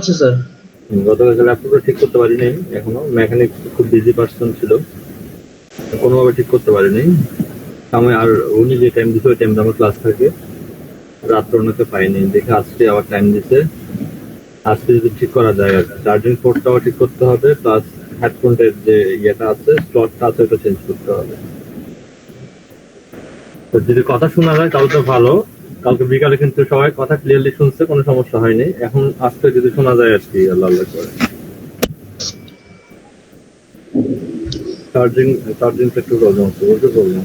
আচ্ছা স্যার। গতকাল ল্যাপটপটা ঠিক করতে পারিনি এখনো। মেকানিক খুব বিজি পার্সন ছিল, কোনোভাবে ঠিক করতে পারিনি। আমি আর উনি যে টাইম দিছে ওই টাইমটা আমার ক্লাস থাকে, রাত্রে ওনাকে পাইনি দেখে আজকে আবার টাইম দিছে। আজকে যদি ঠিক করা যায় আর চার্জিং পোর্টটাও ঠিক করতে হবে, প্লাস হেডফোনের যে ইয়েটা আছে স্লটটা আছে ওটা চেঞ্জ করতে হবে। তো যদি কথা শোনা যায় তাহলে তো ভালো। কালকে বিকালে কিন্তু সবাই কথা ক্লিয়ারলি শুনছে, কোনো সমস্যা হয়নি। এখন আজকে যদি শোনা যায় আর কি, আল্লাহ আল্লাহ করে। চার্জিং চার্জিংটা একটু প্রবলেম হচ্ছে, বলতে প্রবলেম।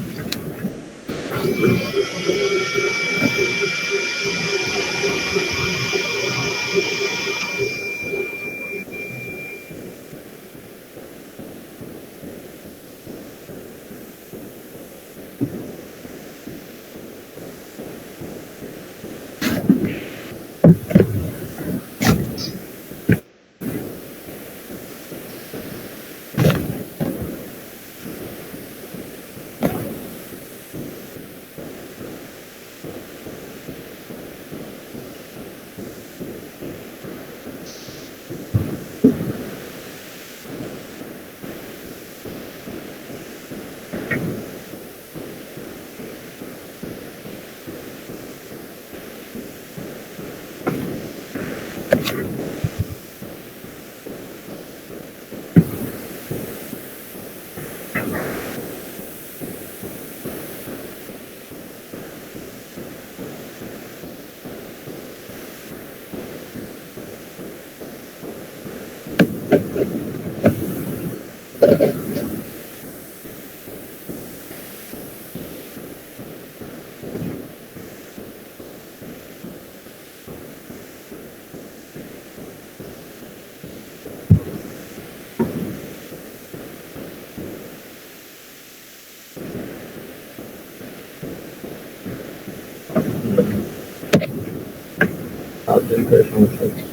চার্জিংটার সমস্যা হচ্ছে।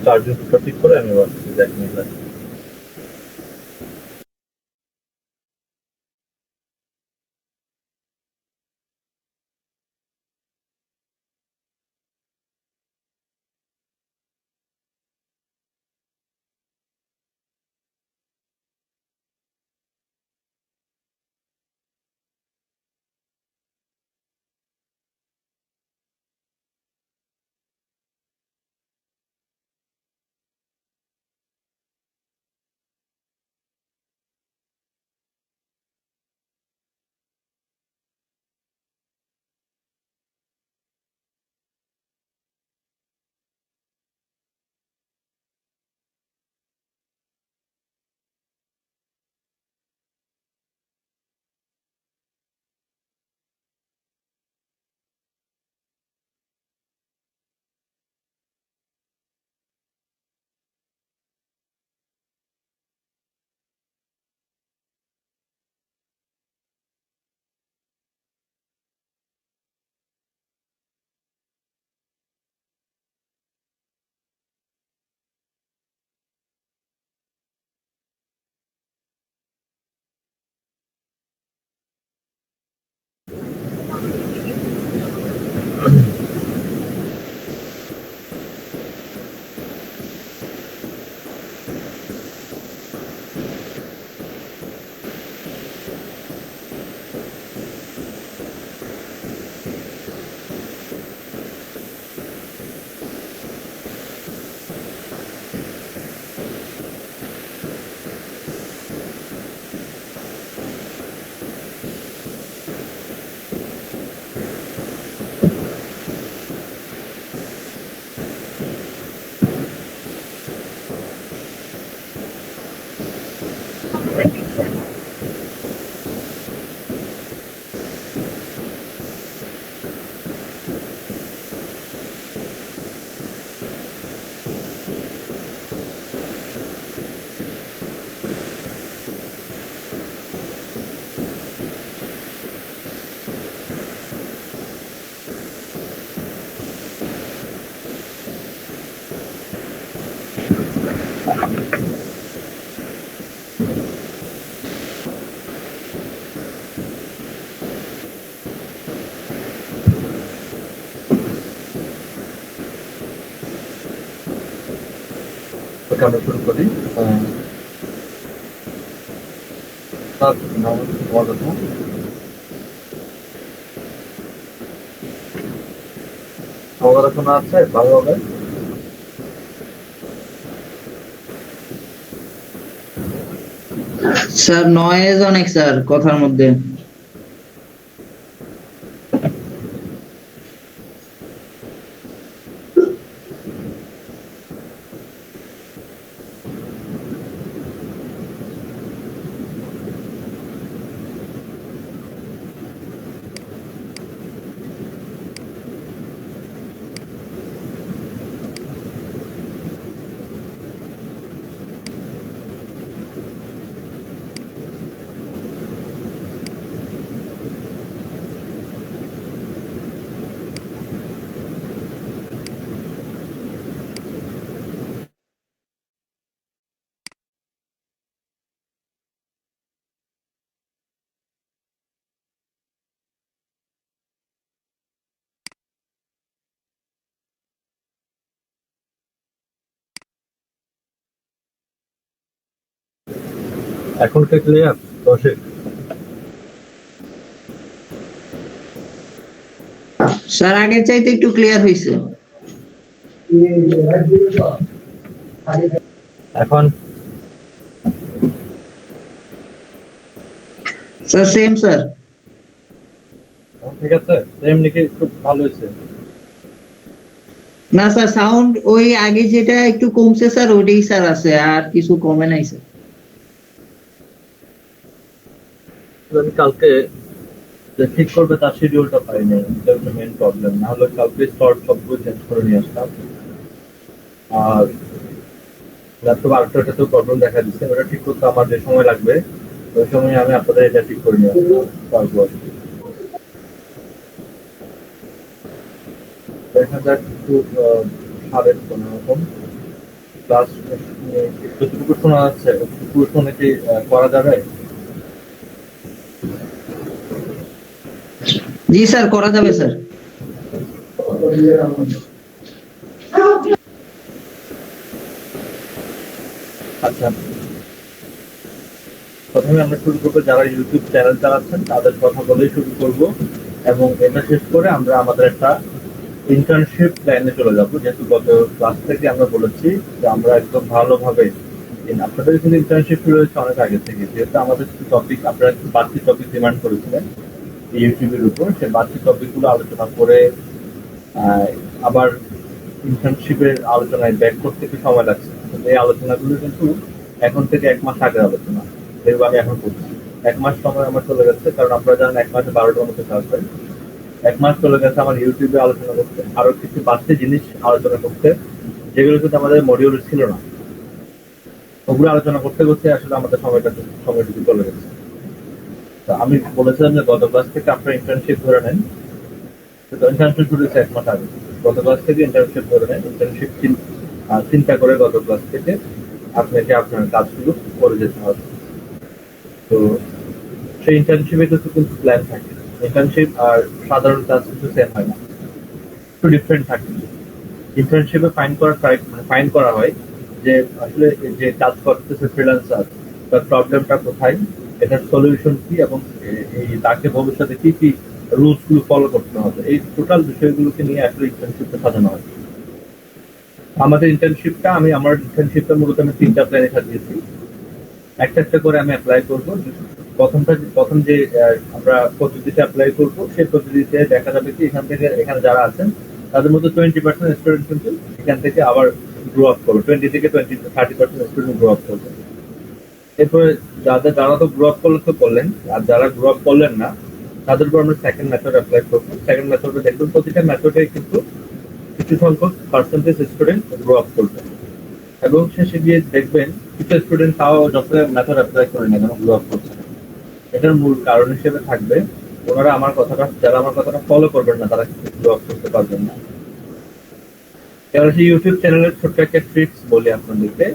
চার্জিংটা ঠিক করে আমি ভাবছি দেখ ওকে আমরা শুরু করি। তোমার কথা শোনা যাচ্ছে ভালোভাবে? স্যার নয়েজ অনেক স্যার কথার মধ্যে। এখন কি ক্লিয়ার? দশে স্যার আগের চাইতে একটু ক্লিয়ার হয়েছে। এখন স্যার সেম স্যার। ঠিক আছে, সেম নাকি খুব ভালো হয়েছে? না স্যার সাউন্ড ওই আগে যেটা একটু কমছে স্যার ওটাই স্যার আছে, আর কিছু কমে নাই স্যার। আমি কালকে যে ঠিক করবে তার শিডিউলটা পাইনি, এটা হচ্ছে মেইন প্রবলেম। না হলে কালকে স্লট সবগুলো চেঞ্জ করে নিয়ে আসতাম। আর ল্যাপটপ আরেকটাতেও প্রবলেম দেখা দিচ্ছে, ওটা ঠিক করতে আমার যে সময় লাগবে ওই সময় আমি আপনাদের এটা ঠিক করে নিয়ে আসতে পারবো আর কি। দেখা যাক একটু সাড়ে কোনো রকম ক্লাস যতটুকু শোনা যাচ্ছে ওটুকু শুনে কি করা যাবে? জি স্যার করা যাবে স্যার। আচ্ছা, প্রথমে আমরা শুরু করবো যারা ইউটিউব চ্যানেল চালাচ্ছেন তাদের কথা বলেই শুরু করব, এবং এটা শেষ করে আমরা আমাদের একটা ইন্টার্নশিপ প্ল্যানে চলে যাবো। যেহেতু গত ক্লাস থেকে আমরা বলেছি যে আমরা একদম ভালোভাবে আপনাদের কিন্তু ইন্টার্নশিপ শুরু হয়েছে অনেক আগে থেকে, যেহেতু আমাদের কিছু টপিক আপনারা কিছু বাড়তি টপিক ডিমান্ড করেছিলেন ইউটিউবের উপর, সেই বাড়তি টপিকগুলো আলোচনা করে আবার ইন্টার্নশিপের আলোচনায় ব্যাক করতে একটু সময় লাগছে। কিন্তু এই আলোচনাগুলো কিন্তু এখন থেকে 1 মাস আগের আলোচনা, যেগুলো আমি এখন করছি। 1 মাস সময় আমার চলে গেছে, কারণ আপনারা জানেন 1 মাসে 12টার মতো ক্লাস হয়। 1 মাস চলে গেছে আমার ইউটিউবে আলোচনা করতে, আরো কিছু বাড়তি জিনিস আলোচনা করতে, যেগুলো কিন্তু আমাদের মডিউল ছিল না। ওগুলো আলোচনা করতে করতে আসলে আমাদের সময়টুকু চলে গেছে। তো আমি বলেছিলাম যে গত ক্লাস থেকে আপনারা ইন্টার্নশিপ ধরে নেন। ইন্টার্নশিপ শুরু হয়েছে 1 মাস আগে। গত ক্লাস থেকে ইন্টার্নশিপ ধরে নেন, ইন্টার্নশিপ চিন্তা করে গত ক্লাস থেকে আপনাকে আপনার কাজগুলো করে যেতে হবে। তো সেই ইন্টার্নশিপে কিন্তু প্ল্যান থাকে। ইন্টার্নশিপ আর সাধারণ কাজ কিন্তু সেম হয় না, একটু ডিফারেন্ট থাকে। ইন্টার্নশিপে ফাইন করা হয় যে আসলে যে কাজ করতেছে ফ্রিল্যান্সার, তার প্রবলেমটা কোথায়, এটার সলিউশন কি, এবং এই তাকে ভবিষ্যতে কি কি রুলস গুলো ফলো করতে হবে, এই টোটাল বিষয়গুলোকে নিয়ে আসলে ইন্টার্নশিপটা সাজানো হয়। আমার ইন্টার্নশিপটা মূলত আমি 3টা প্ল্যানে সাজিয়েছি। একটা করে আমি অ্যাপ্লাই করবো। প্রথম যে আমরা পদ্ধতিতে অ্যাপ্লাই করবো, সেই পদ্ধতিতে দেখা যাবে কি এখানে যারা আছেন তাদের মধ্যে 20% স্টুডেন্ট কিন্তু এখান থেকে আবার গ্রো আপ করবে, 20 থেকে 30% স্টুডেন্ট গ্রো আপ করবে। এরপরে যারা তো গ্রো আপ করলেন, আর যারা গ্রো আপ করলেন না তাদের উপর আমরা সেকেন্ড মেথড অ্যাপ্লাই করবো। সেকেন্ড মেথডে দেখুন প্রতিটা মেথডে কিন্তু কিছু সংখ্যক পার্সেন্টেজ স্টুডেন্ট গ্রো আপ করবে, এবং শেষে গিয়ে দেখবেন কিছু স্টুডেন্ট তাও যত মেথড অ্যাপ্লাই করে না কেন গ্রো আপ করছে। এটার মূল কারণ হিসেবে থাকবে যারা আমার কথাটা ফলো করবেন না, তারা কিন্তু গ্রো আপ করতে পারবেন না। এবার সেই ইউটিউব চ্যানেলের ছোট্ট একটা ট্রিক্স বলি আপনাদেরকে,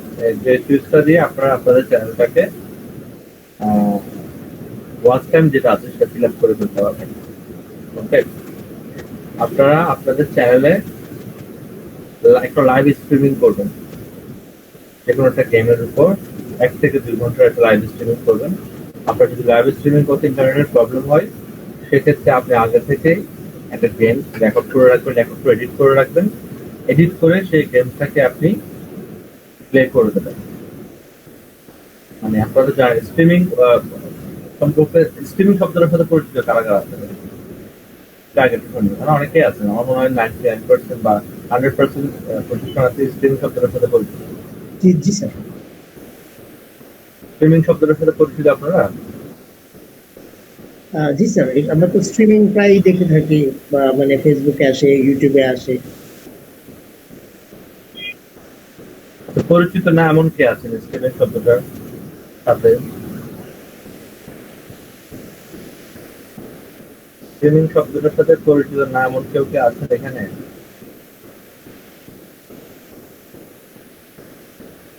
যে ট্রিক্সটা দিয়ে আপনারা আপনাদের চ্যানেলটাকে ওয়াচ টাইম যেটা আছে সেটা ফিল আপ করে ফেলতে পারবেন। ওকে, আপনারা আপনাদের চ্যানেলে একটা লাইভ স্ট্রিমিং করবেন। যে কোনো একটা গেমের উপর 1 থেকে 2 ঘন্টার একটা লাইভ স্ট্রিমিং করবেন। আপনার যদি লাইভ স্ট্রিমিং করতে ইন্টারনেটের প্রবলেম হয়, সেক্ষেত্রে আপনি আগে থেকেই একটা গেম রেকর্ড করে রাখবেন, রেকর্ড করে এডিট করে রাখবেন। এডিট করে সেই গেমটাকে আপনি প্লে করে দেবেন। মানে আপনারা যারা স্ট্রিমিং সম্পর্কে, স্ট্রিমিং শব্দের সাথে পরিচিত কারা কারা আছে? অনেকেই আছেন, আমার মনে হয় 99% বা 100% প্রশিক্ষণ আছে স্ট্রিমিং শব্দের সাথে পরিচিত। জি জি স্যার। স্ট্রিমিং শব্দের সাথে পরিচিত আপনারা? জি স্যার, আমরা তো স্ট্রিমিং প্রায় দেখে থাকি, বা মানে ফেসবুকে আসে, ইউটিউবে আসে। পরিচিত না এমন কে আছেন স্ট্রিমিং শব্দটার সাথে? স্ট্রিমিং শব্দটার সাথে পরিচিত না এমন কেউ কে আছেন এখানে?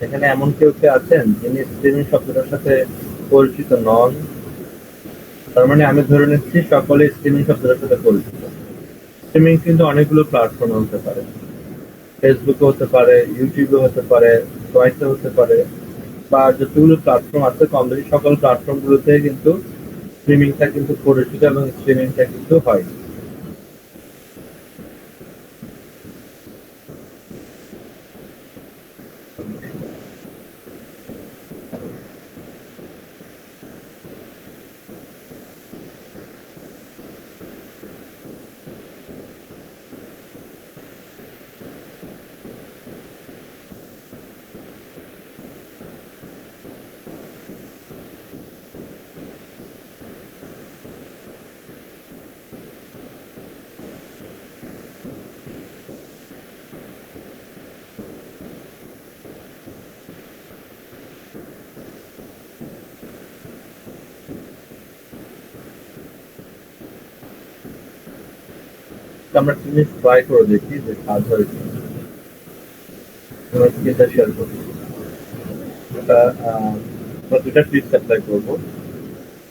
এখানে এমন কেউ কে আছেন যিনি স্ট্রিমিং শব্দটার সাথে পরিচিত নন? তার মানে আমি ধরে নিচ্ছি সকলে স্ট্রিমিং শব্দটার সাথে পরিচিত। স্ট্রিমিং কিন্তু অনেকগুলো প্ল্যাটফর্মে হতে পারে, ফেসবুকে হতে পারে, ইউটিউবে হতে পারে, টুইটারে হতে পারে, বা যতগুলো প্ল্যাটফর্ম আছে কম বেশি সকল প্ল্যাটফর্ম গুলোতে কিন্তু স্ট্রিমিংটা কিন্তু পরিচিত এবং স্ট্রিমিংটা কিন্তু হয়। আমরা জিনিস ট্রাই করে দেখি যে কাজ হয় কিনা। আমরা স্ক্রিনটা শেয়ার করি। এটা আমরা দুটা টিপস অ্যাপ্লাই করব।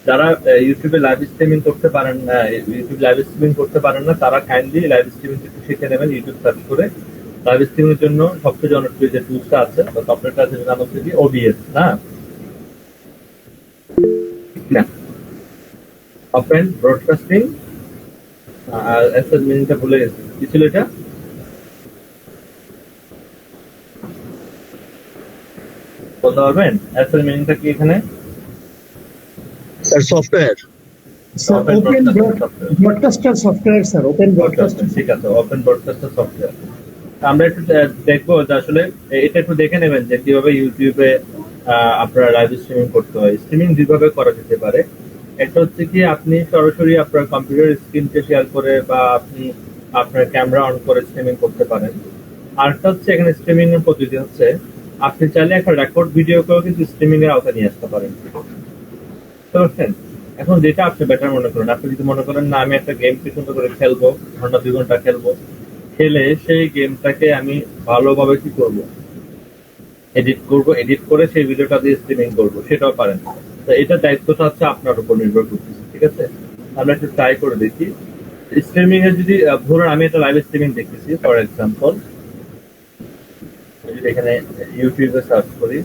যারা ইউটিউবে লাইভ স্ট্রিমিং করতে পারেন না, ইউটিউব লাইভ স্ট্রিমিং করতে পারেন না, তারা কাইন্ডলি লাইভ স্ট্রিমিং একটু শিখে নেবেন। ইউটিউব সার্চ করে লাইভ স্ট্রিমিং এর জন্য সবচেয়ে জনপ্রিয় যে টুলসটা আছে বা সফটওয়্যারটা আছে সেটা নাম হচ্ছে কি OBS, না? ওপেন ব্রডকাস্টিং, আর এসএস মিনিংটা ভুলে গেছি, কি ছিল এটা? বলতে পারবেন এসএস মিনিংটা কি এখানে? Sir software. Sir Open open Broadcaster broadcaster software, sir open broadcaster. ঠিক আছে, ওপেন ব্রডকাস্টার সফটওয়্যার। আমরা একটু দেখবো যে আসলে এটা একটু দেখে নেবেন যে কিভাবে ইউটিউবে আপনারা লাইভ স্ট্রিমিং করতে হয়। স্ট্রিমিং দুইভাবে করা যেতে পারে। একটা হচ্ছে কি আপনি সরাসরি আপনার কম্পিউটার স্ক্রিনকে শেয়ার করে বা আপনি আপনার ক্যামেরা অন করে স্ট্রিমিং করতে পারেন। আরেকটা হচ্ছে এখানে স্ট্রিমিং এর পদ্ধতি হচ্ছে আপনি চাইলে একটা রেকর্ড ভিডিও করেও কিন্তু স্ট্রিমিং এর আওতায় নিয়ে আসতে পারেন, বুঝতে পারছেন? এখন যেটা আপনি বেটার মনে করেন, আপনি যদি মনে করেন না আমি একটা গেম কি সুন্দর করে খেলবো, ঘন্টা 2 ঘন্টা খেলবো, খেলে সেই গেমটাকে আমি ভালোভাবে কি করব, এডিট করব, এডিট করে সেই ভিডিওটা দিয়ে স্ট্রিমিং করব, সেটাও পারেন। তো এটা দায়িত্বটা হচ্ছে আপনার উপর নির্ভর করতেছে, ঠিক আছে? আমরা একটু ট্রাই করে দেখি। স্ট্রিমিং এর যদি ধরুন আমি একটা লাইভ স্ট্রিমিং দেখতেছি, ফর এক্সাম্পল যদি এখানে ইউটিউবে সার্চ করি,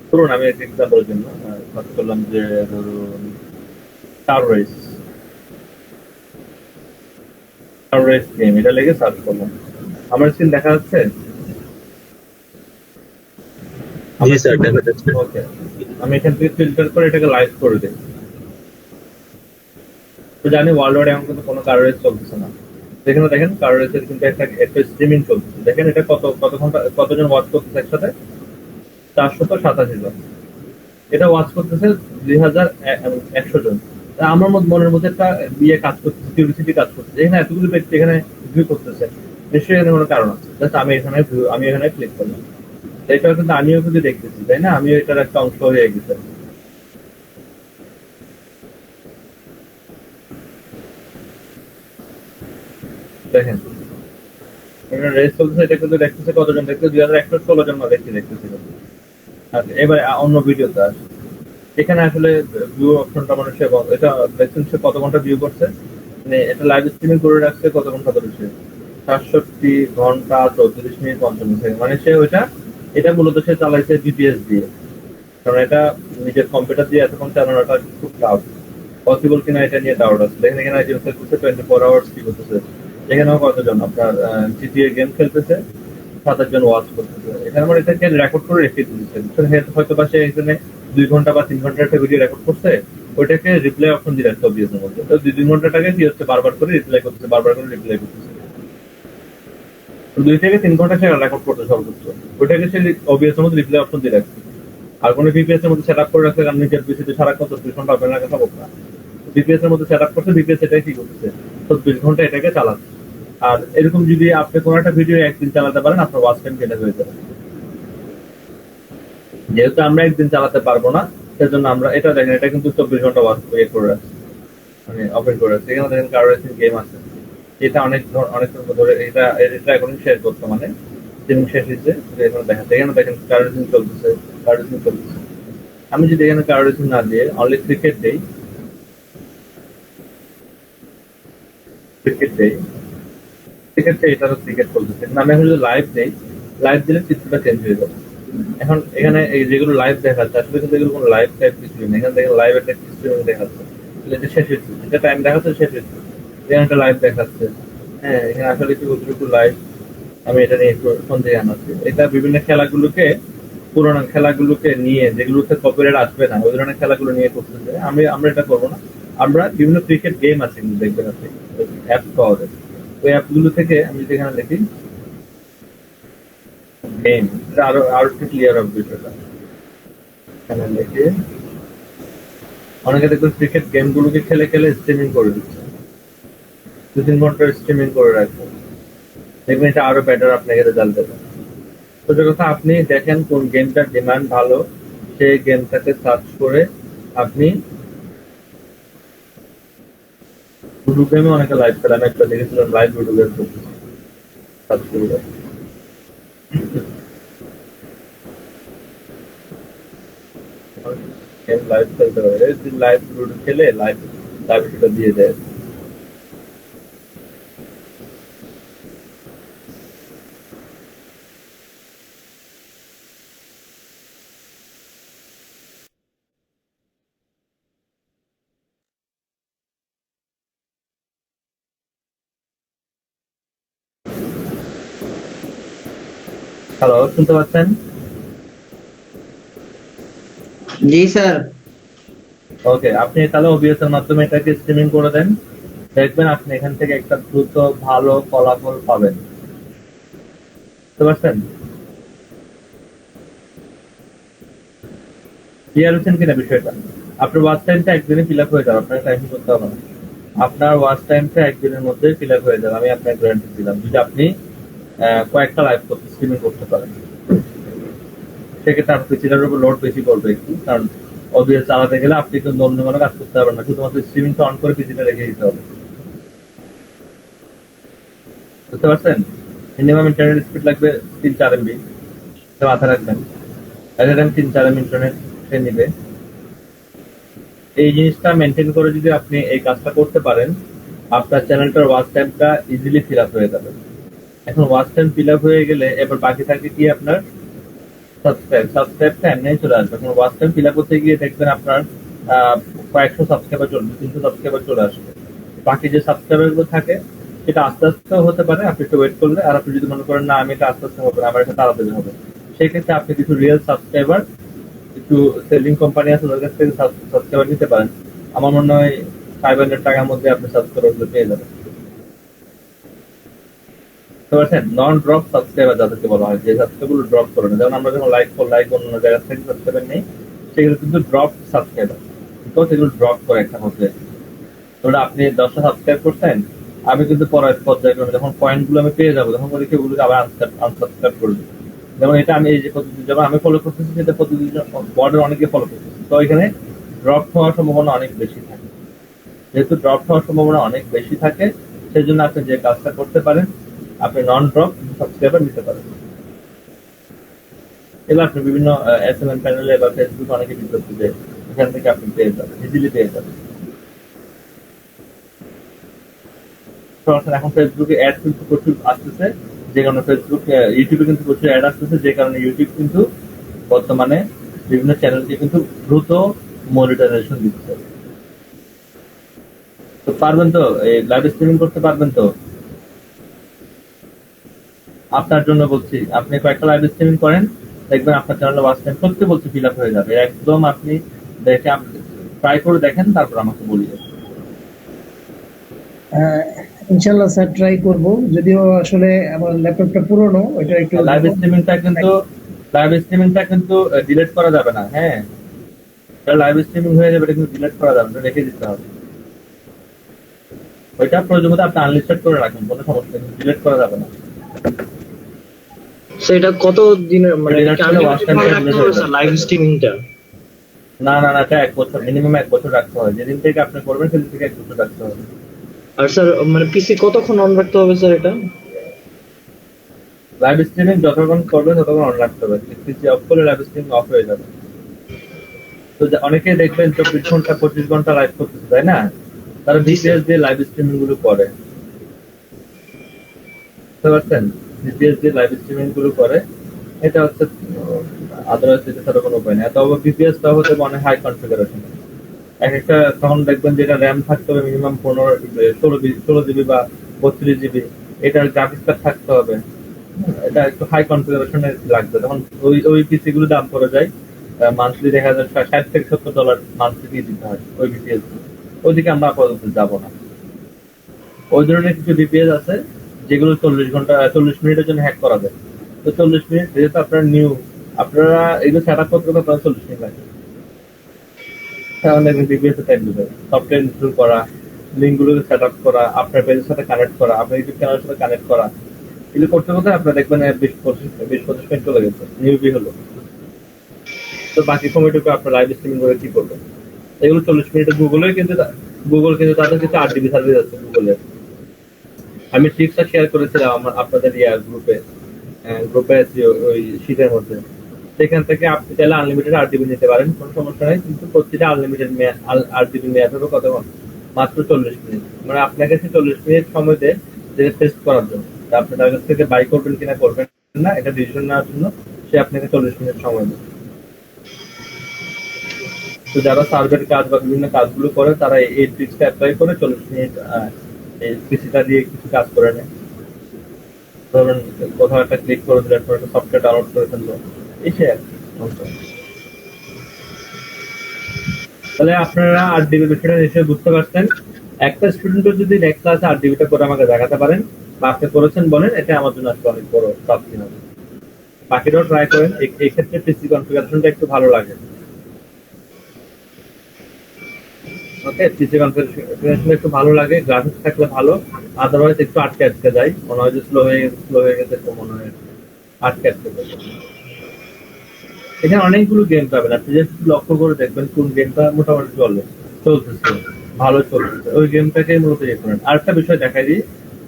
ধরুন আমি একটা এক্সাম্পলের জন্য সার্চ করলাম যে ধরুন car race, car race game, এটা লেগে সার্চ করলাম। আমার স্ক্রিন দেখা যাচ্ছে? জি স্যার, দেখা যাচ্ছে। ওকে, আমি এখান থেকে ফিল্টার করে এটাকে লাইভ করে দিই। তো জানি ওয়ার্ল্ড ওয়াইড এখন কিন্তু কোনো কার রেস চলতেছে না। এখানে দেখেন কার রেসের কিন্তু একটা স্ট্রিমিং চলছে। দেখেন এটা কত ঘন্টা, কতজন ওয়াচ করতেছে একসাথে? 487 জন। এটা ওয়াচ করতেছে 2100 জন। আমার মনের মধ্যে একটা কাজ করতেছে, কিউরিসিটি কাজ করতেছে, এখানে এতগুলো ব্যক্তি এখানে ভিউ করতেছে, নিশ্চয়ই এখানে কোনো কারণ আছে। জাস্ট আমি এখানে ক্লিক করলাম, এটা কিন্তু আমিও কিন্তু দেখতেছি, তাই না? আমিও এটার একটা অংশ হয়ে গেছে। দেখেন এটা রেস চলতেছে, এটা কিন্তু দেখতেছে কতজন দেখতেছে? 2116 জন ব্যক্তি দেখতেছিল। আচ্ছা, এবারে অন্য ভিডিওতে আসে। এখানে আসলে ভিউ অপশনটা মানুষের, এটা দেখছেন সে কত ঘন্টা ভিউ করছে, মানে এটা লাইভ স্ট্রিমিং করে রাখছে কত ঘন্টা ধরে, সে 67 ঘন্টা 34 মিনিট 55 সেকেন্ড, মানে সে ওইটা এটা মূলত সে চালাইছে ভিপিএস দিয়ে, কারণ এটা নিজের কম্পিউটার দিয়ে এতক্ষণ চালানোটা খুব টাফ, পসিবল কিনা এটা নিয়ে ডাউট আছে। দেখেন এখানে একজন সেল করছে 24 আওয়ার্স কি করতেছে, এখানেও কতজন আপনার জিটিএ গেম খেলতেছে, 7 জন ওয়াচ করতেছে। এখানে আমার এটাকে রেকর্ড করে রেখে দিচ্ছে, হয়তো বা সে এখানে 2 ঘন্টা বা 3 ঘন্টার একটা ভিডিও রেকর্ড করছে, ওইটাকে রিপ্লাই অপশন দিয়ে রাখতে হবে এর মধ্যে। তো 2-3 ঘন্টাটাকে কি হচ্ছে বারবার করে রিপ্লাই করতেছে, বারবার করে রিপ্লাই করতেছে। 2 থেকে 3 ঘন্টা সে রেকর্ড করতে সর্বোচ্চ, ওইটাকে সে ওবিএস এর মধ্যে রিপ্লাই অপশন দিয়ে রাখছে। আর কোনো ভিপিএস এর মধ্যে সেট আপ করে রাখছে, কারণ নিজের পিসিতে সারাক্ষণ 24 ঘন্টা ওপেন রাখা সম্ভব না। ভিপিএস এর মধ্যে সেট আপ করছে, ভিপিএস এটাই কি করতেছে 24 ঘন্টা এটাকে চালাচ্ছে। আর এরকম যদি আপনি কোনো একটা ভিডিও একদিন চালাতে পারেন, আপনার ওয়াচ টাইম কেটে হয়ে যাবে। যেহেতু আমরা একদিন চালাতে পারবো না, সেজন্য আমরা এটা দেখেন, এটা কিন্তু 24 ঘন্টা ওয়াচ করে রাখছে, মানে ওপেন করে রাখছে। এখানে দেখেন কার রেসিং গেম আছে, এটা অনেক ধরে এটা এখন শেয়ার করতে, মানে স্ট্রিমিং শেষ হয়েছে, এখানে দেখেন কার রেসিং চলতেছে, কার রেসিং চলতেছে। আমি যদি এখানে কার রেসিং না দিয়ে অনলি ক্রিকেট দেই, এটা ক্রিকেট চলতেছে। আমি এখন যদি লাইভ দেই, লাইভ দিলে চিত্রটা চেঞ্জ হয়ে যাবে। এখন এখানে এই যেগুলো লাইভ দেখাচ্ছে, আসলে কিন্তু এগুলো কোনো লাইভ টাইপ কিছুই নেই। এখানে দেখেন লাইভ একটা স্ট্রিমিং দেখাচ্ছে, এটা শেষ হয়েছে, এটা টাইম দেখাচ্ছে শেষ হয়েছে, এখানে একটা লাইভ দেখাচ্ছে। হ্যাঁ, এখানে আসলে একটু লাইভ, আমি এটা নিয়ে একটু সন্দেহ আনাচ্ছি। এটা বিভিন্ন খেলাগুলোকে, পুরোনো খেলাগুলোকে নিয়ে, যেগুলোতে কপিরাইট আসবে না, ওই ধরনের খেলাগুলো নিয়ে করতেছে। আমরা এটা করবো না। আমরা বিভিন্ন ক্রিকেট গেম আছে কিন্তু দেখবেন আপনি, অ্যাপ পাওয়া যায়, ওই অ্যাপগুলো থেকে আমি যদি এখানে দেখি গেম, এটা আরো একটু ক্লিয়ার হবে বিষয়টা। এখানে দেখি অনেকে দেখবেন ক্রিকেট গেম গুলোকে খেলে খেলে স্ট্রিমিং করে দিচ্ছে, 2-3 ঘন্টার স্ট্রিমিং করে রাখবো, দেখবেন এটা আরো বেটার আপনাকে রেজাল্ট দেবে। তো যে কথা, আপনি দেখেন কোন গেমটার ডিমান্ড ভালো, সেই গেমটাকে সার্চ করে আপনি, লুডো গেমে অনেকে লাইভ খেলে, আমি একটা দেখেছিলাম লাইভ লুডো গেম সার্চ করে গেম লাইভ খেলতে পারে, লাইভ লুডো খেলে লাইভ সেটা দিয়ে দেয়। হ্যালো, শুনতে পাচ্ছেন? জি স্যার। ওকে, আপনি তাহলে ওবিএস এর মাধ্যমে এটাকে স্ট্রিমিং করে দেন, দেখবেন আপনি এখান থেকে একটা দ্রুত ভালো ফলাফল পাবেন। বুঝতে পারছেন? ক্লিয়ার হচ্ছেন কিনা বিষয়টা? আপনার ওয়াচ টাইমটা একদিনে ফিল আপ হয়ে যাবে, আপনার টাইম করতে হবে না। আপনার ওয়াচ টাইমটা একদিনের মধ্যে ফিল আপ হয়ে যাবে, আমি আপনাকে গ্যারান্টি দিলাম, যদি আপনি কয়েকটা লাইভ স্ট্রিমিং করতে পারেন। সেক্ষেত্রে আপনার পিসিটার উপর লোড বেশি পড়বে একটু, কারণ ওবিএস চালাতে গেলে আপনি কিন্তু অন্য কোনো কাজ করতে পারবেন না, শুধুমাত্র স্ট্রিমিংটা অন করে পিসিটা রেখে দিতে হবে। বুঝতে পারছেন? মিনিমাম ইন্টারনেট স্পিড লাগবে 3-4 MB, মাথায় রাখবেন। এট টাইম 3-4 MB ইন্টারনেট সে নিবে। এই জিনিসটা মেনটেন করে যদি আপনি এই কাজটা করতে পারেন, আপনার চ্যানেলটার ওয়াচ টাইমটা ইজিলি ফিল আপ হয়ে যাবে। এখন ওয়াচ টাইম ফিল আপ হয়ে গেলে এবার বাকি থাকে কি আপনার সাবস্ক্রাইবটা এমনি চলে আসবে। এখন ওয়াচ টাইম ফিল আপ করতে গিয়ে দেখবেন আপনার কয়েকশো সাবস্ক্রাইবার চলবে, 300 সাবস্ক্রাইবার চলে আসবে। বাকি যে সাবস্ক্রাইবার গুলো থাকে সেটা আস্তে আস্তে হতে পারে, আপনি একটু ওয়েট করলে। আর আপনি যদি মনে করেন না আমি এটা আস্তে আস্তে হবে না, আমার এটা তাড়াতাড়ি হবে, সেই ক্ষেত্রে আপনি কিছু রিয়েল সাবস্ক্রাইবার, একটু সেলিং কোম্পানি আছে ওদের কাছ থেকে সাবস্ক্রাইবার নিতে পারেন। আমার মনে হয় 500 টাকার মধ্যে আপনি সাবস্ক্রাইবার গুলো পেয়ে যাবেন। বুঝতে পারছেন? নন ড্রপ সাবস্ক্রাইবার যাদেরকে বলা হয়, যে সাবস্ক্রাইবার গুলো ড্রপ করে না। যেমন আমরা যখন লাইক অন্য জায়গা থেকে সাবস্ক্রাইবার নেই, সেগুলো কিন্তু ড্রপ সাবস্ক্রাইবার, বিকজ এগুলো ড্রপ করে একটা মধ্যে। ওটা আপনি 10টা সাবস্ক্রাইব করছেন, আমি কিন্তু পরের পর্যায়ক্রমে যখন পয়েন্ট গুলো আমি পেয়ে যাবো, তখন ওদেরকে বলি আবার আনসাবস্ক্রাইব করে দিই। যেমন এটা আমি এই যে পদ্ধতি যেমন আমি ফলো করতেছি, সেটা পদ্ধতি বর্ডের অনেকে ফলো করতেছি, তো এখানে ড্রপ হওয়ার সম্ভাবনা অনেক বেশি থাকে। যেহেতু ড্রপ হওয়ার সম্ভাবনা অনেক বেশি থাকে, সেই জন্য আপনি যে কাজটা করতে পারেন, আপনি নন ড্রপ সাবস্ক্রাইবার নিতে পারেন। এবার আপনি বিভিন্ন এসএমএন প্যানেলে বা ফেসবুকে অনেকে বিজ্ঞপ্তি দেয়, এখান থেকে আপনি পেয়ে যাবেন, ইজিলি পেয়ে যাবেন। এখন ফেসবুকে অ্যাড কিন্তু প্রচুর আসতেছে, যে কারণে ফেসবুক ইউটিউবে কিন্তু প্রচুর অ্যাড আসতেছে, যে কারণে ইউটিউব কিন্তু বর্তমানে বিভিন্ন চ্যানেলকে কিন্তু দ্রুত মনিটাইজেশন দিচ্ছে। তো পারবেন তো এই লাইভ স্ট্রিমিং করতে পারবেন তো? আপনার জন্য বলছি, আপনি কয়েকটা লাইভ স্ট্রিমিং করেন, দেখবেন আপনার চ্যানেলে ওয়াচ টাইম সত্যি বলছি ফিল আপ হয়ে যাবে একদম। আপনি দেখে ট্রাই করে দেখেন, তারপর আমাকে বলিয়ে। আহ, ইনশাল্লাহ স্যার ট্রাই করব, যদিও আসলে আমার ল্যাপটপটা পুরনো, ওইটা একটু লাইভ স্ট্রিমিংটা কিন্তু ডিলিট করা যাবে না, হ্যাঁ। লাইভ স্ট্রিমিং হয়ে যাবে, এটা কিন্তু ডিলিট করা যাবে না, রেখে দিতে হবে। ওইটা প্রয়োজন মতো আপনি আনলিস্টেড করে রাখেন, কোনো সমস্যা নেই, ডিলিট করা যাবে না। সেটা কত দিনের মানে Delete করলে watch time টা delete হয়ে যাবে। লাইভ স্ট্রিমিংটা? না না না, এটা 1 বছর, মিনিমাম 1 বছর রাখতে হয়। যেদিন থেকে আপনি করবেন সেদিন থেকে 1 বছর রাখতে হবে। আর স্যার মানে পিসি কতক্ষণ অন রাখতে হবে স্যার এটা? লাইভ স্ট্রিমিং যতক্ষণ করবেন ততক্ষণ অন রাখতে হবে, পিসি অফ করলে লাইভ স্ট্রিমিং অফ হয়ে যাবে। তো অনেকেই দেখবেন 24 ঘন্টা 25 ঘন্টা লাইভ করতেছে, তাই না? তারা ভিপিএস দিয়ে লাইভ স্ট্রিমিং গুলো করে, বুঝতে পারছেন? ভিপিএস দিয়ে লাইভ স্ট্রিমিং গুলো করে, এটা হচ্ছে আদারওয়াইজ এটা ছাড়া কোনো উপায় নেই। তবে ভিপিএস টা হতে অনেক হাই কনফিগারেশন, এক একটা তখন দেখবেন যেটা র্যাম থাকতে হবে মিনিমাম 16 জিবি বা 32 জিবি, এটার গ্রাফিক্স কার্ড থাকতে হবে, এটা একটু হাই কনফিগারেশনে লাগবে। তখন ওই পিসি গুলো দাম পড়ে যায় মান্থলি, দেখা যায় $60 থেকে $70 মান্থলি দিয়ে দিতে হয় ওই বিপিএস। ওইদিকে আমরা আপাতত যাবো না। ওই ধরনের কিছু বিপিএস আছে যেগুলো 40 মিনিটের জন্য হ্যাক করা যায়। তো 40 মিনিট যেহেতু আপনার নিউ, আপনারা এগুলো সেট আপ করতে আপনার 40 মিনিট লাগে। তাহলে বিপিএস টাইম দিবে, সফটওয়্যার ইনস্টল করা, লিঙ্ক গুলোকে সেট আপ করা, আপনার পেজের সাথে কানেক্ট করা, আপনার ইউটিউব চ্যানেলের সাথে কানেক্ট করা, এগুলো করতে করতে আপনার দেখবেন 20-25 মিনিট চলে গেছে, নিউবি হলো। তো বাকি সময়টুকু আপনার লাইভ স্ট্রিমিং করে কি করবেন? এগুলো 40 মিনিটে গুগল কিন্তু তাদের কিছু 8 জিবি সার্ভিস আছে গুগলের। আমি ট্রিক্সটা শেয়ার করেছিলাম আমার আপনাদের গ্রুপে আছি ওই শীতের মধ্যে। সেখান থেকে আপনি চাইলে আনলিমিটেড 8 জিবি নিতে পারেন, কোনো সমস্যা নেই, কিন্তু প্রতিটা আনলিমিটেড 8 জিবি মেয়াদ হবে কতক্ষণ? মাত্র 40 মিনিট। মানে আপনাকে 40 মিনিট সময় দেয় যেটা টেস্ট করার জন্য, আপনি তার কাছ থেকে বাই করবেন কিনা করবেন না এটা ডিসিশন নেওয়ার জন্য সে আপনাকে 40 মিনিট সময় দেয়। তো যারা সার্ভের কাজ বা বিভিন্ন কাজগুলো করে তারা এই ট্রিক্সটা অ্যাপ্লাই করে 40 মিনিট এই পিসিটা দিয়ে কিছু কাজ করে নেয়। ধরুন কোথাও একটা ক্লিক করে দিলেন, একটা সফটওয়্যার ডাউনলোড করে ফেললো, এসে তাহলে আপনারা 8 জিবি বিষয়টা নিশ্চয়ই বুঝতে পারছেন। একটা স্টুডেন্টও যদি নেক্সট ক্লাসে 8 জিবিটা করে আমাকে দেখাতে পারেন বা আপনি করেছেন বলেন, এটা আমার জন্য আসলে অনেক বড় প্রাপ্তি হবে। বাকিটাও ট্রাই করেন, এই ক্ষেত্রে পিসি কনফিগারেশনটা একটু ভালো লাগে। ওকে, পিসি কনফিগারেশন একটু ভালো লাগে, গ্রাফিক্স থাকলে ভালো, আদারওয়াইজ একটু আটকে যায়, মনে হয় যে স্লো হয়ে গেছে, তো মনে হয় আটকে যায়। এখানে অনেকগুলো গেম পাবেন, আপনি জাস্ট লক্ষ্য করে দেখবেন কোন গেমটা মোটামুটি চলতেছে ভালো চলতেছে, ওই গেমটাকে মূলত ইয়ে করেন। আরেকটা বিষয় দেখাই দিই,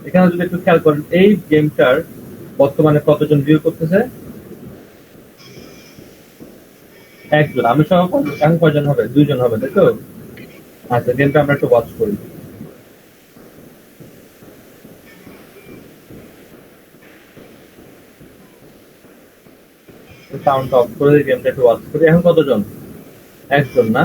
এখানে যদি একটু খেয়াল করেন, এই গেমটার বর্তমানে কতজন ভিউ করতেছে? একজন, আমি সহ এখন কয়জন হবে? 2 জন হবে, তাই তো? আচ্ছা, গেমটা আমরা একটু ওয়াচ করি। সাউন্ড অফ করে গেমটা একটু ওয়াচ করি। এখন কতজন? একজন না?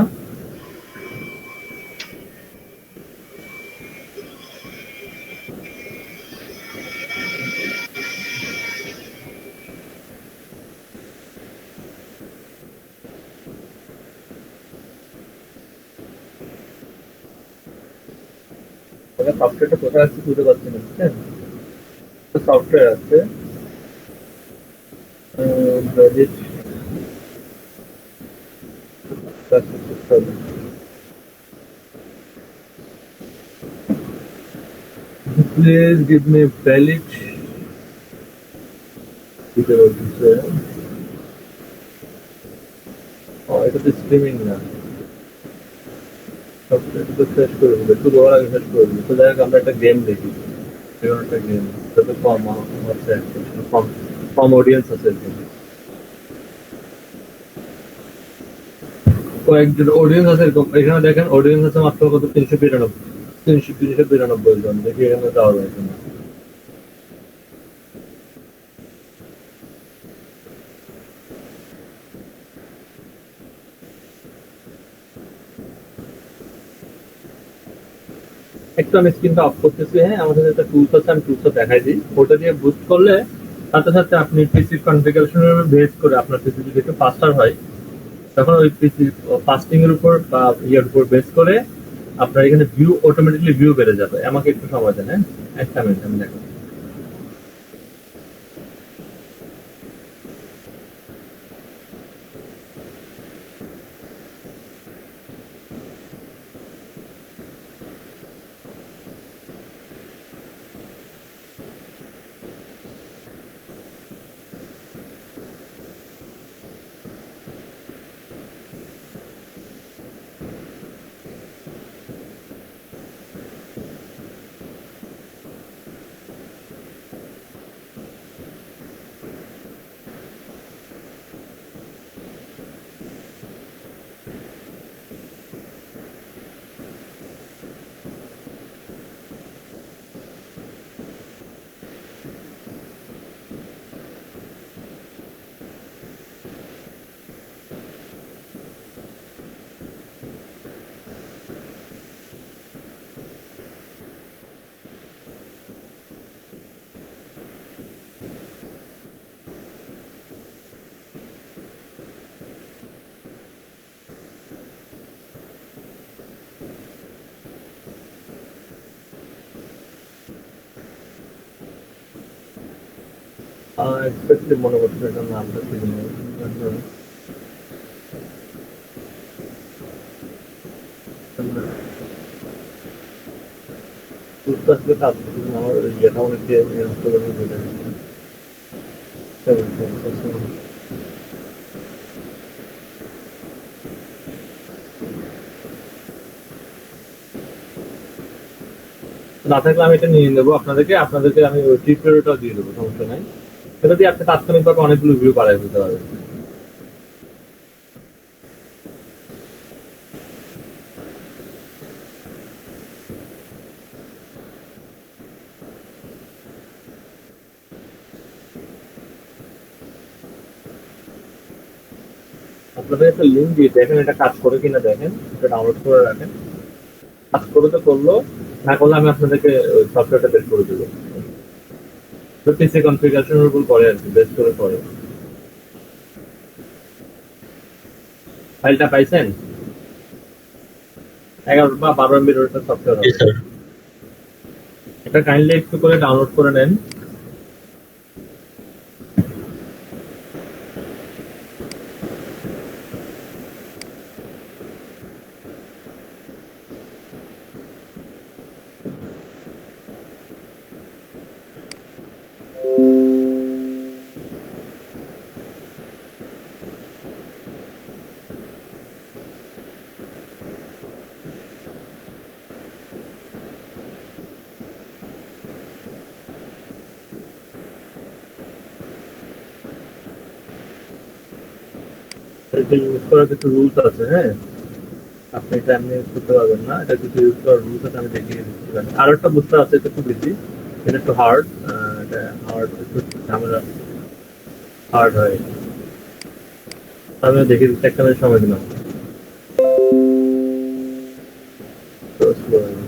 সফটওয়্যারটা কোথায় আছে বুঝতে পারছি না, বুঝছেন? সফটওয়্যার আছে Please give me valid এটা তো স্ট্রিমিং না, সফটওয়্যার তো শেষ করে দেবে, একটু বড় আগে শেষ করে দেবে। তো যাই হোক, আমরা একটা গেম দেখি, যেমন একটা গেম যত কম হচ্ছে, কম অডিয়েন্স আছে এখানে, কয়েকজন অডিয়েন্স আছে এরকম। এখানে দেখেন অডিয়েন্স আছে মাত্র কত? 392 জন। দেখি এখানে যাওয়া যায় কিনা। একটু আমি স্ক্রিনটা অফ করতেছি। হ্যাঁ, আমাদের একটা টুলস আছে, আমি টুলসটা দেখাই দিই। ওটা দিয়ে বুস্ট করলে সাথে সাথে আপনি পিসি কনফিগারেশনের বেস করে আপনার পিসি যদি একটু ফাস্টার হয়, তখন ওই পিসি ফাস্টিং এর উপর বা ইয়ার উপর বেস করে আপনার এখানে ভিউ অটোমেটিকলি ভিউ বেড়ে যাবে। আমাকে একটু সময় দেন। হ্যাঁ, একটা মিনিট আমি দেখো। এক্সপেক্টেড মনে করছে এটার নামটা কি জানি। টুলসটা আসলে কাজ করছে না, আমার ইয়েটা অনেক নষ্ট করে দিতে। না থাকলে আমি এটা নিয়ে নেবো আপনাদেরকে আমি ওই টিউটোরিয়ালটা দিয়ে দেবো, সমস্যা নাই। সেটা দিয়ে আপনি তাৎক্ষণিকভাবে অনেকগুলো ভিউ বাড়াই দিতে পারবেন। আপনাদের একটা লিঙ্ক দিয়ে দেখেন এটা কাজ করে কিনা, দেখেন এটা ডাউনলোড করে রাখেন। কাজ করে তো করলো, না করলে আমি আপনাদেরকে সফটওয়্যারটা বের করে দেবো। পিসি কনফিগারেশনের উপর করে আর কি, বেস করে করে। ফাইলটা পাইছেন? 11 বা 12 MB একটা সফটওয়্যার হবে। এটা কাইন্ডলি একটু করে ডাউনলোড করে নেন। এটা ইউজ করার কিছু রুলস আছে। হ্যাঁ, আপনি এটা এমনি ইউজ করতে পারবেন না, এটা কিছু ইউজ করার রুলস আছে, আমি দেখিয়ে দিচ্ছি। আর একটা বুঝতে আছে, এটা একটু বেশি, এটা একটু হার্ড। এটা হার্ড, একটু ঝামেলা হার্ড হয়। আমি দেখিয়ে দিচ্ছি, একটা মিনিট সময় দিলাম। তো slow হয়ে গেছে।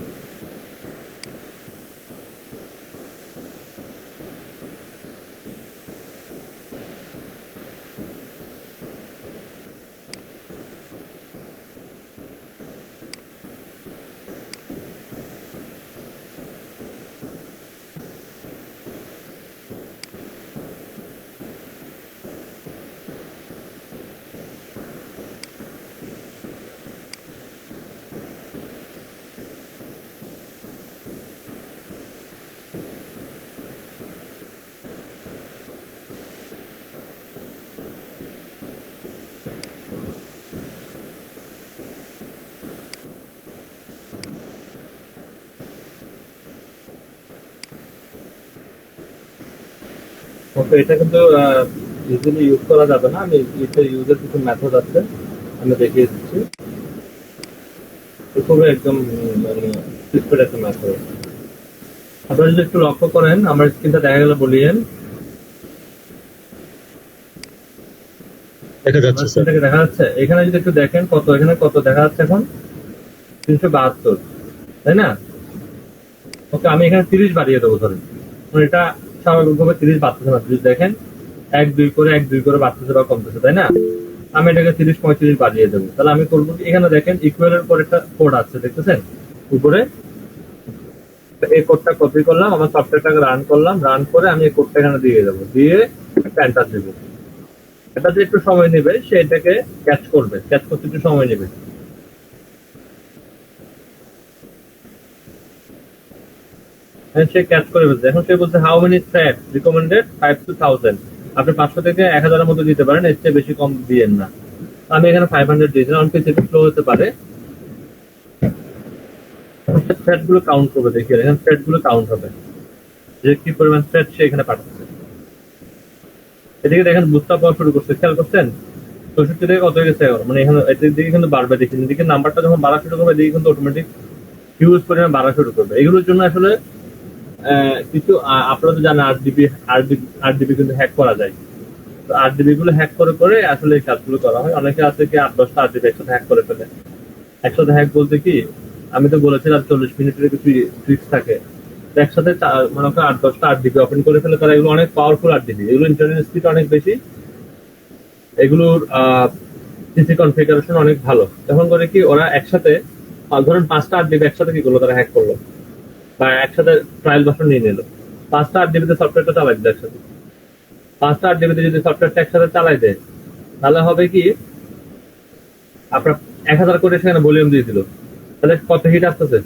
ওকে, এটা কিন্তু ইজিলি ইউজ করা যাবে না। আমি এটা ইউজের কিছু মেথড আছে, আমি দেখিয়ে দিচ্ছি। খুবই একদম মানে সিম্পল একটা মেথড। আপনারা যদি একটু লক্ষ্য করেন, আমার স্ক্রিনটা দেখা গেল বলিয়েন, দেখা যাচ্ছে স্যার। স্ক্রিনটাকে দেখা যাচ্ছে। এখানে যদি একটু দেখেন কত, এখানে কত দেখা যাচ্ছে এখন, 372, তাই না? ওকে, আমি এখানে 30 বাড়িয়ে দেবো ধরেন, এটা স্বাভাবিকভাবে 30 বাড়তেছে না, 30 দেখেন 1 2 করে বাড়তেছে বা কমতেছে, তাই না? আমি এটাকে 30 35 বাড়িয়ে দেবো। তাহলে আমি করবো কি, এখানে দেখেন ইকুয়ালের পর একটা কোড আছে, দেখতেছেন উপরে? এই কোডটা কপি করলাম, আমার সফটওয়্যারটাকে রান করলাম, রান করে আমি এই কোডটা এখানে দিয়ে দেবো, দিয়ে একটা এন্টার দেবো। এটা যে একটু সময় নেবে, সে এটাকে ক্যাচ করবে, ক্যাচ করতে একটু সময় নেবে। সে ক্যাচ করে ফেলছে। এখন সে বলছে how many thread recommended 5 to 1000, আপনি 500 থেকে 1000 এর মধ্যে দিতে পারেন, এর চেয়ে বেশি কম দিয়েন না। আমি এখানে 500 দিয়েছিলাম, অনেক কিছু স্লো হতে পারে। থ্রেড গুলো কাউন্ট করবে, দেখি এখানে থ্রেড গুলো কাউন্ট হবে যে কি পরিমাণ থ্রেড সে এখানে পাঠাচ্ছে। এদিকে দেখেন বুস্ট আপ হওয়া শুরু করছে, খেয়াল করছেন 64 থেকে কত হয়ে গেছে এখন, মানে এখানে এটির দিকে কিন্তু বাড়বে, দেখেন এদিকে নাম্বারটা যখন বাড়া শুরু করবে এদিকে কিন্তু অটোমেটিক হিউজ পরিমাণ বাড়া শুরু করবে। এগুলোর জন্য আসলে কিছু আপনারা তো জানেন আরডিবি কিন্তু হ্যাক করা যায়। তো আরডিবি গুলো হ্যাক করে করে আসলে এই কাজগুলো করা হয়। অনেকে আছে কি 8-10টা আরডিবি একসাথে হ্যাক করে ফেলে। একসাথে হ্যাক বলতে কি, আমি তো বলেছিলাম 40 মিনিটের কিছু ট্রিক্স থাকে, তো একসাথে মনে করেন 8-10টা আরডিবি ওপেন করে ফেলে তারা। এগুলো অনেক পাওয়ারফুল আরডিবি, এগুলো ইন্টারনেট স্পিড অনেক বেশি, এগুলোর সিসি কনফিগারেশন অনেক ভালো। তখন করে কি ওরা একসাথে ধরুন 5টা আরডিবি একসাথে কি করলো, তারা হ্যাক করলো বা একসাথে ট্রায়াল ভার্সন নিয়ে নিল, 5টা আরডিবিতে সফটওয়্যারটা চালাই দিল একসাথে। 5টা আরডিবিতে যদি সফটওয়্যারটা একসাথে চালাই দেয়, তাহলে হবে কি, আপনার 1000 করে সেখানে ভলিউম দিয়ে দিল, তাহলে কত হিট আসতেছে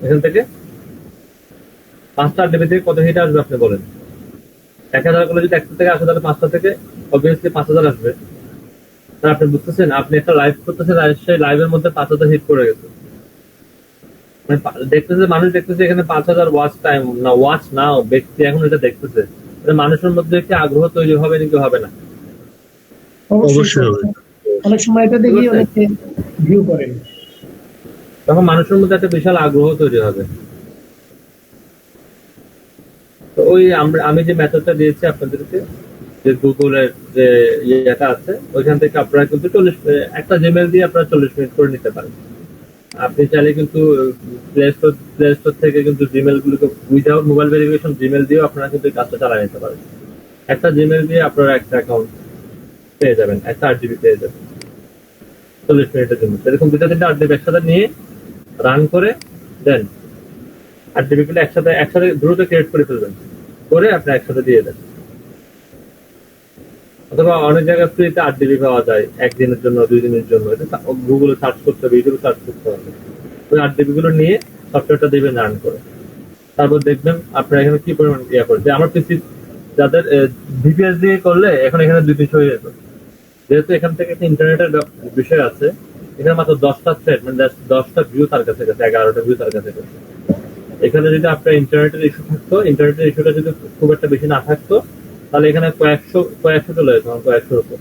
এখান থেকে? 5টা আরডিবি থেকে কত হিট আসবে আপনি বলেন? 1000 করে যদি 100 থেকে আসে, তাহলে 5টা থেকে অবভিয়াসলি 5000 আসবে। তাহলে আপনি বুঝতেছেন, আপনি একটা লাইভ করতেছেন, সেই লাইভের মধ্যে 5000 হিট পড়ে গেছে। মানে দেখতেছে মানুষ, দেখতেছে এখানে 5000 ওয়াচ টাইম না, ওয়াচ নাও ব্যক্তি এখন এটা দেখতেছে। মানুষের মধ্যে কি আগ্রহ তৈরি হবে নাকি হবে না? অবশ্যই হবে। অনেক সময় এটা দেখি অনেকে ভিউ করেন, তখন মানুষের মধ্যে একটা বিশাল আগ্রহ তৈরি হবে। তো ওই আমি যে মেথডটা দিয়েছি আপনাদেরকে, যে গুগলের যে ইয়েটা আছে, ওইখান থেকে আপনারা কিন্তু 40 একটা জিমেল দিয়ে আপনারা 40 মিনিট করে নিতে পারেন। আপনি চাইলে কিন্তু প্লে স্টোর থেকে কিন্তু জিমেল গুলোকে উইদাউট মোবাইল ভেরিফিকেশন জিমেল দিয়েও আপনারা কিন্তু এই কাজটা চালিয়ে নিতে পারেন। একটা জিমেল দিয়ে আপনারা একটা অ্যাকাউন্ট পেয়ে যাবেন, একটা আরডিবি পেয়ে যাবেন 40 মিনিটের জন্য। এরকম 2-3টা আরডিবি একসাথে নিয়ে রান করে দেন, আরডিবি গুলো একসাথে দ্রুত ক্রিয়েট করে ফেলবেন, করে আপনি একসাথে দিয়ে দেন। অথবা অনেক জায়গায় ফ্রিতে আরডিবি পাওয়া যায়, একদিনের জন্য 2 দিনের জন্য। এটা গুগলে সার্চ করতে হবে, ইউটিউবে সার্চ করতে হবে। ওই আরডিবি গুলো নিয়ে সফটওয়্যারটা দিবেন রান করে, তারপর দেখবেন আপনার এখানে কি পরিমাণ ইয়া করে। যে আমার পিসি যাদের ভিপিএস দিয়ে করলে এখন এখানে 200-300 হয়ে যেত। যেহেতু এখান থেকে একটা ইন্টারনেটের বিষয় আছে, এখানে মাত্র 10টা থ্রেড, মানে 10টা ভিউ তার কাছে গেছে, 11টা ভিউ তার কাছে গেছে। এখানে যদি আপনার ইন্টারনেটের ইস্যু থাকতো, ইন্টারনেটের ইস্যুটা যদি খুব একটা বেশি না থাকতো, তাহলে এখানে কয়েকশো চলে যেত, কয়েকশোর উপর।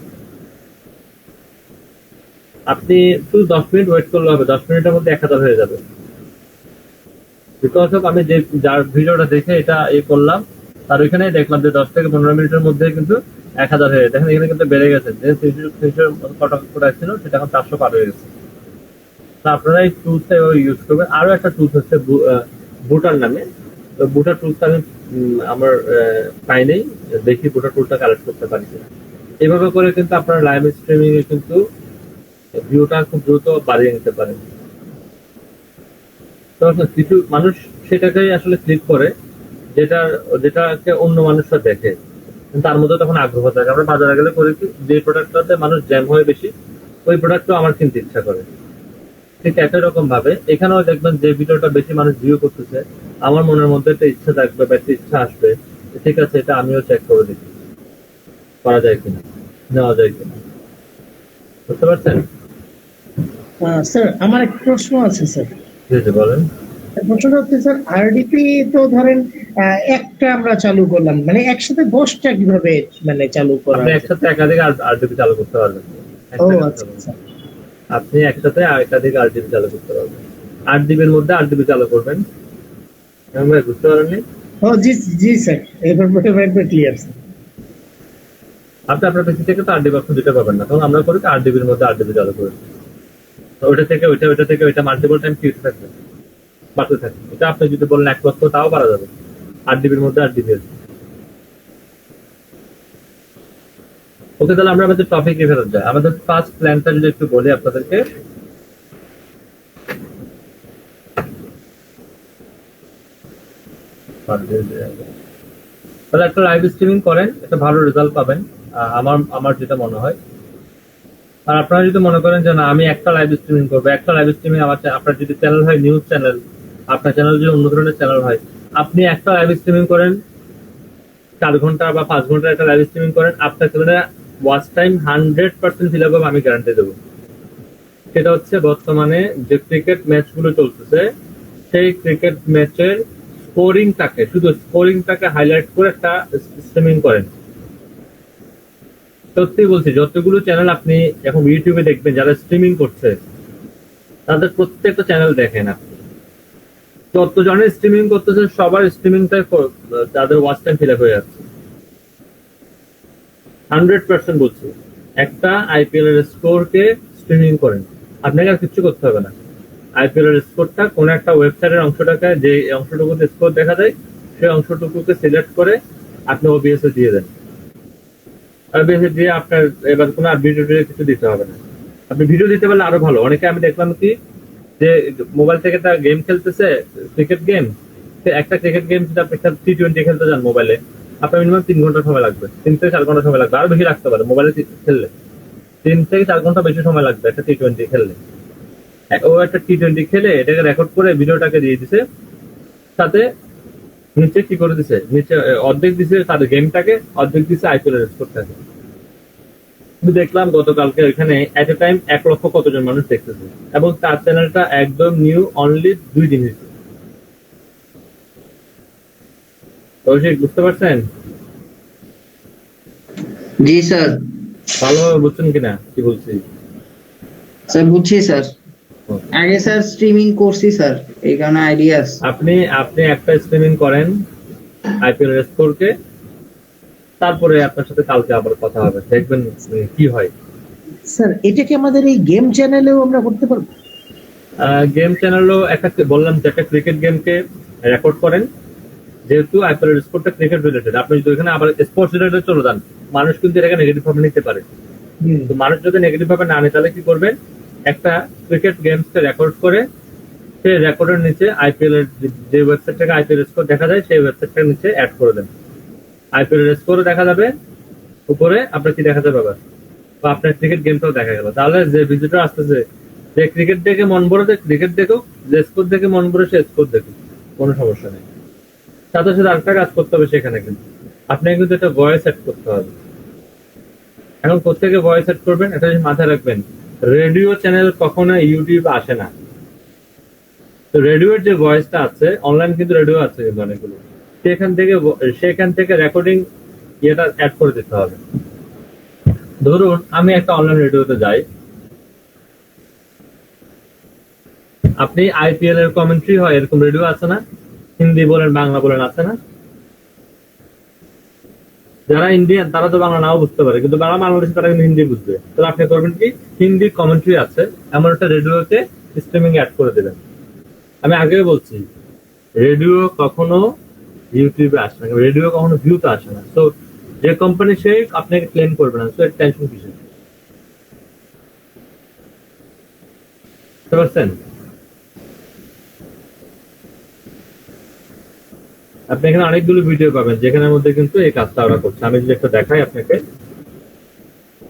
আপনি শুধু 10 মিনিট ওয়েট করলে হবে, 10 মিনিটের মধ্যে 1000 হয়ে যাবে। বিকজ অফ আমি যে যার ভিডিওটা দেখে এটা করলাম, তার ওইখানে দেখলাম যে 10 থেকে 15 মিনিটের মধ্যে কিন্তু 1000 হয়ে দেখেন এখানে কিন্তু বেড়ে গেছে। যে 300 কটা ছিল সেটা এখন 400 পার হয়ে গেছে। তা আপনারা এই টুলসটা ইউজ করবেন। আরো একটা টুলস হচ্ছে বুটার নামে। তো বুটার টুলসটা আমি আমার পাই নেই, দেখি বুটার টুলটা কালেক্ট করতে পারি কিনা। এইভাবে করে কিন্তু আপনারা লাইভ স্ট্রিমিং এ কিন্তু ভিউটা খুব দ্রুত বাড়িয়ে নিতে পারেন। তো কিছু মানুষ সেটাকেই আসলে ক্লিক করে, যেটাকে অন্য মানুষরা দেখে, তার মধ্যে তখন আগ্রহ থাকে। আমরা বাজারে গেলে করে কি, যে প্রোডাক্টটাতে মানুষ জ্যাম হয় বেশি, ওই প্রোডাক্টটাও আমার কিনতে ইচ্ছা করে। ঠিক একই রকম ভাবে এখানেও দেখবেন যে ভিডিওটা বেশি মানুষ ভিউ করতেছে, আমার মনের মধ্যে একটা ইচ্ছা থাকবে বা একটা ইচ্ছা আসবে, ঠিক আছে এটা আমিও চেক করে দেখি করা যায় কিনা, নেওয়া যায় কিনা। বুঝতে পারছেন? স্যার আমার একটা প্রশ্ন আছে স্যার। ঠিক আছে, বলেন। প্রশ্নটা হচ্ছে স্যার, আরডিপি তো ধরেন একটা আমরা চালু করলাম, মানে একসাথে 10টা কিভাবে মানে চালু করা আপনি যায়? একসাথে একাধিক আরডিবি চালু করতে পারবেন। ও আচ্ছা আচ্ছা। আপনি একসাথে একাধিক আরডিবি চালু করতে পারবেন। 8 জিবির মধ্যে আরডিবি চালু করবেন। ভাই বুঝতে পারেননি? ও জি জি স্যার, এবার ক্লিয়ার স্যার। আপনি আপনার পিসি থেকে তো 8 জিবি অপশন দিতে পারবেন না, তখন আমরা করি 8 জিবির মধ্যে 8 জিবি চালু করি। তো ওইটা থেকে ওইটা মাল্টিপল টাইম কিউতে থাকবে। বাড়তে থাকে। এটা আপনি যদি বলেন 1 লক্ষ তাও পারা যাবে, 8 জিবির মধ্যে 8 জিবি আছে। ওকে, তাহলে আমরা আমাদের টপিকে ফেরত যাই। আমাদের ফার্স্ট প্ল্যানটা যদি একটু বলি আপনাদেরকে। তাহলে একটা লাইভ স্ট্রিমিং করেন, একটা ভালো রেজাল্ট পাবেন, আমার যেটা মনে হয়। আর আপনারা যদি মনে করেন যে না আমি একটা লাইভ স্ট্রিমিং করবো, একটা লাইভ স্ট্রিমিং আপনার যদি চ্যানেল হয় নিউজ চ্যানেল, আপনার চ্যানেল যদি অন্য ধরনের চ্যানেল হয়, আপনি একটা লাইভ স্ট্রিমিং করেন 4 ঘন্টা বা 5 ঘন্টার একটা লাইভ স্ট্রিমিং করেন, আপনার চ্যানেলে ওয়াচ টাইম 100% ফিল হবে, আমি গ্যারান্টি দেবো। সেটা হচ্ছে বর্তমানে যে ক্রিকেট ম্যাচ গুলো চলতেছে, সেই ক্রিকেট ম্যাচের স্কোরিংটাকে, শুধু স্কোরিংটাকে হাইলাইট করে একটা স্ট্রিমিং করেন। সত্যি বলছি, যতগুলো চ্যানেল আপনি এখন ইউটিউবে দেখবেন যারা স্ট্রিমিং করছে, তাদের প্রত্যেকটা চ্যানেল দেখেন আপনি, যতজনের স্ট্রিমিং করতেছে সবার স্ট্রিমিংটাই তাদের ওয়াচ টাইম ফিল আপ হয়ে যাচ্ছে। 100% বলছি, একটা আইপিএল এর স্কোরকে স্ট্রিমিং করেন, আপনাকে আর কিছু করতে হবে না। আইপিএল এর স্কোরটা কোন একটা ওয়েবসাইটের অংশটাকে, যে অংশটুকুতে স্কোর দেখা যায়, সেই অংশটুকুকে সিলেক্ট করে আপনি ওবিএস এ দিয়ে দেন। ওবিএস দিয়ে আপনার এবার কোনো আর ভিডিও কিছু দিতে হবে না। আপনি ভিডিও দিতে পারলে আরো ভালো। অনেকে আমি দেখলাম কি যে মোবাইল থেকে একটা গেম খেলতেছে, ক্রিকেট গেম, একটা ক্রিকেট গেম যদি আপনি T20 খেলতে যান মোবাইলে, আপনার মিনিমাম 3 ঘন্টা সময় লাগবে, 3 থেকে 4 ঘন্টা সময় লাগবে, আরো বেশি লাগতে পারে মোবাইলে খেললে। 3 থেকে 4 ঘন্টা বেশি সময় লাগবে একটা T20 খেললে। ও একটা T20 খেলে এটাকে রেকর্ড করে ভিডিওটাকে দিয়ে দিছে, সাথে নিচে কি করে দিছে, নিচে অর্ধেক দিছে তাদের গেমটাকে, অর্ধেক দিছে আইপিএল এর স্কোরটাকে। আমি দেখলাম গতকালকে ওইখানে এট এ টাইম 1 লক্ষ কতজন মানুষ দেখতেছে, এবং তার চ্যানেলটা একদম নিউ, অনলি 2 দিন হয়েছে। অবশ্যই বুঝতে পারছেন? জি স্যার। ভালোভাবে বুঝছেন কিনা কি বলছি? স্যার বুঝছি স্যার, আগে স্যার স্ট্রিমিং করছি স্যার, এই কারণে আইডিয়া আছে। আপনি একটা স্ট্রিমিং করেন আইপিএল এর স্কোরকে, তারপরে আপনার সাথে কালকে আবার কথা হবে, দেখবেন কি হয়। স্যার এটা কি আমাদের এই গেম চ্যানেলেও আমরা করতে পারবো? গেম চ্যানেলও একটা, বললাম যে একটা ক্রিকেট গেমকে রেকর্ড করেন, যেহেতু আইপিএল এর স্পোর্টটা ক্রিকেট রিলেটেড, আপনি যদি এখানে আবার স্পোর্টস রিলেটেড চলে যান, মানুষ কিন্তু এটাকে নেগেটিভ ভাবে নিতে পারে। তো মানুষ যদি নেগেটিভ ভাবে না নেয়, তাহলে কি করবেন, একটা ক্রিকেট গেমসকে রেকর্ড করে সেই রেকর্ডের নিচে আইপিএল এর যে ওয়েবসাইট থেকে আইপিএল স্কোর দেখা যায়, সেই ওয়েবসাইটটার নিচে অ্যাড করে দেন। আইপিএল এর স্কোরও দেখা যাবে, উপরে আপনার কি দেখা যাবে আবার, বা আপনার ক্রিকেট গেমটাও দেখা গেল। তাহলে যে ভিজিটর আসতেছে, যে ক্রিকেট দেখে মন ভরে ক্রিকেট দেখুক, যে স্কোর দেখে মন ভরে সে স্কোর দেখুক, কোনো সমস্যা নেই। সাথে সাথে আরেকটা কাজ করতে হবে সেখানে, কিন্তু আপনাকে কিন্তু একটা ভয়েস সেট করতে হবে। এখন কোথেকে ভয়েস সেট করবেন এটা মাথায় রাখবেন, রেডিও চ্যানেল কখনো ইউটিউবে আসে না। তো রেডিওর যে ভয়েসটা আছে, অনলাইন কিন্তু রেডিও আছে কিন্তু অনেকগুলো, সেখান থেকে রেকর্ডিং ইয়েটা অ্যাড করে দিতে হবে। ধরুন আমি একটা অনলাইন রেডিওতে যাই, আপনি আইপিএল এর কমেন্ট্রি হয় এরকম রেডিও আছে না, হিন্দি বলেন বাংলা বলেন, আছে না? যারা ইন্ডিয়ান তারা তো বাংলা নাও বুঝতে পারে, কিন্তু যারা বাংলাদেশি তারা কিন্তু হিন্দি বুঝবে। তাহলে আপনি করবেন কি, হিন্দি কমেন্ট্রি আছে এমন একটা রেডিওতে স্ট্রিমিং অ্যাড করে দেবেন। আমি আগেও বলছি, রেডিও কখনো ইউটিউবে আসে না, রেডিও কখনো ভিউতে আসে না। তো যে কোম্পানি সেই আপনাকে ক্লেম করবে না, তো এর টেনশন কিসের? বুঝতে পারছেন? আপনি এখানে অনেকগুলো ভিডিও পাবেন যেখানের মধ্যে কিন্তু এই কাজটা ওরা করছে। আমি যদি একটা দেখাই আপনাকে,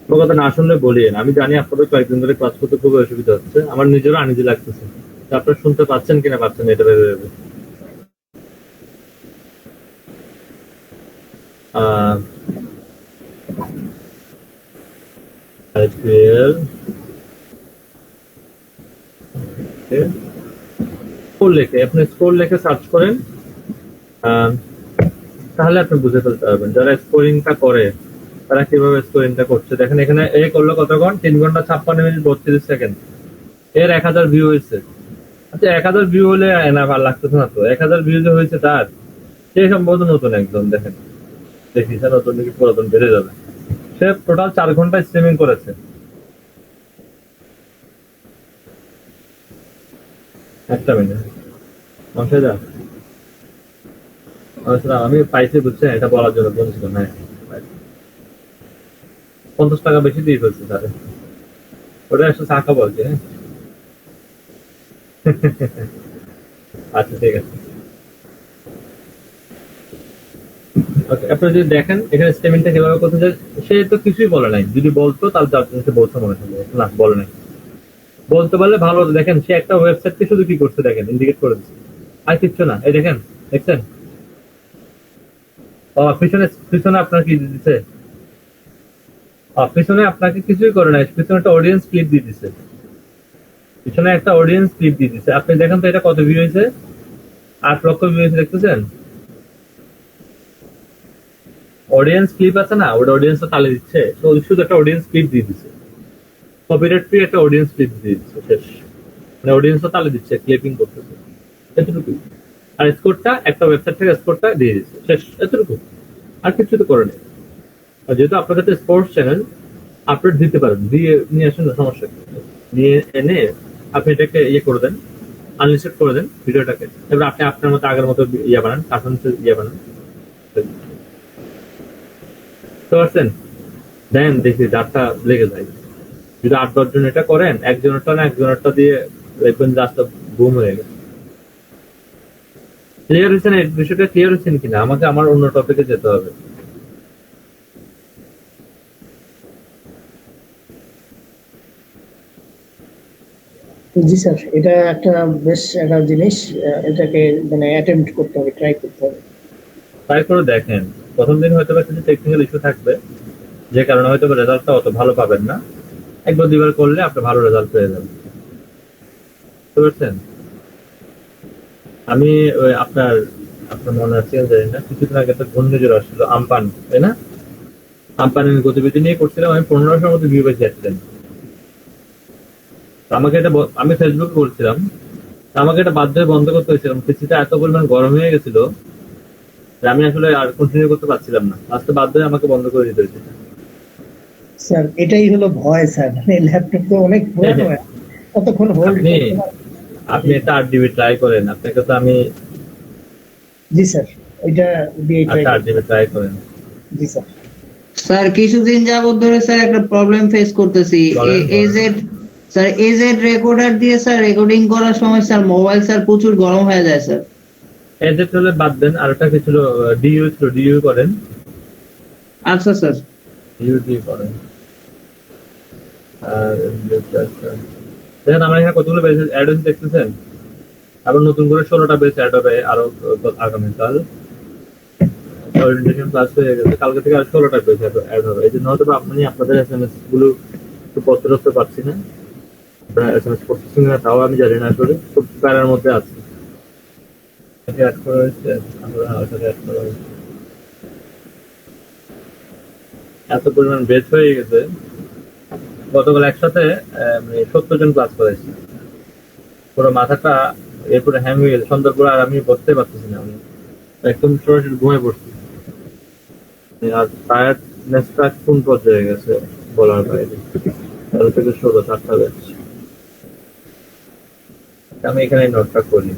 কোনো কথা না শুনলে বলিয়েন। আমি জানি আপনাদের কয়েকদিন ধরে ক্লাস করতে খুব অসুবিধা হচ্ছে, আমার নিজেরও আনিজি লাগতেছে। আপনারা শুনতে পাচ্ছেন কিনা পাচ্ছেন এটা ভেবে ভেবে। স্কোর লেখে, আপনি স্কোর লেখে সার্চ করেন, তাহলে আপনি বুঝে ফেলতে পারবেন যারা স্কোরিংটা করে তারা কিভাবে স্কোরিংটা করছে। দেখেন এখানে এ করলো কতক্ষণ, 3 ঘন্টা 56 মিনিট 32 সেকেন্ড, এর 1000 ভিউ হয়েছে। আচ্ছা 1000 ভিউ হলে না ভালো লাগতেছে না তো, 1000 ভিউ যে হয়েছে তার, সেই সম্ভবত নতুন একদম, দেখেন দেখি স্যার নতুন নাকি পুরাতন বেড়ে যাবে। সে টোটাল 4 ঘন্টা স্ট্রিমিং করেছে। একটা মিনিট, মশাইদা আমি পাইছি বুঝছেন, এটা বলার জন্য বলছিল না, 50 টাকা বেশি দিয়ে ফেলছে স্যার, ওটা আসলে টাকা বলছে। হ্যাঁ আচ্ছা ঠিক আছে। ওকে, আপনি যদি দেখেন এখানে স্টেটমেন্টটা কিভাবে করতে যায়, সে তো কিছুই বলে নাই, যদি বলতো তাহলে তার জন্য সে বলতে মনে থাকবে, না বলে নাই। বলতে পারলে ভালো হতো। দেখেন সে একটা ওয়েবসাইটকে শুধু কি করছে দেখেন, ইন্ডিকেট করে দিচ্ছে, আর কিচ্ছু না। এই দেখেন, দেখছেন পিছনে পিছনে আপনার কি দিচ্ছে, পিছনে আপনাকে কিছুই করে নাই, পিছনে একটা অডিয়েন্স ক্লিপ দিয়ে দিচ্ছে, পিছনে একটা অডিয়েন্স ক্লিপ দিয়ে দিচ্ছে। আপনি দেখেন তো এটা কত ভিউ হয়েছে, 8 লক্ষ ভিউ হয়েছে, দেখতেছেন? অডিয়েন্স ক্লিপ আছে না, ওটা অডিয়েন্স তালে দিচ্ছে, তো শুধু একটা অডিয়েন্স ক্লিপ দিয়ে দিচ্ছে, কপিরাইট ফ্রি একটা অডিয়েন্স ক্লিপ দিয়ে দিচ্ছে, শেষ। মানে অডিয়েন্স তালে দিচ্ছে, ক্লিপিং করতেছে, এতটুকু। আর স্কোরটা একটা ওয়েবসাইট থেকে স্কোরটা দিয়ে দিচ্ছে, শেষ, এতটুকু। আর কিছু তো করে নেই। আর যেহেতু আপনার কাছে স্পোর্টস চ্যানেল, আপলোড দিতে পারেন, দিয়ে নিয়ে আসেন না, সমস্যা কি? নিয়ে এনে আপনি এটাকে ইয়ে করে দেন, আনলিস্টেড করে দেন ভিডিওটাকে, এবার আপনি আপনার মতো আগের মতো ইয়ে বানান, কার্টুন ইয়ে বানান, বুঝতে পারছেন? দেন দেখি যারটা লেগে যায়। যদি 8-10 জন এটা করেন, একজনেরটা না একজনেরটা দিয়ে দেখবেন যে রাস্তা বুম হয়ে গেছে। ক্লিয়ার হয়েছে না? এই বিষয়টা ক্লিয়ার হচ্ছেন কিনা? আমাকে আমার অন্য টপিকে যেতে হবে। জি স্যার, এটা একটা বেশ একটা জিনিস, এটাকে মানে অ্যাটেম্প্ট করতে হবে, ট্রাই করতে হবে। ট্রাই করে দেখেন। প্রথম দিন হয়তো কিছু টেকনিক্যাল ইস্যু থাকবে, যে কারণে হয়তো রেজাল্টটা অত ভালো পাবেন না। একবার দুইবার করলে আপনি ভালো রেজাল্ট পেয়ে যাবেন, বুঝতে পারছেন? আমি আপনার আপনার মনে আছে জানি না, কিছুদিন আগে একটা ঘূর্ণিঝড় আসছিল আমপান, তাই না? আমপান আমি গতিবিধি নিয়ে করছিলাম, আমি 1500-র মতো ভিউ পেয়েছি একদিন। আমাকে এটা আমি ফেসবুকে বলছিলাম, আমাকে এটা বাধ্য হয়ে বন্ধ করতে হয়েছিল, পিসিটা এত পরিমাণ গরম হয়ে গেছিল যে আমি আসলে আর কন্টিনিউ করতে পারছিলাম না, লাস্টে বাধ্য হয়ে আমাকে বন্ধ করে দিতে হয়েছিল। স্যার এটাই হলো ভয় স্যার, মানে ল্যাপটপ তো অনেক পুরানো, কতক্ষণ হোল্ড আপনি আপনি এটা 8 জিবি ট্রাই করেন, আপনাকে তো আমি জি স্যার, এটা দিয়ে ট্রাই 8 জিবি ট্রাই করেন। জি স্যার। স্যার কিছুদিন যাবত ধরে স্যার একটা প্রবলেম ফেস করতেছি। বলেন। এজেড স্যার, এজেড রেকর্ডার দিয়ে স্যার রেকর্ডিং করার সময় স্যার মোবাইল স্যার প্রচুর গরম হয়ে যায় স্যার। এজেট হলে বাদ দেন, আর একটা কি ছিল, ডিইউ ছিল, ডিইউ করেন, আচ্ছা স্যার। ডিইউ দিয়ে করেন। আর দেখেন আমার এখানে কতগুলো বেস অ্যাড হয়েছে দেখতেছেন, আবার নতুন করে 16টা বেস অ্যাড হবে আরো আগামীকাল। ওরিয়েন্টেশন ক্লাস হয়ে গেছে, কালকে থেকে আর 16টা বেস অ্যাড হবে। এই জন্য হয়তো আপনি আপনাদের এসএমএস গুলো একটু পত্র পাচ্ছি না, আপনারা এসএমএস করতেছেন না, তাও আমি জানি না, আসলে খুব প্যারার মধ্যে আছে। অ্যাড করা হয়েছে, আমরা ওটাকে অ্যাড করা হয়েছে, এত পরিমাণ বেস হয়ে গেছে। গতকাল একসাথে 70 জন ক্লাস করেছি, পুরো মাথাটা এরপরে হ্যাং হয়ে গেছে, সন্ধ্যার পর আর আমি বসতে পারতেছি না, আমি একদম সরাসরি ঘুমিয়ে পড়ছি। আর টায়ার্ডনেসটা কোন পর্যায়ে গেছে বলার বাইরে। 13 থেকে 16, 7টা ব্যাচ। আমি এখানে নোটটা করি।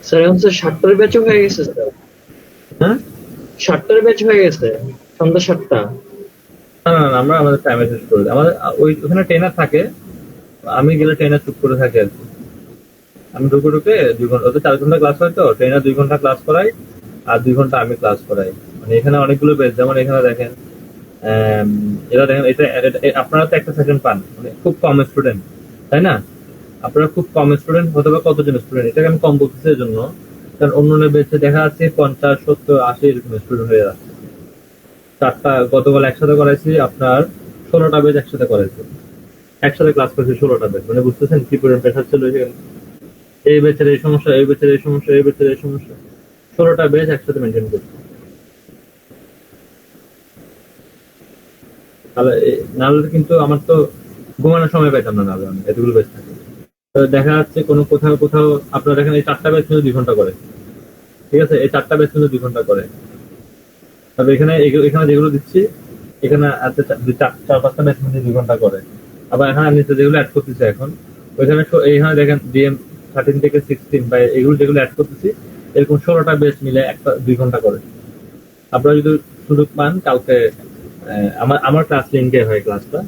স্যার এখন স্যার 7টার ব্যাচও হয়ে গেছে স্যার, হ্যাঁ 7টার ব্যাচ হয়ে গেছে, সন্ধ্যা 7টা। না না না, আমরা আমাদের টাইমে শেষ করে দিই। আমাদের ওখানে ট্রেনার থাকে, আমি গেলে ট্রেনার চুপ করে থাকে আর কি। আমি ঢুকে 2 ঘন্টা, ওদের 4 ঘন্টা ক্লাস হয়, তো ট্রেনার 2 ঘন্টা ক্লাস করাই, আর 2 ঘন্টা আমি ক্লাস করাই। মানে এখানে অনেকগুলো বেচ, যেমন এখানে দেখেন, এরা দেখেন, আপনারা তো একটা সেশন পান, মানে খুব কম স্টুডেন্ট, তাই না? আপনারা খুব কম স্টুডেন্ট, অথবা কতজন স্টুডেন্ট, এটাকে আমি কম বলতেছি এর জন্য কারণ অন্য বেচে দেখা যাচ্ছে 50, 70, 80 এরকম স্টুডেন্ট হয়ে যাচ্ছে। 4টা গতকাল একসাথে করাইছি, আপনার 16টা বেচ একসাথে করাইছি, একসাথে ক্লাস করেছি 16টা বেচ। মানে বুঝতেছেন কি পরিমাণ প্রেশার ছিল সেখানে। এই বেচের এই সমস্যা, এই বেচের এই সমস্যা, এই বেচের এই সমস্যা, 16টা বেচ একসাথে মেনটেন করছি। তাহলে নাহলে কিন্তু আমার তো ঘুমানোর সময় পাইতাম না, নাহলে আমি এতগুলো বেচ থাকে। তো দেখা যাচ্ছে কোনো কোথাও কোথাও আপনারা দেখেন এই 4টা বেচ কিন্তু 2 ঘন্টা করে, ঠিক আছে? এই 4টা বেচ কিন্তু 2 ঘন্টা করে। তবে এখানে এখানে যেগুলো দিচ্ছি, এখানে 4-5টা বেচ কিন্তু 2 ঘন্টা করে। আবার এখানে নিচে যেগুলো অ্যাড করতেছে এখন, ওইখানে এখানে দেখেন ডিএম 13 থেকে 16 বা এগুলো যেগুলো অ্যাড করতেছি, এরকম 16টা বেচ মিলে একটা 2 ঘন্টা করে। আপনারা যদি সুযোগ পান কালকে আমার আমার ক্লাস লিঙ্কে হয় ক্লাসটা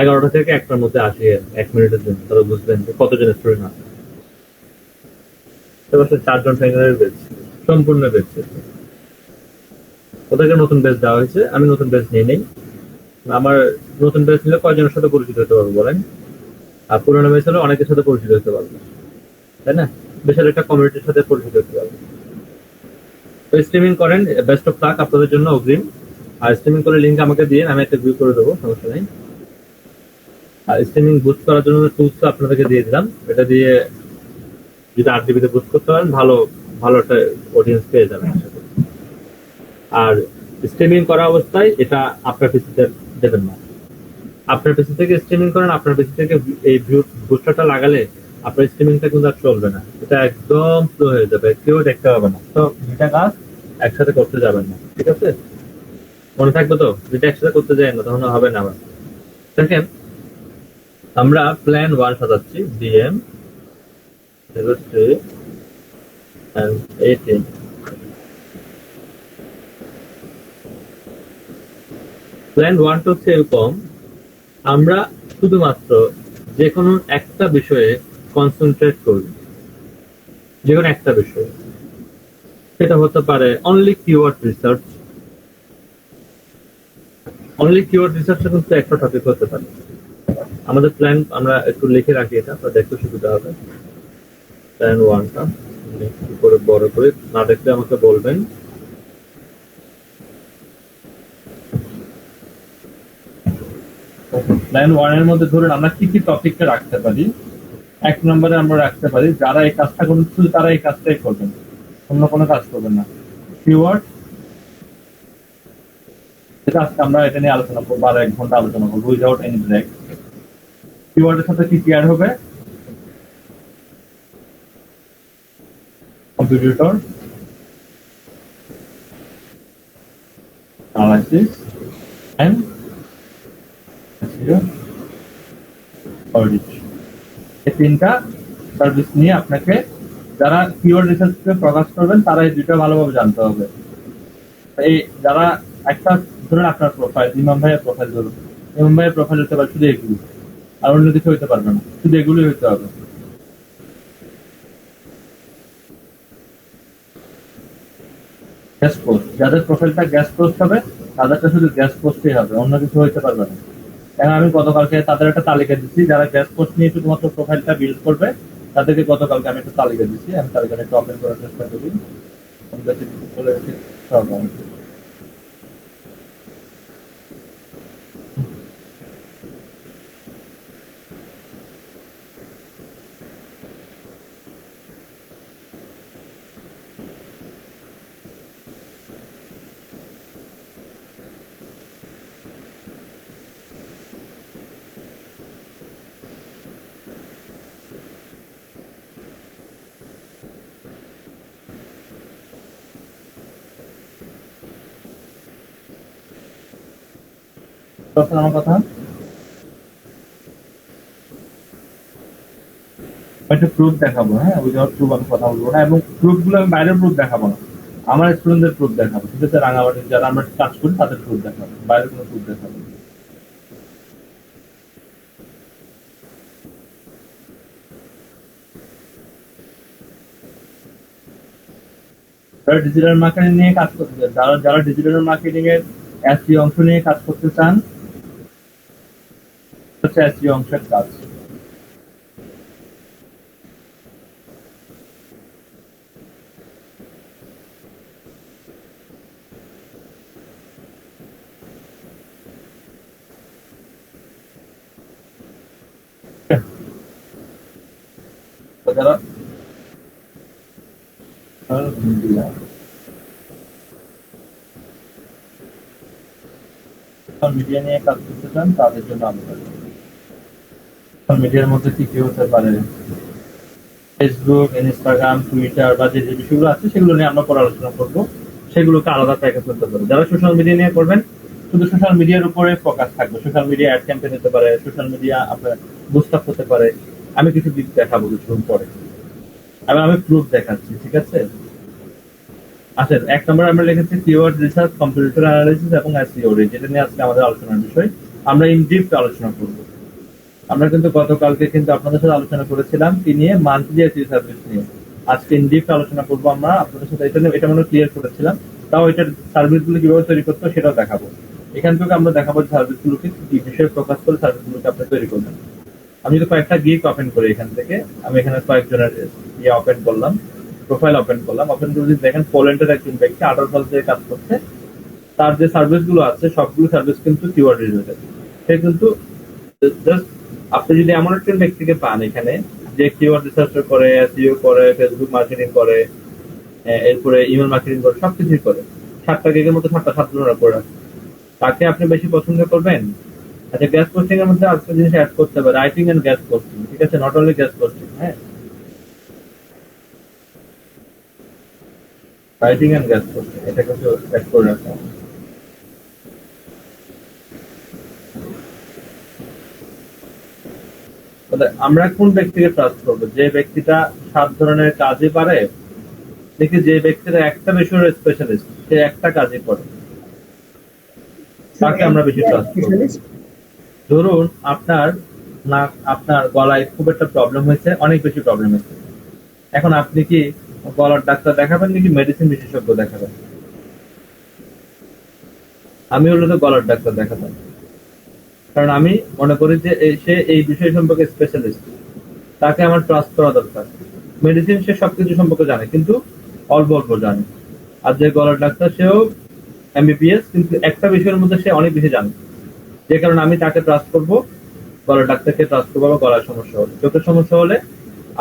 11টা থেকে 1টার মধ্যে আসি 1 মিনিটের জন্য, তারা বুঝবেন যে কতজন স্টুডেন্ট আছে। এবছর 4জন ট্রেনারের বেচ, সম্পূর্ণ বেচ। ওদেরকে নতুন বেচ দেওয়া হয়েছে, আমি নতুন বেচ নিয়ে নেই। আমার নতুন বেচ নিলে কয়জনের সাথে পরিচিত হতে পারবো বলেন? আর পুরোনো বেচ হলে অনেকের সাথে পরিচিত হতে পারবো, তাই না? বিশাল একটা কমিউনিটির সাথে পরিচিত হতে পারবো। তো স্ট্রিমিং করেন, বেস্ট অফ লাক আপনাদের জন্য অগ্রিম। আর স্ট্রিমিং করে লিঙ্ক আমাকে দিয়ে আমি একটা ভিউ করে দেবো, সমস্যা নেই। আর স্ট্রিমিং বুস্ট করার জন্য টুলস আপনাদেরকে দিয়ে দিলাম, এটা দিয়ে যদি 8 GB তে বুস্ট করতে পারেন ভালো ভালো একটা অডিয়েন্স পেয়ে যাবেন আশা করি। আর স্ট্রিমিং করা অবস্থায় এটা আপনার পিসিতে দেবেন না। আপনার পিসি থেকে স্ট্রিমিং করেন, আপনার পিসি থেকে এই ভিউ বুস্টারটা লাগালে আপনার স্ট্রিমিংটা কিন্তু আর চলবে না, এটা একদম স্লো হয়ে যাবে, কেউ দেখতে পাবে না। তো দুইটা কাজ একসাথে করতে যাবেন না, ঠিক আছে? মনে থাকবে তো, যেটা একসাথে করতে যাই না তখন হবে না। আবার দেখেন আমরা প্ল্যান 1 সাজাচ্ছি, ডিএম 03 and 18। প্ল্যান 1 হচ্ছে এরকম, আমরা শুধুমাত্র যে কোনো একটা বিষয়ে কনসেন্ট্রেট করি, যে কোনো একটা বিষয়ে। সেটা হতে পারে only keyword research. Only keyword রিসার্চে কিন্তু একটা টপিক হতে পারে। আমাদের প্ল্যান আমরা একটু লিখে রাখি, এটা তো দেখতে সুবিধা হবে। প্ল্যান 1টা একটু করে বড় করে, না দেখলে আমাকে বলবেন। প্ল্যান 1 এর মধ্যে ধরুন আমরা কি কি টপিকটা রাখতে পারি। 1 নম্বরে আমরা রাখতে পারি যারা এই কাজটা করবেন শুধু তারা এই কাজটাই করবেন, অন্য কোনো কাজ করবেন না। কিওয়ার্ড, এটা আজকে আমরা এটা নিয়ে আলোচনা করবো, আর 1 ঘন্টা আলোচনা করবো উইদাউট এনি ব্রেক। কিওয়ার্ডের সাথে কি অ্যাড হবে? Competitor analysis and audit. এই 3টা সার্ভিস নিয়ে আপনাকে যারা কিওয়ার্ড রিসার্চে প্রকাশ করবেন তারা এই 2টা ভালোভাবে জানতে হবে। এই যারা একটা ধরুন আপনার প্রোফাইল, ইমাম ভাইয়ের প্রোফাইল ধরুন, ইমাম ভাইয়ের প্রোফাইল হতে পারে শুধু এগুলো, আর অন্য কিছু হইতে পারবে না, শুধু এগুলোই হইতে হবে। গ্যাস পোস্ট, যাদের প্রোফাইলটা গ্যাস পোস্ট হবে তাদেরটা শুধু গ্যাস পোস্টই হবে, অন্য কিছু হইতে পারবে না। কারণ আমি গতকালকে তাদের একটা তালিকা দিচ্ছি, যারা গ্যাস পোস্ট নিয়ে শুধুমাত্র প্রোফাইলটা বিল্ড করবে তাদেরকে গতকালকে আমি একটা তালিকা দিচ্ছি। আমি তালিকাটা একটু ওপেন করার চেষ্টা করি। আমার কথা একটা প্রুফ দেখাবো, হ্যাঁ উইদাউট প্রুফ আমি কথা বলবো না, এবং প্রুফ গুলো আমি বাইরের প্রুফ দেখাবো না, আমার স্টুডেন্টদের প্রুফ দেখাবো, ঠিক আছে? রাঙামাটির যারা আমরা কাজ করি তাদের প্রুফ দেখাবো, বাইরের কোনো প্রুফ দেখাবো। যারা ডিজিটাল মার্কেটিং নিয়ে কাজ করতে চান, যারা ডিজিটাল মার্কেটিং এর এসইও অংশ নিয়ে কাজ করতে চান, হচ্ছে এসইও অংশের কাজ। যারা মিডিয়া নিয়ে কাজ করতে চান তাদের জন্য আলাদা। মিডিয়ার মধ্যে কি কি হতে পারে, ফেসবুক, ইনস্টাগ্রাম, টুইটার বা যে যে বিষয়গুলো আছে সেগুলো নিয়ে আমরা পরে আলোচনা করবো, সেগুলোকে আলাদা প্যাকেজ করতে পারে। যারা সোশ্যাল মিডিয়া নিয়ে করবেন শুধু সোশ্যাল মিডিয়ার উপরে ফোকাস থাকবে, সোশ্যাল মিডিয়া অ্যাড ক্যাম্পেইন হতে পারে, সোশ্যাল মিডিয়া আপনার বুস্ট আপ হতে পারে। আমি কিছু দিক দেখাবো কিছুক্ষণ পরে। আমি প্রুফ দেখাচ্ছি, ঠিক আছে? আচ্ছা, 1 নম্বরে আমরা লিখেছি কিওয়ার্ড রিসার্চ, কম্পিউটার অ্যানালিসিস এবং এসইও, যেটা নিয়ে আজকে আমাদের আলোচনার বিষয়। আমরা ইন ডিপথ আলোচনা করব। আমরা কিন্তু গতকালকে কিন্তু আপনাদের সাথে আলোচনা করেছিলাম কি নিয়ে, মান্থলি এসইও সার্ভিস নিয়ে। আজকে ইন ডিপথ আলোচনা করব আমরা আপনাদের সাথে। এটা মনে ক্লিয়ার করেছিলাম, তাও এটার সার্ভিসগুলো কিভাবে তৈরি করতে হয় সেটাও দেখাবো। এখান থেকে আমরা দেখাবো সার্ভিসগুলোকে কি বিষয়ে প্রকাশ করে সার্ভিসগুলোকে আপনি তৈরি করবেন। আমি যদি কয়েকটা গিগ ওপেন করি এখান থেকে, আমি এখানে কয়েকজনের ওপেন করলাম, প্রোফাইল ওপেন করলাম। ওপেন করে যদি দেখেন পোল্যান্ডের একজন ব্যক্তি 18 সাল থেকে কাজ করছে, তার যে সার্ভিসগুলো আছে সবগুলো সার্ভিস কিন্তু কিওয়ার্ড রিলেটেড। সে কিন্তু জাস্ট, আপনি যদি এমন একজন ব্যক্তিকে পান এখানে যে কিওয়ার্ড রিসার্চ করে, এসইও করে, ফেসবুক মার্কেটিং করে, এরপরে ইমেল মার্কেটিং করে, সবকিছুই করে, 7টা গিগের মতো 7টা সাপ্লিমেন্ট করে রাখে, তাকে আপনি বেশি পছন্দ করবেন? আচ্ছা, গ্যাস পোস্টিং এর মধ্যে আরেকটা জিনিস অ্যাড করতে হবে, রাইটিং এন্ড গ্যাস পোস্টিং, ঠিক আছে? নট অনলি গ্যাস পোস্টিং, হ্যাঁ, রাইটিং এন্ড গ্যাস পোস্টিং, এটা কিন্তু অ্যাড করে রাখা। আমরা কোন ব্যক্তিকে ট্রাস্ট করবো? যে ব্যক্তিটা 7 ধরনের কাজই পারে, দেখি যে ব্যক্তিটা একটা বিষয়ের স্পেশালিস্ট, সে একটা কাজই করে, তাকে আমরা বেশি ট্রাস্ট করবো। ধরুন আপনার গলায় খুব একটা প্রবলেম হয়েছে, অনেক বেশি প্রবলেম হয়েছে, এখন আপনি কি গলার ডাক্তার দেখাবেন নাকি মেডিসিন বিশেষজ্ঞ দেখাবেন? আমি হলো তো গলার ডাক্তার দেখাতাম, কারণ আমি মনে করি যে সে এই বিষয় সম্পর্কে স্পেশালিস্ট, তাকে আমার ট্রাস্ট করা দরকার। মেডিসিন সে সবকিছু সম্পর্কে জানে, কিন্তু অল্প অল্প জানে। আর যে গলার ডাক্তার, সেও এমবিবিএস, কিন্তু একটা বিষয়ের মধ্যে সে অনেক বেশি জানে, যে কারণে আমি তাকে ট্রাস্ট করব। গলার ডাক্তারকে ট্রাস্ট করবো। আমার গলার সমস্যা হলে, চোখের সমস্যা হলে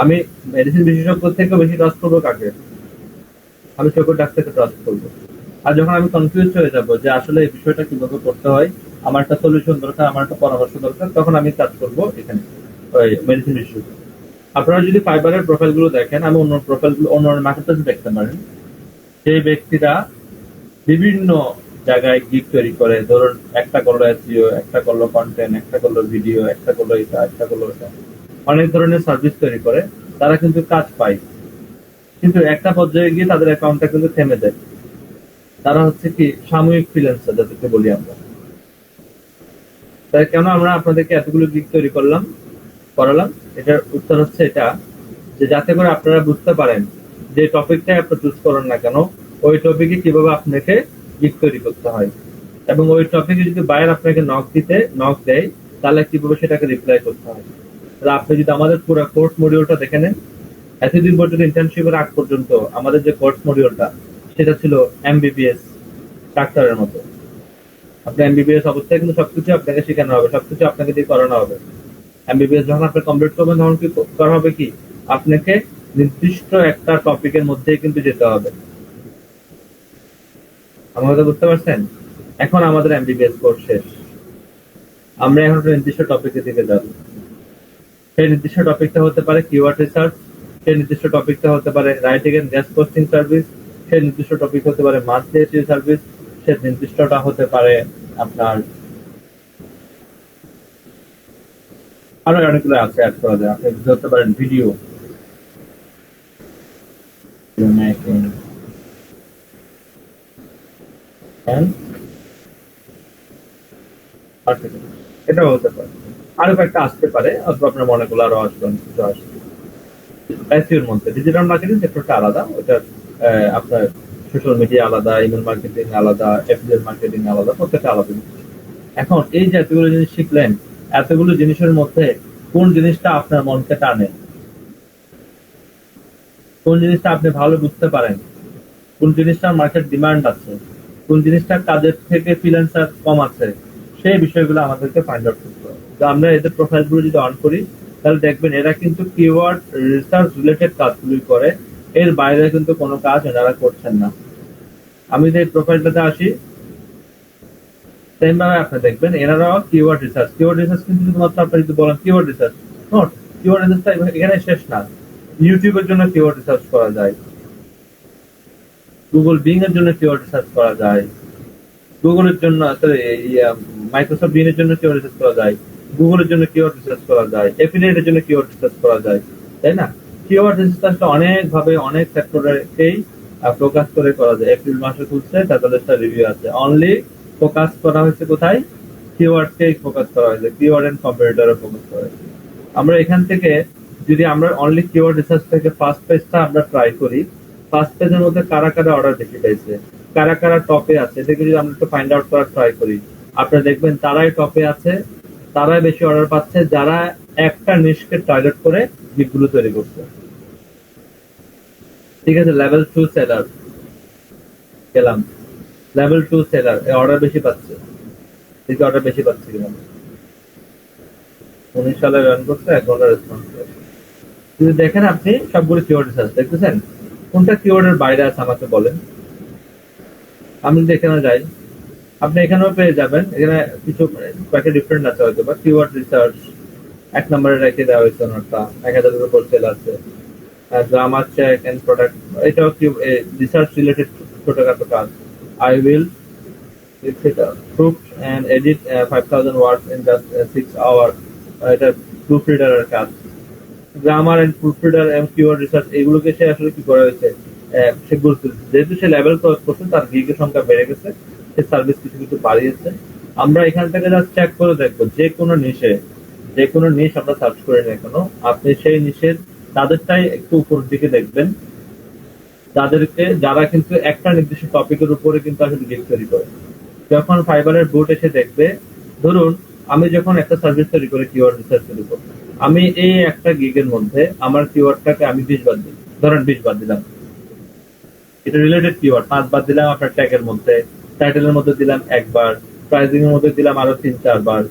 আমি মেডিসিন বিশেষজ্ঞ থেকে বেশি ট্রাস্ট করবো কাকে? আমি চোখের ডাক্তারকে ট্রাস্ট করবো। আর যখন আমি কনফিউজ হয়ে যাব যে আসলে এই বিষয়টা কিভাবে করতে হয়, আমার একটা সলিউশন দরকার, আমার একটা পরামর্শ দরকার, তখন আমি কাজ করব এখানে ওই মেডিসিন বিশেষজ্ঞ। আপনারা যদি ফাইবারের প্রোফাইল গুলো দেখেন, আমি অন্য প্রোফাইল গুলো, অন্য মার্কেটার্স দেখতে পারেন, সেই ব্যক্তিরা বিভিন্ন জায়গায় গিগ তৈরি করে। ধরুন, একটা করলো এসইও, একটা করলো কন্টেন্ট, একটা করলো ভিডিও, একটা করলো এটা, একটা করলো এটা, অনেক ধরনের সার্ভিস তৈরি করে। তারা কিন্তু কাজ পায়, কিন্তু একটা পর্যায়ে গিয়ে তাদের অ্যাকাউন্টটা কিন্তু থেমে যায়। তারা হচ্ছে কি সাময়িক ফ্রিল্যান্সার, যাদেরকে বলি আমরা। তাই কেন আমরা আপনাদেরকে এতগুলো গিগ তৈরি করালাম? এটার উত্তর হচ্ছে এটা, যে যাতে করে আপনারা বুঝতে পারেন যে টপিকটাই আপনি চুজ করেন না কেন, ওই টপিকে কিভাবে আপনাকে গিগ তৈরি করতে হয়, এবং ওই টপিকে যদি বায়ার আপনাকে নক দেয়, তাহলে কিভাবে সেটাকে রিপ্লাই করতে হয়। তাহলে আপনি যদি আমাদের পুরো কোর্স মডিউলটা দেখে নেন, এতদিন পর্যন্ত ইন্টার্নশিপের আগ পর্যন্ত আমাদের যে কোর্স মডিউলটা, সেটা ছিল এমবিবিএস ডাক্তারের মতো। আপনি এমবিবিএস অবস্থায় কিন্তু সবকিছু আপনাকে শেখানো হবে, সবকিছু আপনাকে দিয়ে করানো হবে। এমবিবিএস যখন আপনি কমপ্লিট করবেন, তখন কি করা হবে? কি আপনাকে নির্দিষ্ট একটা টপিকের মধ্যেই কিন্তু যেতে হবে। আমার কথা বুঝতে পারছেন? এখন আমাদের এমবিবিএস কোর্স শেষ, আমরা এখন একটা নির্দিষ্ট টপিকের দিকে যাব। সেই নির্দিষ্ট টপিকটা হতে পারে কিওয়ার্ড রিসার্চ, সেই নির্দিষ্ট টপিকটা হতে পারে writing and guest posting service, সেই নির্দিষ্ট টপিক হতে পারে মান্থলি এসইও সার্ভিস, সেই নির্দিষ্টটা হতে পারে আপনার আরো অনেকগুলো আছে, অ্যাড করা যায়। আপনি ধরতে পারেন ভিডিও, এটাও হতে পারে, আরো কয়েকটা আসতে পারে, অথবা আপনার মনে করলে আরো আসবেন কিছু আসবে। এসইওর মধ্যে ডিজিটাল মার্কেটিং সেক্টরটা আলাদা, ওটা আপনার সোশ্যাল মিডিয়া আলাদা, ইমেল মার্কেটিং আলাদা, এফিলিয়েট মার্কেটিং আলাদা, প্রত্যেকটা আলাদা। এখন এই যে এতগুলো জিনিস শিখলেন, এতগুলো জিনিসের মধ্যে কোন জিনিসটা আপনার মনকে টানে, কোন জিনিসটা আপনি ভালো বুঝতে পারেন, কোন জিনিসটার মার্কেট ডিমান্ড আছে, কোন জিনিসটার কাজের থেকে ফ্রিল্যান্সার কম আছে, সেই বিষয়গুলো আমাদেরকে ফাইন্ড আউট করতে হবে। তো আমরা এদের প্রোফাইল গুলো যদি অন করি, তাহলে দেখবেন এরা কিন্তু কিওয়ার্ড রিসার্চ রিলেটেড কাজগুলি করে, এর বাইরে কিন্তু কোনো কাজ এনারা করছেন না। আমি যদি প্রোফাইলটাতে আসি, সেম ভাবে আপনি দেখবেন এনারাও কিওয়ার্ড রিসার্চ কিন্তু শুধুমাত্র আপনি যদি বলেন কিওয়ার্ড রিসার্চ, নোট কিওয়ার্ড রিসার্চটা এখানে শেষ না। ইউটিউবের জন্য কিওয়ার্ড রিসার্চ করা যায়, গুগল বিং এর জন্য কিওয়ার্ড রিসার্চ করা যায়, গুগলের জন্য মাইক্রোসফট বিং এর জন্য কিওয়ার্ড রিসার্চ করা যায়, গুগলের জন্য কিওয়ার্ড রিসার্চ করা যায়, এফিলিয়েটের জন্য কিওয়ার্ড রিসার্চ করা যায়, তাই না? কিওয়ার্ড রিসার্চটা অনেক ভাবে অনেক সেক্টরেকেই ফোকাস করে করা যায়। এপ্রিল মাসে খুলছে 43টা রিভিউ আছে। অনলি ফোকাস করা হয়েছে কোথায়? কিওয়ার্ডকেই ফোকাস করা হয়েছে, কিওয়ার্ড এন্ড কম্পিটিটরে ফোকাস করা হয়েছে। আমরা এখান থেকে যদি আমরা অনলি কিওয়ার্ড রিসার্চ থেকে ফার্স্ট পেজটা আমরা ট্রাই করি, ফার্স্ট পেজের মধ্যে কারা কারা অর্ডার বেশি পেয়েছে, কারা কারা টপে আছে, এটাকে যদি আমরা একটু ফাইন্ড আউট করার ট্রাই করি, আপনারা দেখবেন তারাই টপে আছে, তারাই বেশি অর্ডার পাচ্ছে যারা একটা নিশকে টার্গেট করে গিফটগুলো তৈরি করছে। ঠিক আছে, লেভেল 2 সেলার গেলাম, লেভেল 2 সেলার অর্ডার বেশি পাচ্ছে, ঠিক অর্ডার বেশি পাচ্ছে কিনা 19 সালে রান করছে, 1 ঘন্টা রেসপন্স করে। যদি দেখেন আপনি সবগুলো কিওয়ার্ড রিসার্চ দেখতেছেন, কোনটা কিওয়ার্ডের বাইরে আছে আমাকে বলেন। আমি যদি এখানে যাই, আপনি এখানেও পেয়ে যাবেন, এখানে কিছু কয়েকটা ডিফারেন্ট আছে হয়তো বা। কিওয়ার্ড রিসার্চ 1 নম্বরে রেখে দেওয়া হয়েছে ওনারটা, 1000-এর উপর সেল আছে। গ্রামার চেক এন্ড প্রোডাক্ট, এটাও কি রিসার্চ রিলেটেড ছোটখাটো কাজ। I will proof and edit 5000 words in just 6 hour, এটা প্রুফ রিডারের কাজ। গ্রামার এন্ড প্রুফ রিডার এবং কিওয়ার্ড রিসার্চ, এগুলোকে সে আসলে কি করা হয়েছে, সে গুরুত্ব দিচ্ছে। যেহেতু সে লেভেল ক্রস করছে, তার গিগের সংখ্যা বেড়ে গেছে, সে সার্ভিস কিছু কিছু বাড়িয়েছে। আমরা এখান থেকে জাস্ট চেক করে দেখবো, যে কোনো নিশে, যে কোনো নিশ আমরা সার্চ করি না কেন, আপনি সেই নিশের তাদেরটাই একটু উপর দিকে দেখবেন, যাদেরকে যারা কিন্তু একটা নির্দিষ্ট টপিকের উপরে কিন্তু আসলে গিগ তৈরি করে। যখন ফাইবারের বুট এসে দেখবে, ধরুন আমি যখন একটা সার্ভিস তৈরি করি কিওয়ার্ড রিসার্চের উপর, আমি এই একটা গিগের মধ্যে আমার কিওয়ার্ডটাকে আমি 20 বাদ দিই, ধরেন 20 বাদ দিলাম, এটা রিলেটেড কিওয়ার্ড 5 বাদ দিলাম আপনার ট্যাগের মধ্যে, টাইটেলের মধ্যে দিলাম একবার, প্রাইসিং এর মধ্যে দিলাম আরো 3-4 বার,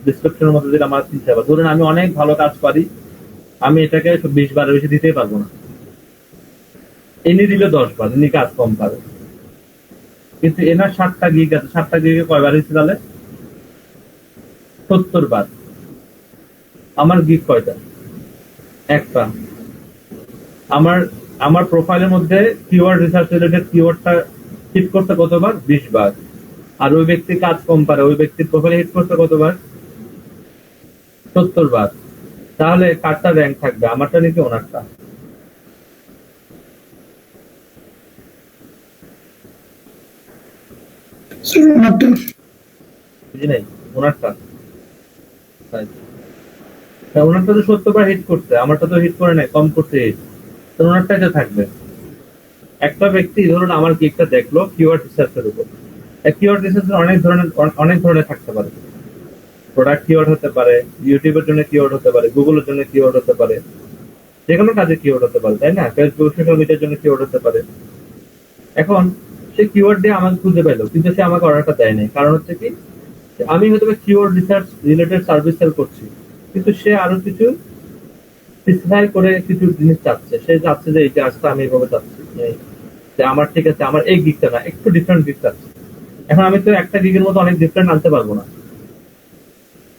ডিসক্রিপশনের মধ্যে দিলাম আরো 3-4 বার। ধরুন আমি অনেক ভালো কাজ পারি, আমি এটাকে 20 বারের বেশি দিতেই পারবো না, এনে দিলে 10 বার, ইনি কাজ কম পারে। কিন্তু এনার 7টা গিগ আছে, 7টা গিগে কয়বার হয়েছে তাহলে? 70 বার। আমার গিগ কয়টা? একটা। আমার আমার প্রোফাইলের মধ্যে কিওয়ার্ড রিসার্চ রিলেটেড কিওয়ার্ডটা হিট করতে কতবার? 20 বার। আর ওই ব্যক্তি কাজ কম পারে, ওই ব্যক্তির প্রোফাইলে হিট করতে কতবার? 70 বার। তাহলে কারটা র্যাঙ্ক থাকবে, আমারটা নাকি ওনারটা? বুঝি নাই, ওনারটা। ওনারটা তো 70 বার হিট করছে, আমারটা তো হিট করে নাই, কম করছে হিট, তো ওনারটাই তো থাকবে। একটা ব্যক্তি ধরুন আমার গিগটা দেখলো কিওয়ার্ড রিসার্চের উপর, কিওয়ার্ড রিসার্চের অনেক ধরনের থাকতে পারে। প্রোডাক্ট কিওয়ার্ড হতে পারে, ইউটিউবের জন্য কিওয়ার্ড হতে পারে, গুগলের জন্য কিওয়ার্ড হতে পারে, যে কোনো কাজে কিওয়ার্ড হতে পারে, তাই না? ফেসবুক সোশ্যাল মিডিয়ার জন্য কিওয়ার্ড হতে পারে। এখন সে কিওয়ার্ড দিয়ে আমাকে খুঁজে পেলো, কিন্তু সে আমাকে অর্ডারটা দেয় নাই। কারণ হচ্ছে কি, আমি হয়তো keyword research related service sell করছি, কিন্তু সে আরো কিছু স্পেসিফাই করে কিছু জিনিস চাচ্ছে। সে চাচ্ছে যে এই কাজটা আমি এভাবে চাচ্ছি, যে আমার ঠিক আছে, আমার এই গিগটা না, একটু ডিফারেন্ট গিগ চাচ্ছি। এখন আমি তো একটা গিগের মতো অনেক ডিফারেন্ট আনতে পারবো না,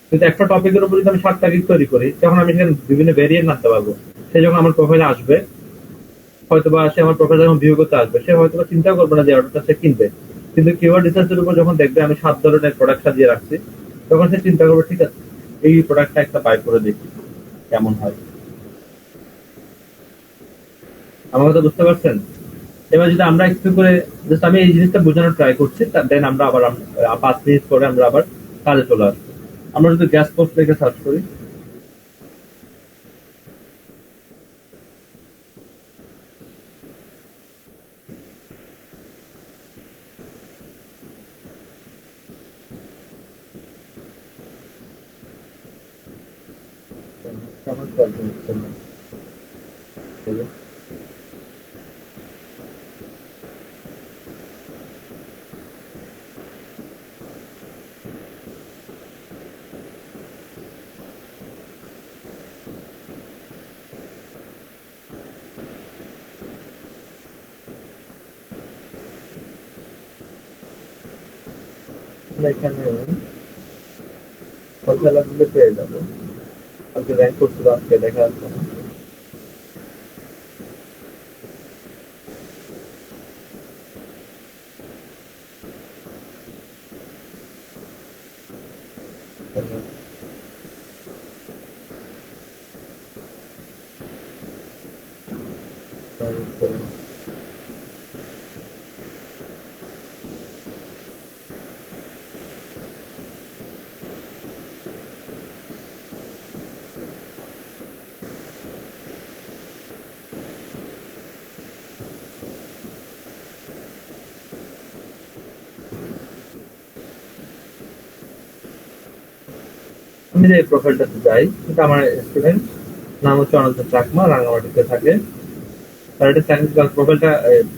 কিন্তু একটা টপিকের উপর যদি আমি 7টা গিগ তৈরি করি, তখন আমি সেখানে বিভিন্ন ভেরিয়েন্ট আনতে পারবো। সে যখন আমার প্রোফাইলে আসবে, হয়তোবা সে আমার প্রোফাইল যখন ভিউ করতে আসবে, সে হয়তো চিন্তা করবে না যে অর্ডারটা সে কিনবে। কিন্তু কিওয়ার্ড রিসার্চের উপর যখন দেখবে আমি 7 ধরনের প্রোডাক্ট সাজিয়ে রাখছি, তখন সে চিন্তা করবে ঠিক আছে, এই প্রোডাক্টটা একটা বাই করে দেখি কেমন হয়। আমার কথা বুঝতে পারছেন? এবার যদি আমরা একটু করে জাস্ট আমি এই জিনিসটা বোঝানোর ট্রাই করছি, দেন আমরা আবার 5 মিনিট পরে আমরা আবার কাজে চলে আসবো। আমরা যদি গ্যাস পোস্ট থেকে সার্চ করি, কেমন চলছে হচ্ছে না? বলুন। আমরা এখানে হোলসেলারগুলো পেয়ে যাবো, আজকে র্যাঙ্ক করছিল, আজকে দেখা যাচ্ছে না। আমি যে প্রোফাইলটাতে যাই, এটা আমার স্টুডেন্ট, নাম হচ্ছে অনন্ত চাকমা, রাঙামাটিতে থাকে। তার একটা টেকনিক্যাল প্রোফাইলটা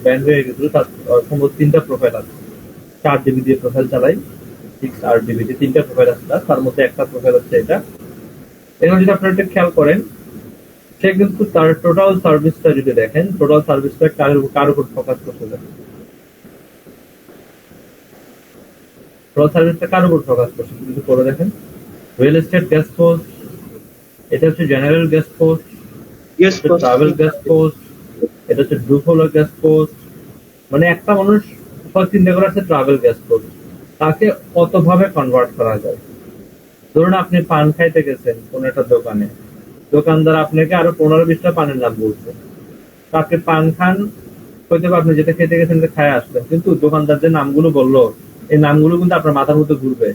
ব্যান্ড হয়ে গেছিল, তার সম্ভবত 3টা প্রোফাইল আছে, 4 জিবি দিয়ে প্রোফাইল চালাই, 6 8 জিবি দিয়ে 3টা প্রোফাইল আছে তার মধ্যে একটা প্রোফাইল হচ্ছে এটা। এবার যদি আপনারা একটা খেয়াল করেন, সে কিন্তু তার টোটাল সার্ভিসটা যদি দেখেন, টোটাল সার্ভিসটা কার উপর ফোকাস করতে যায়, টোটাল সার্ভিসটা কার উপর ফোকাস করছে যদি করে দেখেন, রিয়েল এস্টেট গেস্ট পোস্ট, এটা হচ্ছে general guest post, yes travel guest post, এটা হচ্ছে ডুফলো গেস্ট পোস্ট। মানে একটা মানুষ সব চিন্তা করে আছে ট্রাভেল গেস্ট পোস্ট, তাকে কতভাবে কনভার্ট করা যায়। ধরুন আপনি পান খাইতে গেছেন কোন একটা দোকানে, দোকানদার আপনাকে আরো 15-20টা পানের নাম বলছে, তো আপনি পান খান, হয়তো বা আপনি যেটা খেতে গেছেন সেটা খায় আসলেন, কিন্তু দোকানদার যে নামগুলো বললো, এই নামগুলো কিন্তু আপনার মাথার মধ্যে ঘুরবে।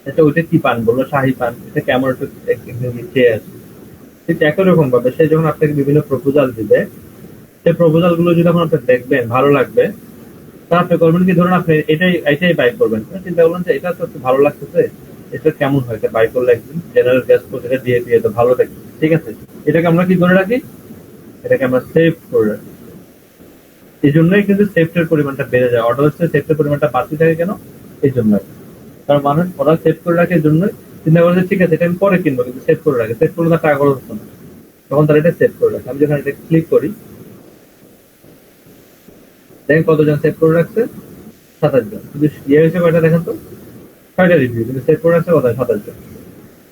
এটা ওইটা কি পান বললো, শাহী পান, এটা কেমন একটু একদিন খেয়ে আসে। ঠিক একই রকম ভাবে সে যখন আপনাকে বিভিন্ন প্রপোজাল দিবে, সেই প্রপোজাল গুলো যদি যখন আপনি দেখবেন ভালো লাগবে, তা আপনি করবেন কি, ধরুন আপনি এটাই বাই করবেন, চিন্তা করলেন যে এটা তো একটু ভালো লাগতেছে, এটা কেমন হয়, এটা বাই করলে একদিন জেনারেল গ্যাস পোস্ট এটা দিয়ে তো ভালো থাকে, ঠিক আছে, এটাকে আমরা কি করে রাখি, এটাকে আমরা সেভ করে রাখি। এই জন্যই কিন্তু সেফটের পরিমাণটা বেড়ে যায়, অর্ডার হচ্ছে সেফটের পরিমাণটা বাড়তে থাকে কেন, এই জন্য। কারণ মানুষ অর্ডার সেভ করে রাখে এই জন্যই, চিন্তা করে ঠিক আছে এটা আমি পরে কিনবো, কিন্তু সেভ করে রাখে, সেভ করলে তার টাকা খরচ হচ্ছে না, তখন তারা এটা সেভ করে রাখে। আমি যখন এটা ক্লিক করি, দেখেন কতজন সেভ করে রাখছে, 27 জন। কিন্তু ইয়ে হয়েছে কয়টা দেখেন তো, 6টা রিভিউ, কিন্তু সেভ করে রাখছে কত, 27 জন।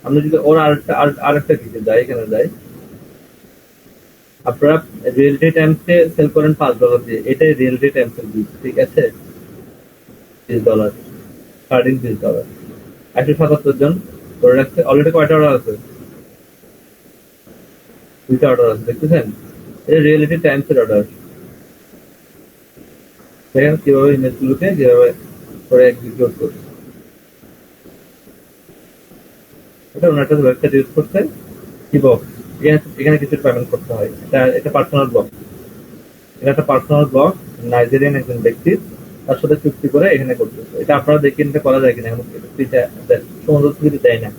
আমরা যদি ওর আরেকটা দিকে যাই, এখানে যাই, আপনারা রিয়েলিটি টাইমসে সেল করেন $5 দিয়ে, এটাই রিয়েলিটি টাইমসের বিল, ঠিক আছে, $30, $13 177 জন করে রাখছে। অলরেডি কয়টা অর্ডার আছে, 2টা অর্ডার আছে, দেখতেছেন, এটা রিয়েলিটি টাইমসের অর্ডার। দেখেন কিভাবে ইমেজগুলোকে কিভাবে করে এক্সিকিউট করছে। এটা ওনার একটা ওয়েবসাইট ইউজ করছে, কি বক্স, এখানে কিছু পেমেন্ট করতে হয়, এটা পার্সোনাল ব্লক, এটা একটা পার্সোনাল ব্লক, নাইজেরিয়ান একজন ব্যক্তি, তার সাথে চুক্তি করে এখানে করতেছে। এটা আপনারা দেখে নিতে করা যায় কিনা, এখন সমুদ্র সুবিধা দেয় না।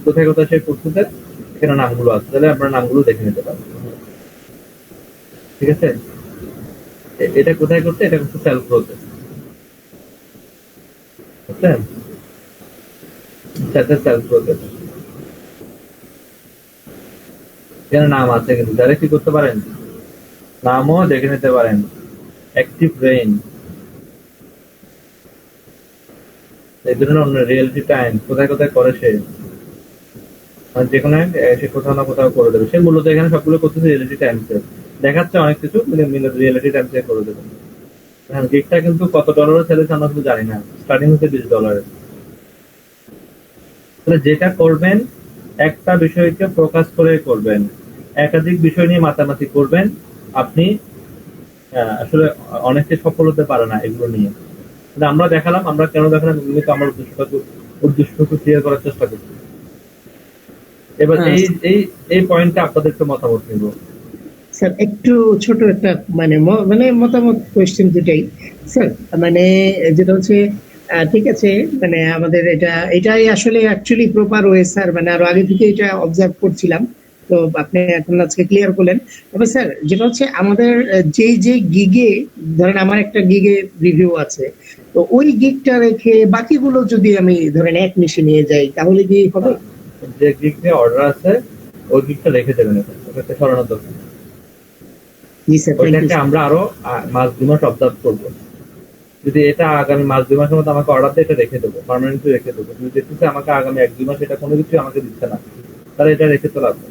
কোথায় কোথায় সে করতেছে, এখানে নামগুলো আছে, তাহলে আপনারা নামগুলো দেখে নিতে পারেন, ঠিক আছে। এটা কোথায় করছে, এটা করছে সেলফ প্রসেস, বুঝছেন, সেলফ প্রসেস। এখানে নাম আছে, কিন্তু যারা কি করতে পারেন, নামও দেখে নিতে পারেন, অ্যাক্টিভ রেইন, এই ধরনের অন্য রিয়েলিটি টাইম কোথায় কোথায় করে সে, মানে যেখানে সে কোথাও না কোথাও করে দেবে, সে মূলত এখানে সবগুলো করতেছে রিয়েলিটি টাইমসে, দেখাচ্ছে অনেক কিছু, কিন্তু রিয়েলিটি টাইমসে করে দেবে। হ্যাঁ, গিগটা কিন্তু কত ডলারের সেল আমরা শুধু জানি না, স্টার্টিং হচ্ছে $20। তাহলে যেটা করবেন, একটা বিষয়কে ফোকাস করে করবেন, একাধিক বিষয় নিয়ে মাতামাতি করবেন, আপনি আসলে অনেকে সফল হতে পারে না এগুলো নিয়ে। কিন্তু আমরা দেখালাম, আমরা কেন দেখালাম, এগুলো তো আমার উদ্দেশ্যটুকু ক্লিয়ার করার চেষ্টা করছি। এবার এই পয়েন্টে আপনাদের একটু মতামত নিব। স্যার একটু ছোট একটা মানে মতামত কোয়েশ্চেন দুটাই স্যার, মানে যেটা হচ্ছে ঠিক আছে, মানে আমাদের এটাই আসলে অ্যাকচুয়ালি প্রপার ওয়ে স্যার, মানে আরো আগে থেকে এটা অবজার্ভ করছিলাম, তো আপনি এখন আজকে ক্লিয়ার করলেন। তবে স্যার যেটা হচ্ছে আমাদের যে গিগে, ধরেন আমার একটা গিগে রিভিউ আছে, তো ওই গিগটা রেখে বাকিগুলো যদি আমি ধরেন এক মিশে নিয়ে যাই, তাহলে কি হবে? যে গিগে অর্ডার আছে ওই গিগটা রেখে দেবেন, ওটাকে সরানোর দরকার। জি স্যার, ওইটাকে আমরা আরো মাস 2 মাস অবজার্ভ করবো। যদি এটা আগামী মাস 2 মাসের মধ্যে আমাকে অর্ডার দিয়ে এটা রেখে দেবো, পার্মানেন্টলি রেখে দেবো। যদি দেখতেছে আমাকে আগামী 1-2 মাস এটা কোনো কিছু আমাকে দিচ্ছে না, তাহলে এটা রেখে চলে আসবে।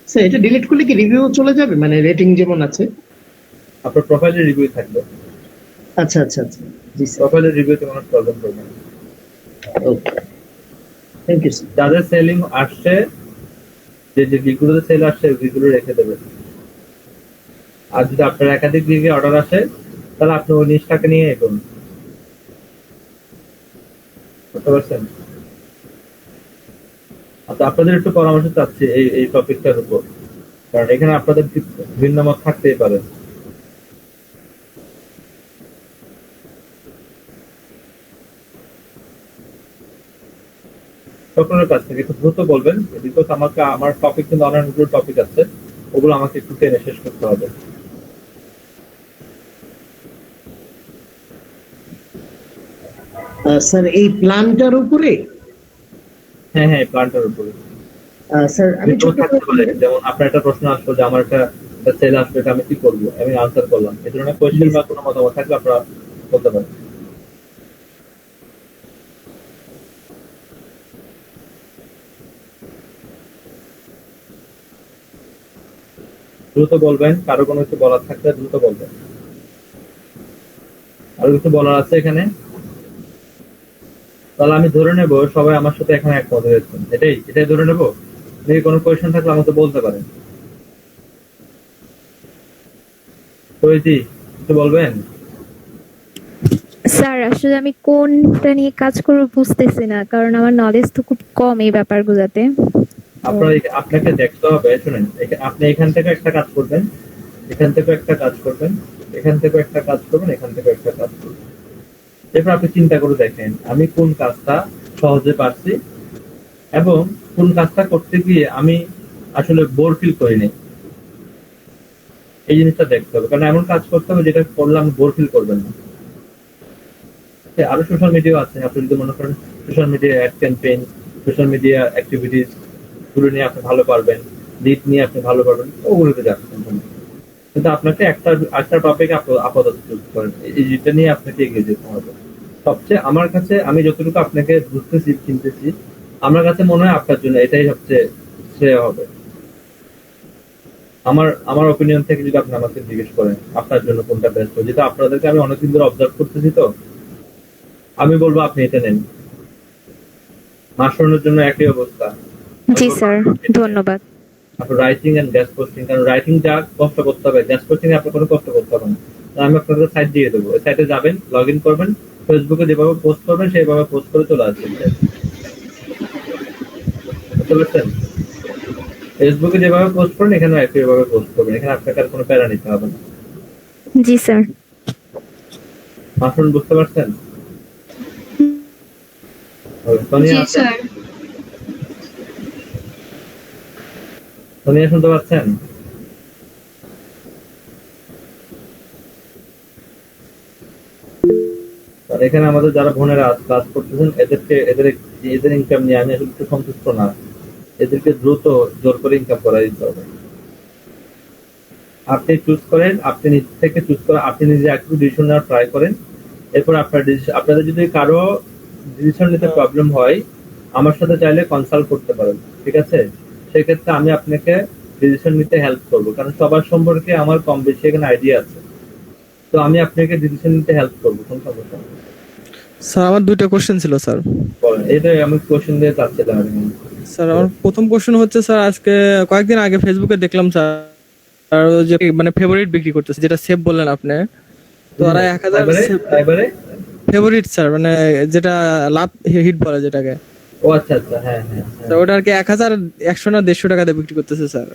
স্যার এটা ডিলিট করলে কি রিভিউ চলে যাবে, মানে রেটিং যেমন আছে? আপনার প্রোফাইলের রিভিউ থাকবে। আচ্ছা আচ্ছা আচ্ছা, জি স্যার, প্রোফাইলের রিভিউতে কোনো প্রবলেম করবে না। ওকে, থ্যাংক ইউ স্যার। যাদের সেলিং আসছে, যে গিগুলোতে সেল আসছে ওইগুলো রেখে দেবেন। আর যদি আপনার একাধিক গিগে অর্ডার আসে, তাহলে আপনি ওই নিশটাকে নিয়ে এগোন, বুঝতে পারছেন। আচ্ছা, আপনাদের একটু পরামর্শ চাচ্ছি এই টপিকটার উপর, কারণ এখানে আপনাদের ভিন্ন মত থাকতেই পারে। সকলের কাছ থেকে একটু দ্রুত বলবেন, বিকজ আমাকে আমার টপিক কিন্তু অনেকগুলো টপিক আছে, ওগুলো আমাকে একটু টেনে শেষ করতে হবে। স্যার এই প্ল্যানটার উপরে হ্যাঁ হ্যাঁ, প্ল্যানটার উপরে স্যার আমি যেমন থাকতে পারে, যেমন আপনার একটা প্রশ্ন আসলো যে আমার একটা ছেলে আসবে, এটা আমি কি করবো, আমি আনসার করলাম, এই ধরনের কোয়েশ্চেন বা কোনো মতামত থাকলে আপনারা বলতে পারেন। দ্রুত বলবেন, কারো কোনো কিছু বলার থাকলে দ্রুত বলবেন। আর কিছু বলার আছে এখানে? তাহলে আমি ধরে নেব সবাই আমার সাথে এখানে একমত হয়েছেন, এটাই ধরে নেব। যদি কোনো কোয়েশ্চেন থাকলে আমাকে বলতে পারেন। প্রীতি, কিছু বলবেন? স্যার আসলে আমি কোনটা নিয়ে কাজ করব বুঝতেছি না, কারণ আমার নলেজ তো খুব কম এই ব্যাপারগুলোতে। আপনাকে দেখতে হবে, শুনেন, আপনি এখান থেকে একটা কাজ করবেন, এখান থেকে একটা কাজ করবেন, এখান থেকে একটা কাজ করবেন, এখান থেকে একটা কাজ করবেন। এরপর আপনি চিন্তা করে দেখেন আমি কোন কাজটা সহজে পারছি এবং কোন কাজটা করতে গিয়ে আমি আসলে বোর ফিল করিনি। এই জিনিসটা দেখতে হবে, কারণ এমন কাজ করতে হবে যেটা করলে আমি বোর ফিল করবেন না। আরো সোশ্যাল মিডিয়া আছে, আপনি যদি মনে করেন social media ad campaign, social media activities গুলো নিয়ে আপনি ভালো পারবেন, লিড নিয়ে আপনি ভালো পারবেন, ওগুলোতে যাচ্ছেন। কিন্তু আপনাকে একটা টপিক আপাতত চুজ করেন, এই যেটা নিয়ে আপনাকে এগিয়ে যেতে হবে। সবচেয়ে আমার কাছে, আমি যতটুকু আপনাকে বুঝতেছি চিনতেছি, আমার কাছে মনে হয় আপনার জন্য এটাই সবচেয়ে শ্রেয় হবে। আমার ওপিনিয়ন থেকে যদি আপনি আমাকে জিজ্ঞেস করেন আপনার জন্য কোনটা বেস্ট হবে, যেটা আপনাদেরকে আমি অনেকদিন ধরে অবজার্ভ করতেছি, তো আমি বলবো আপনি এটা নেন। মাশরুমের জন্য একই অবস্থা। জি স্যার, ধন্যবাদ। আপনার রাইটিং এন্ড গ্যাস পোস্টিং, কারণ রাইটিং যা কষ্ট করতে হবে, গ্যাস পোস্টিং এ আপনার কোনো কষ্ট করতে হবে না। আমি আপনাকে সাইট দিয়ে দেবো, ওই সাইটে যাবেন, লগ ইন করবেন, ফেসবুকে যেভাবে পোস্ট করবেন সেইভাবে পোস্ট করে চলে আসবেন। বুঝতে পারছেন? ফেসবুকে যেভাবে পোস্ট করেন এখানে একইভাবে পোস্ট করবেন, এখানে আপনাকে আর কোনো প্যারা নিতে হবে না। জি স্যার। মাশরুম, বুঝতে পারছেন? সোনিয়া শুনতে পাচ্ছেন? এখানে আমাদের যারা বোনেরা ক্লাস করতেছেন এদের ইনকাম নিয়ে আমি আসলে একটু সন্তুষ্ট না। এদেরকে দ্রুত জোর করে ইনকাম করা দিতে হবে। আপনি চুজ করেন, আপনি নিজ থেকে চুজ করেন, আপনি নিজে একটু ডিসিশন নেওয়ার ট্রাই করেন। এরপর আপনাদের যদি কারো ডিসিশন নিতে প্রবলেম হয় আমার সাথে চাইলে কনসাল্ট করতে পারেন, ঠিক আছে? সেক্ষেত্রে আমি আপনাকে ডিসিশন নিতে হেল্প করবো, কারণ সবার সম্পর্কে আমার কম বেশি এখানে আইডিয়া আছে, তো আমি আপনাকে ডিসিশন নিতে হেল্প করবো। কোন সমস্যা? স্যার আমার দুইটা কোশ্চেন ছিল স্যার। বলেন, এইটাই আমি কোশ্চেন দিয়ে চাচ্ছিলাম। স্যার আমার প্রথম কোশ্চেন হচ্ছে স্যার, আজকে কয়েকদিন আগে ফেসবুকে দেখলাম স্যার, আর যে মানে ফেভারিট বিক্রি করতেছে, যেটা সেভ বললেন আপনি, তো ওরা 1000 ফেভারিট স্যার, মানে যেটা লাভ হিট বলে যেটাকে। ও আচ্ছা আচ্ছা, হ্যাঁ হ্যাঁ, তো ওটা আর কি 1100 না 150 টাকা দিয়ে বিক্রি করতেছে স্যার।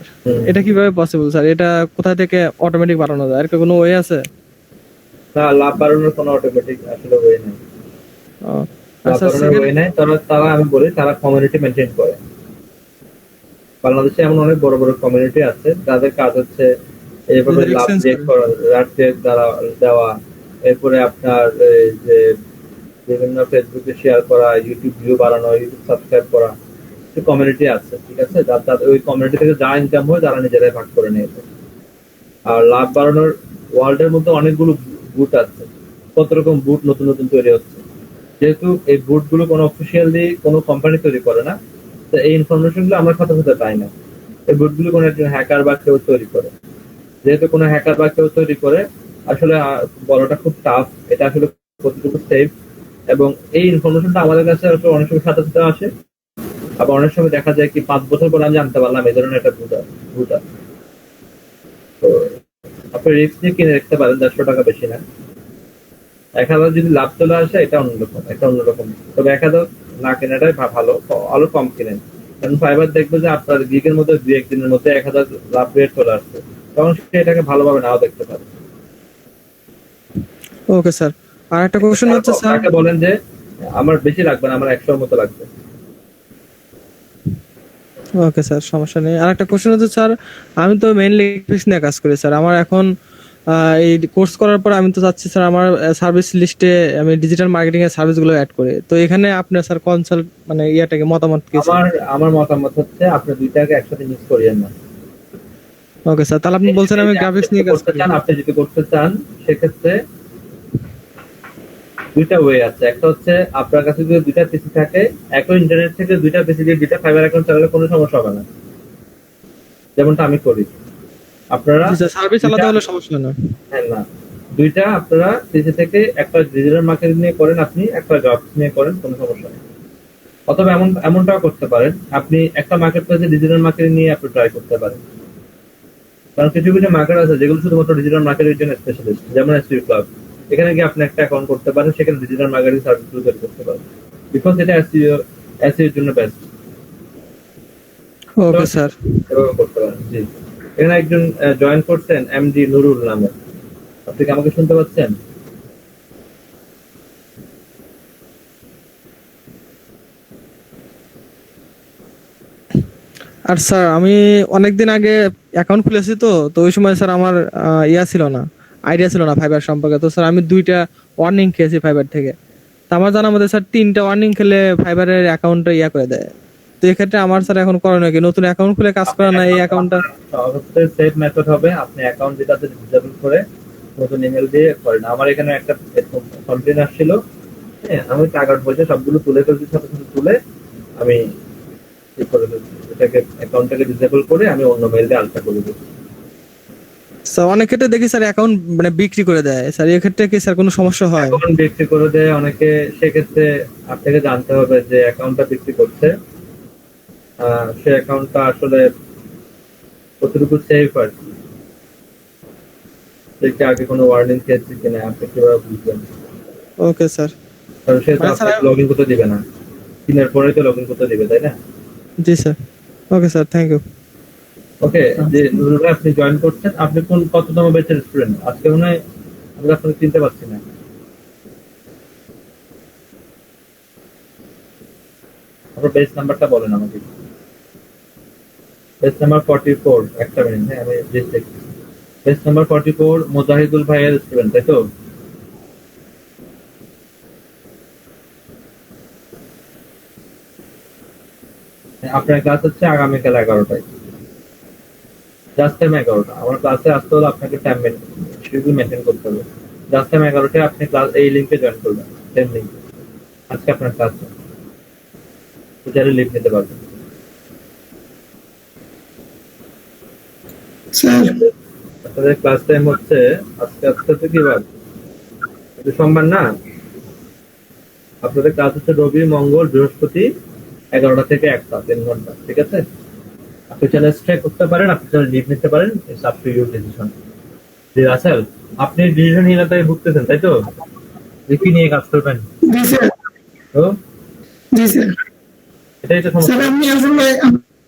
এটা কিভাবে পসিবল স্যার? এটা কোথা থেকে অটোমেটিক বাড়ানো যায়? আর কি কোনো ওয়ে আছে? না, লাভ বাড়ানোর কোনো অটোমেটিক আসলে ওয়ে নেই। আচ্ছা, তারা আমি বলি তারা কমিউনিটি মেনটেন করে। বাংলাদেশে এমন অনেক বড় বড় কমিউনিটি আছে যাদের কাজ হচ্ছে এইভাবে লাভ দেওয়া, এরপরে আপনার যে বিভিন্ন ফেসবুকে শেয়ার করা, ইউটিউব ভিউ বাড়ানো, ইউটিউব সাবস্ক্রাইব করা, কমিউনিটি আছে, ঠিক আছে? ওই কমিউনিটি থেকে যা ইনকাম হয় তারা নিজেরাই ভাগ করে নিয়েছে। আর লাভ বাড়ানোর ওয়ার্ল্ডের মধ্যে অনেকগুলো বুট আছে, কত রকম বুট নতুন নতুন তৈরি হচ্ছে। যেহেতু এই বুট গুলো কোনো অফিসিয়ালি কোনো কোম্পানি তৈরি করে না, তো এই ইনফরমেশন গুলো আমরা সাথে সাথে পাই না। এই বুট গুলো কোনো একজন হ্যাকার বা কেউ তৈরি করে। যেহেতু কোনো হ্যাকার বা কেউ তৈরি করে, আসলে বলাটা খুব টাফ এটা আসলে কতটুকু সেফ, এবং এই ইনফরমেশনটা আমাদের কাছে আসলে অনেক সময় সাথে সাথে আসে, আবার অনেক সময় দেখা যায় কি 5 বছর পর আমি জানতে পারলাম এই ধরনের একটা ভুট। তো আপনি রিস্ক নিয়ে কিনে রাখতে পারেন, 150 টাকা বেশি না। 1000 যদি লাভ চলে আসে এটা অন্যরকম, তবে 1000 না কেনাটাই ভালো, আরো কম কিনেন। কারণ ফাইবার দেখবে যে আপনার গিগের মধ্যে 2-1 দিনের মধ্যে 1000 লাভ রেট চলে আসছে, তখন সে এটাকে ভালোভাবে নাও দেখতে পারে। ওকে স্যার, আর একটা কোশ্চেন হচ্ছে স্যার, বলেন যে আমার বেশি লাগবে না, আমার 100 মতো লাগবে। ওকে স্যার, সমস্যা নেই। আর একটা কোশ্চেন হচ্ছে স্যার, আমি তো মেইনলি গ্রাফিক্স নিয়ে কাজ করি স্যার। আমার এখন এই কোর্স করার পর আমি তো চাচ্ছি স্যার আমার সার্ভিস লিস্টে আমি ডিজিটাল মার্কেটিং এর সার্ভিসগুলো অ্যাড করি। তো এখানে আপনার স্যার কনসাল্ট মানে ইয়াটাকে মতামত কি স্যার? আমার মতামত হচ্ছে আপনি দুইটাকে একসাথে মিক্স করিয়েন না। ওকে স্যার, তাহলে আপনি বলছেন আমি গ্রাফিক্স নিয়ে কাজ করতে করি। চান, আপনি যদি করতে চান সেক্ষেত্রে দুইটা ওয়ে আছে। একটা হচ্ছে আপনার কাছে যদি দুইটা পিসি থাকে, একই ইন্টারনেট থেকে দুইটা পিসি দিয়ে দুইটা ফাইবার অ্যাকাউন্ট চালালে কোনো সমস্যা হবে না, যেমনটা আমি করি। আপনারা জি স্যার, সার্ভিস আলাদা হলে সমস্যা না। হ্যাঁ না, দুইটা আপনারা পিসি থেকে একটা ডিজিটাল মার্কেটিং নিয়ে করেন, আপনি একটা জবস নিয়ে করেন, কোনো সমস্যা নেই। অথবা এমনটাও করতে পারেন, আপনি একটা মার্কেট প্লেসে ডিজিটাল মার্কেটিং নিয়ে আপনি ট্রাই করতে পারেন। কারণ কিছু কিছু মার্কেট আছে যেগুলো শুধুমাত্র ডিজিটাল মার্কেটের জন্য স্পেশালিস্ট, যেমন এসইও ক্লাব। এখানে গিয়ে আপনি একটা অ্যাকাউন্ট করতে পারেন, সেখানে ডিজিটাল মার্কেটিং সার্ভিসগুলো তৈরি করতে পারেন, বিকজ এটা এসইও এর জন্য বেস্ট। Okay sir. এভাবে করতে পারেন। জি, এখানে একজন জয়েন করছেন এমডি নুরুল নামে, আপনি কি আমাকে শুনতে পাচ্ছেন? আর স্যার আমি অনেকদিন আগে অ্যাকাউন্ট খুলেছি, তো ওই সময় স্যার আমার ইয়া ছিল না, আইডিয়া ছিল না ফাইবার সম্পর্কে। তো স্যার আমি 2টা ওয়ার্নিং খেয়েছি ফাইবার থেকে। তো আমার জানা মতে স্যার 3টা ওয়ার্নিং খেলে ফাইবারের অ্যাকাউন্টটা ইয়া করে দেয়। তো এক্ষেত্রে আমার স্যার এখন করণীয় কি? নতুন অ্যাকাউন্ট খুলে কাজ করা না এই অ্যাকাউন্টটা? সবচেয়ে সেফ মেথড হবে আপনি অ্যাকাউন্ট যেটাতে ডিসেবল করে নতুন ইমেল দিয়ে করেন। আমার এখানে একটা কমপ্লেন আসছিল, হ্যাঁ, আমি টাকার পয়সা সবগুলো তুলে ফেলছি, সাথে সাথে তুলে আমি ঠিক করে ফেলছি, এটাকে অ্যাকাউন্টটাকে ডিসেবল করে আমি অন্য মেইল দিয়ে আলটা করে দিচ্ছি। স্যার অনেক ক্ষেত্রে দেখি স্যার অ্যাকাউন্ট মানে বিক্রি করে দেয় স্যার, এই ক্ষেত্রে কি স্যার কোনো সমস্যা হয়? অ্যাকাউন্ট বিক্রি করে দেয় অনেকে, সেক্ষেত্রে আপনাকে জানতে হবে যে অ্যাকাউন্টটা বিক্রি করছে সে অ্যাকাউন্টটা আসলে কতটুকু সেফ আর কি, সে কি আগে কোনো ওয়ার্নিং খেয়েছে কিনা আপনি কিভাবে বুঝবেন? Okay sir. কারণ সে তো মানে স্যার আপনাকে লগ ইন করতে দিবে না, কিনার পরে তো লগ ইন করতে দিবে, তাই না? জি sir. Okay sir, thank you. Okay, যে নুরুল ভাই আপনি জয়েন করছেন, আপনি কততম ব্যাচের স্টুডেন্ট? আজকে মনে হয় আমি আপনাকে চিনতে পারছি না। আপনার বেস নাম্বারটা বলেন আমাকে। বেস নাম্বার 44, একটা মিনিট, হ্যাঁ আমি লিস্ট দেখছি। বেস নাম্বার 44 মুজাহিদুল ভাইয়ের স্টুডেন্ট, তাই তো? আপনার ক্লাস হচ্ছে আগামীকাল 11টায়, জাস্ট টাইম 11টা। আমার ক্লাসে আসতে হলে আপনাকে টাইম শিডিউল মেনটেন করতে হবে। জাস্ট টাইম 11টায় আপনি ক্লাস এই লিংকে জয়েন করবেন, সেম লিংক। আজকে আপনার ক্লাস চাইলে লিভ নিতে পারবেন। স্যার আপনাদের ক্লাস টাইম হচ্ছে আজকে কি বার? সোমবার না? আপনাদের ক্লাস হচ্ছে রবি, মঙ্গল, বৃহস্পতি 11টা থেকে 1টা, 3 ঘন্টা, ঠিক আছে? আপনি চাইলে স্টে করতে পারেন, আপনি চাইলে লিভ নিতে পারেন, it's up to your decision. জি রাসেল, আপনি ডিসিশনহীনতায় ভুগতেছেন, তাই তো? যে কি নিয়ে কাজ করবেন? জি স্যার। তো জি স্যার। এটাই তো সমস্যা। স্যার আমি আসলে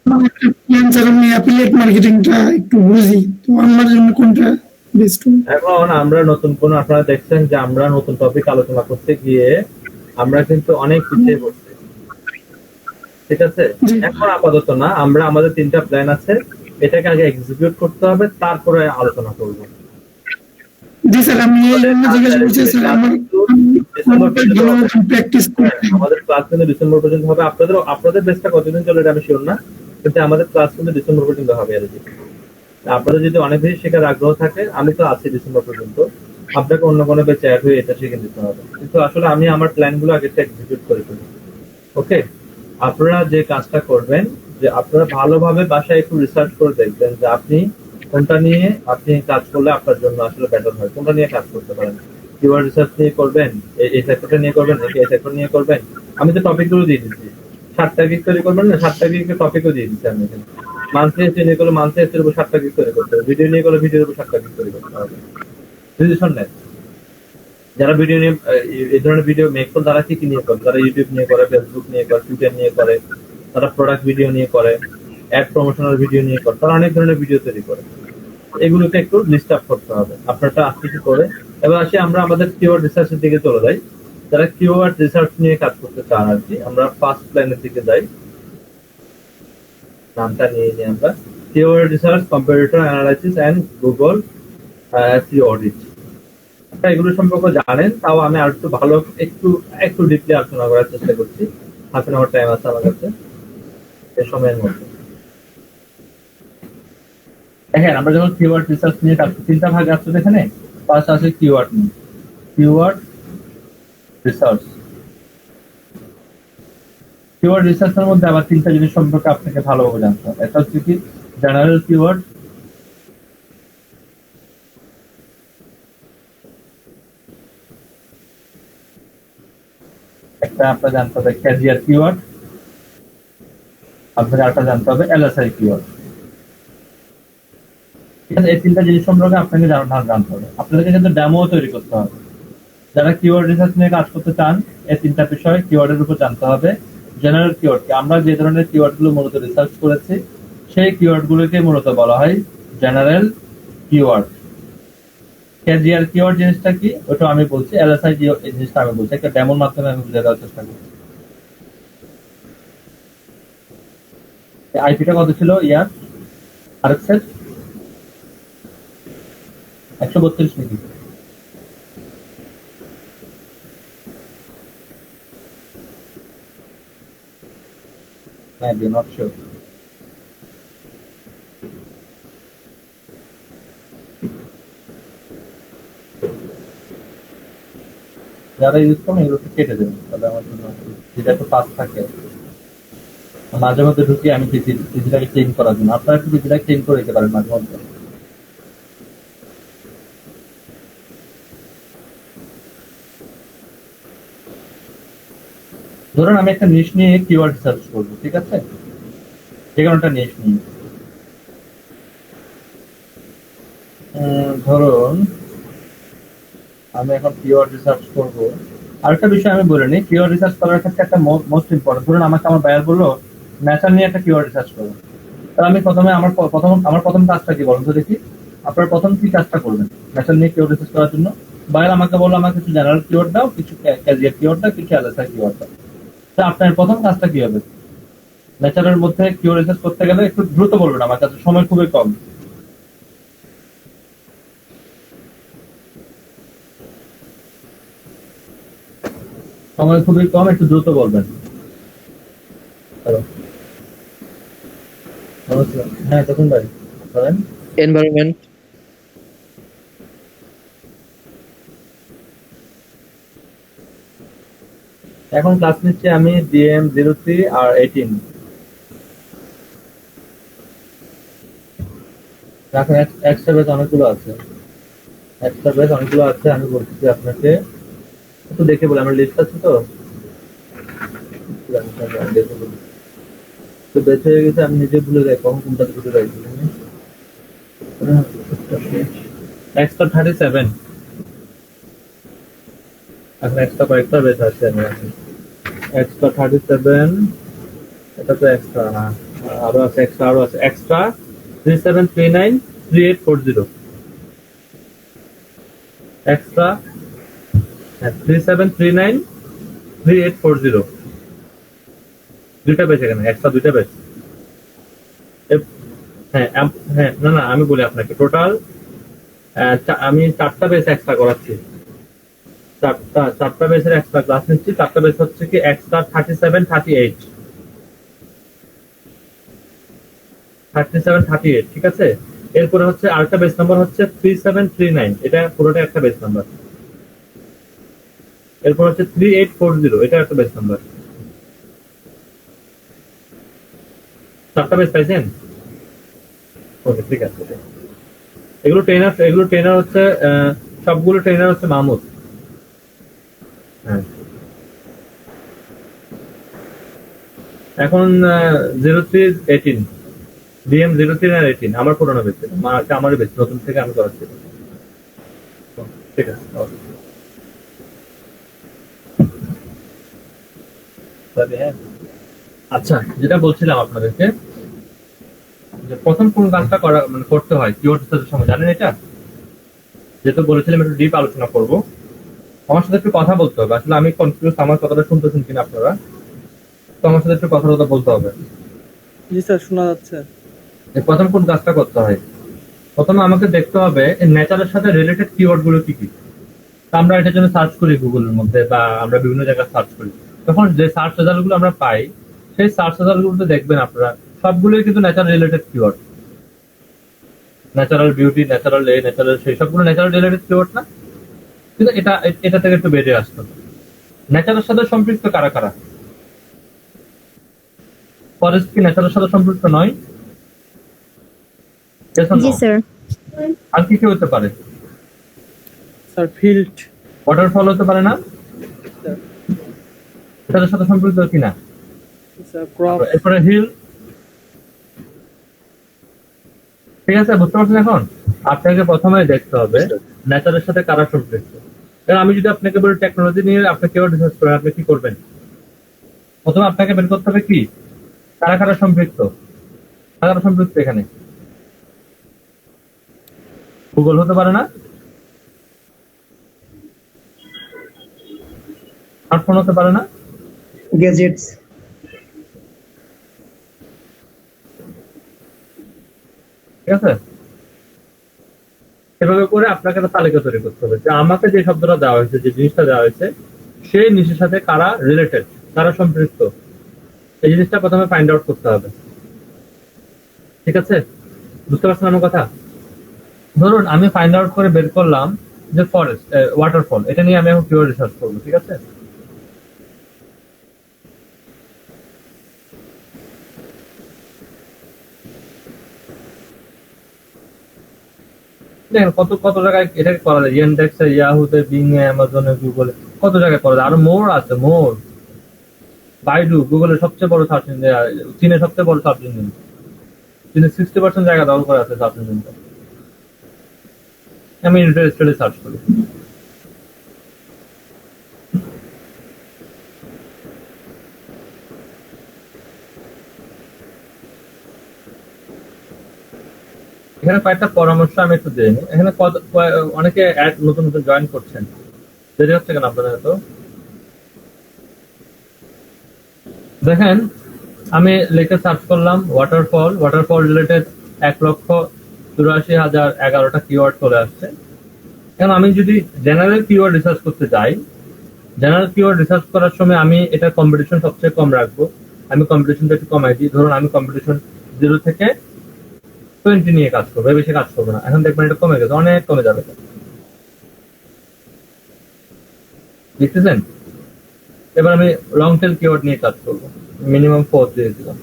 আমার একটা প্ল্যান, স্যার আমি অ্যাফিলিয়েট মার্কেটিংটা একটু বুঝি, তো আমার জন্য কোনটা বেস্ট হবে? এখন আমরা নতুন কোন, আপনারা দেখছেন যে আমরা নতুন টপিক আলোচনা করতে গিয়ে আমরা কিন্তু অনেক পিছিয়ে পড়ছি, ঠিক আছে? জি। এখন আপাতত না, আমরা আমাদের 3টা প্ল্যান আছে, এটাকে আগে এক্সিকিউট করতে হবে, তারপরে আলোচনা করব। জি স্যার, আমি এই জন্য জিজ্ঞাসা করছি স্যার, আমার প্র্যাকটিস করতে আমাদের ক্লাস কিন্তু ডিসেম্বর পর্যন্ত হবে। আপনাদের বেসটা কতদিন চলে এটা আমি শিওর না, কিন্তু আমাদের ক্লাস কিন্তু ডিসেম্বর পর্যন্ত হবে আর কি। আপনাদের যদি অনেক বেশি শেখার আগ্রহ থাকে, আমি তো আছি ডিসেম্বর পর্যন্ত, আপনাকে অন্য কোনো বেচে অ্যাড হয়ে এটা শিখে দিতে হবে। কিন্তু আসলে আমি আমার প্ল্যান গুলো আগে এক্সিকিউট করে ফেলি। ওকে, আপনারা যে কাজটা করবেন, যে আপনারা ভালোভাবে বাসায় একটু রিসার্চ করে দেখবেন যে আপনি কোনটা নিয়ে আপনি কাজ করলে আপনার জন্য আসলে বেটার হয়, কোনটা নিয়ে কাজ করতে পারেন। কিওয়ার্ড রিসার্চ নিয়ে করবেন, এই সেক্টরটা নিয়ে করবেন, নাকি এই সেক্টর নিয়ে করবেন। আমি তো টপিক গুলো দিয়ে দিচ্ছি, 7টা গিগ তৈরি করবেন না, 7টা গিগের টপিকও দিয়ে দিচ্ছি আমি এখানে। মান্থলি এসে নিয়ে করলে মান্থলি এসের উপর 7টা গিগ তৈরি করতে হবে, ভিডিও নিয়ে করলে ভিডিওর উপর 7টা গিগ তৈরি করতে হবে। ডিসিশন নেন যারা ভিডিও নিয়ে, এই ধরনের ভিডিও মেক করে, তারা কি নিয়ে করে? তারা ইউটিউব নিয়ে করে, ফেসবুক নিয়ে করে, টুইটার নিয়ে করে, তারা প্রোডাক্ট ভিডিও নিয়ে করে, অ্যাড প্রমোশনাল ভিডিও নিয়ে করে, তারা অনেক ধরনের ভিডিও তৈরি করে। এগুলোকে একটু লিস্ট আপ করতে হবে আপনারটা আজকে কি করে। এবার আসি আমরা আমাদের কিওয়ার্ড রিসার্চের দিকে চলে যাই। যারা কিওয়ার্ড রিসার্চ নিয়ে কাজ করতে চান আর কি, আমরা ফার্স্ট প্ল্যানের দিকে যাই। নামটা নিয়ে নিই আমরা, keyword research, competitor analysis and Google SEO audit. আপনারা এগুলো সম্পর্কে জানেন, তাও আমি আর একটু ভালো একটু একটু ডিপলি আলোচনা করার চেষ্টা করছি। হাফ এন আওয়ার টাইম আছে আমার কাছে এই সময়ের মধ্যে। দেখেন, আমরা যখন কিওয়ার্ড রিসার্চ নিয়ে কাজ করি, তিনটা ভাগ আছে এখানে। ফার্স্ট আছে কিওয়ার্ড নিয়ে, কিওয়ার্ড রিসার্চ। কিওয়ার্ড রিসার্চের মধ্যে আবার তিনটা জিনিস সম্পর্কে আপনাকে ভালোভাবে জানতে হবে। একটা হচ্ছে কি জেনারেল কিওয়ার্ড, একটা আপনার জানতে হবে ক্যাজিয়ার কিওয়ার্ড, আপনাকে আরেকটা জানতে হবে LSI কিওয়ার্ড। ঠিক আছে, এই তিনটা জিনিস সম্পর্কে আপনাকে জানতে হবে। আপনাদেরকে কিন্তু ডেমো তৈরি করতে হবে। যারা কিওয়ার্ড রিসার্চ নিয়ে কাজ করতে চান, এই তিনটা বিষয় কিওয়ার্ডের উপর জানতে হবে। জেনারেল কিওয়ার্ড কি, আমরা যে ধরনের কিওয়ার্ড গুলো মূলত রিসার্চ করেছি সেই কিওয়ার্ড গুলোকে মূলত বলা হয় জেনারেল কিওয়ার্ড। ক্যাজিয়ার কিওয়ার্ড জিনিসটা কি ওটা আমি বলছি, LSI জিনিসটা আমি বলছি। একটা ডেমোর মাধ্যমে আমি বুঝে দেওয়ার চেষ্টা করছি। আইপিটা কত ছিল ইয়ার আরেকসের? 132 নাকি? Maybe, not sure. যারা ইউজ করেন এগুলো কেটে দেবেন, তাহলে আমার জন্য যেটা একটু ফাস্ট থাকে। মাঝে মধ্যে ঢুকি আমি পিজিটাকে চেঞ্জ করার জন্য, আপনারা একটু পিজিটা চেঞ্জ করে দিতে পারেন মাঝে মধ্যে। ধরুন আমি একটা নিশ নিয়ে কিওয়ার্ড সার্চ করবো, ঠিক আছে, যে কোনো একটা নিশ নিয়ে। ধরুন আমি এখন কিওয়ার্ড রিসার্চ করবো। আরেকটা বিষয় আমি বলে নিই, কিওয়ার্ড রিসার্চ করার ক্ষেত্রে একটা মোস্ট ইম্পর্টেন্ট, ধরুন আমাকে আমার বায়ার বললো ন্যাচার নিয়ে একটা কিওয়ার্ড রিসার্চ করবো। তাহলে আমি প্রথমে আমার প্রথম কাজটা কি বলুন তো দেখি, আপনার প্রথম কি কাজটা করবেন ন্যাচার নিয়ে কিওয়ার্ড রিসার্চ করার জন্য? বায়ার আমাকে বললো আমাকে কিছু জেনারেল কিওয়ার্ড দাও, কিছু ক্যাজিয়ার কিওয়ার্ড দাও, কিছু LSI কিওয়ার্ড দাও। তা আপনার প্রথম কাজটা কি হবে? ন্যাচারের মধ্যে কিওয়ার্ড রিসার্চ করতে গেলে একটু দ্রুত বলবেন, আমার কাছে সময় খুবই কম। সময় খুবই কম, একটু দ্রুত বলবেন। হ্যালো, নমস্কার। হ্যাঁ, তখন ভাই বলেন। এনভায়রনমেন্ট। এখন ক্লাস নিচ্ছি আমি DM03 আর 18। এখন এক্সট্রা বেস অনেকগুলো আছে, আমি বলছি আপনাকে একটু দেখে বলে, আমার লিস্ট আছে তো বেঁচে হয়ে গেছে, আমি নিজে ভুলে যাই কখন কোনটা ভুলে যাই। এক্সট্রা 37, এখন এক্সট্রা কয়েকটা বেশ আছে। আমি এক্সট্রা 37, এটা তো এক্সট্রা না, আরো আছে এক্সট্রা 37393840, এক্সট্রা 37393840, দুইটা পেজ এখানে, এক্সট্রা দুইটা পেজ। হ্যাঁ হ্যাঁ, না আমি বলি আপনাকে, টোটাল আমি 4টা পেজ এক্সট্রা করাচ্ছি, 4টা পেজের এক্সট্রা ক্লাস নিচ্ছি। 4টা পেজ হচ্ছে কি এক্সট্রা 3738, ঠিক আছে। এরপরে হচ্ছে আরেকটা পেজ নাম্বার হচ্ছে 3739, এটা পুরোটা একটা পেজ নাম্বার। এরপর হচ্ছে 3840, এটা একটা পেজ নাম্বার। 4টা পেজ পাইছেন? ওকে, ঠিক আছে। এগুলো ট্রেনার হচ্ছে সবগুলো ট্রেনার হচ্ছে মাহমুদ। হ্যাঁ, এখন 0318, DM03 আর 18 আমার পুরোনো বেচ, আমারই বেচ, নতুন থেকে আমি করাচ্ছি। ঠিক আছে, আচ্ছা, যেটা বলছিলাম আপনাদেরকে, যে প্রথম কোন কাজটা করতে হয় কিওয়ার্ড রিসার্চের সময়, জানেন এটা? যেহেতু বলেছিলাম একটু ডিপ আলোচনা করব, আমার সাথে একটু কথা বলতে হবে। আসলে আমি কনফিউজ, আমার কথাটা শুনতেছেন কিনা আপনারা, তো আমার সাথে একটু কথা বলতে হবে। জি স্যার, শোনা যাচ্ছে। প্রথম কোন কাজটা করতে হয়, প্রথমে আমাকে দেখতে হবে এই নেচারের সাথে রিলেটেড কিওয়ার্ড গুলো কি কি। তা আমরা এটার জন্য সার্চ করি গুগলের মধ্যে বা আমরা বিভিন্ন জায়গায় সার্চ করি। তখন যে সার্চ রেজাল্ট গুলো আমরা পাই, সেই সার্চ রেজাল্ট গুলোতে দেখবেন আপনারা সবগুলোই কিন্তু nature related keyword. Natural beauty, natural natural, সেই সবগুলো ন্যাচারাল রিলেটেড কিওয়ার্ড না? কিন্তু এটা থেকে একটু বেরিয়ে আসতো। ন্যাচারের সাথে সম্পৃক্ত কারা কারা? ফরেস্ট কি ন্যাচারের সাথে সম্পৃক্ত নয়? Yes or জি no? স্যার। আর কি কি হতে পারে? Sir field. ওয়াটারফল হতে পারে না? স্যার। এটার সাথে সম্পৃক্ত কিনা? Sir crop. এরপরে হিল। ঠিক আছে, বুঝতে পারছেন? এখন আপনাকে প্রথমে দেখতে হবে ন্যাচারের সাথে কারা সম্পৃক্ত। কারণ আমি যদি আপনাকে বলি টেকনোলজি নিয়ে আপনি কিওয়ার্ড রিসার্চ করেন, আপনি কি করবেন? প্রথমে আপনাকে বের করতে হবে কি কারা কারা সম্পৃক্ত। কারা সম্পৃক্ত এখানে? গুগল হতে পারে না? স্মার্টফোন হতে পারে না? গ্যাজেটস। ঠিক আছে, এভাবে করে আপনাকে একটা তালিকা তৈরি করতে হবে যে আমাকে যে শব্দটা দেওয়া হয়েছে, যে জিনিসটা দেওয়া হয়েছে, সেই জিনিসের সাথে কারা রিলেটেড, কারা সম্পৃক্ত, এই জিনিসটা প্রথমে ফাইন্ড আউট করতে হবে। ঠিক আছে, বুঝতে পারছেন আমার কথা? ধরুন আমি ফাইন্ড আউট করে বের করলাম যে ফরেস্ট, ওয়াটারফল, এটা নিয়ে আমি এখন কিওয়ার্ড রিসার্চ করবো। ঠিক আছে, দেখেন কত কত জায়গায় এটাকে করা যায়। ইন্ডেক্সে, ইয়াহুতে, বিং এ, অ্যামাজনে, গুগলে কত জায়গায় করা যায়। আরো মোর আছে, মোর। বাইডু গুগলের সবচেয়ে বড় সার্চ ইঞ্জিন, চীনের সবচেয়ে বড় সার্চ ইঞ্জিন। চীনের 60% জায়গা দখল করে আছে সার্চ ইঞ্জিনটা। আমি ইন্টারেস্টেড সার্চ করি। এখানে কয়েকটা পরামর্শ আমি একটু দিই। এখানে অনেকে অ্যাড নতুন নতুন জয়েন করছেন, দেরি হচ্ছে কেন আপনাদের? তো দেখেন আমি লিখে সার্চ করলাম ওয়াটারফল, ওয়াটারফল রিলেটেড 1,84,011টা কিওয়ার্ড চলে আসছে। এখন আমি যদি জেনারেল কিওয়ার্ড রিসার্চ করতে যাই, জেনারেল কিওয়ার্ড রিসার্চ করার সময় আমি এটা কম্পিটিশন সবচেয়ে কম রাখবো। আমি কম্পিটিশনটা একটু কমাই দিই। ধরুন আমি কম্পিটিশন 0 থেকে 20 নিয়ে কাজ করবো, বেশি কাজ করবো না। এখন দেখবেন এটা কমে গেছে, অনেক কমে যাবে। দেখতেছেন? এবার আমি লং টেল কিওয়ার্ড নিয়ে কাজ করবো, মিনিমাম 4 দিয়ে দিলাম।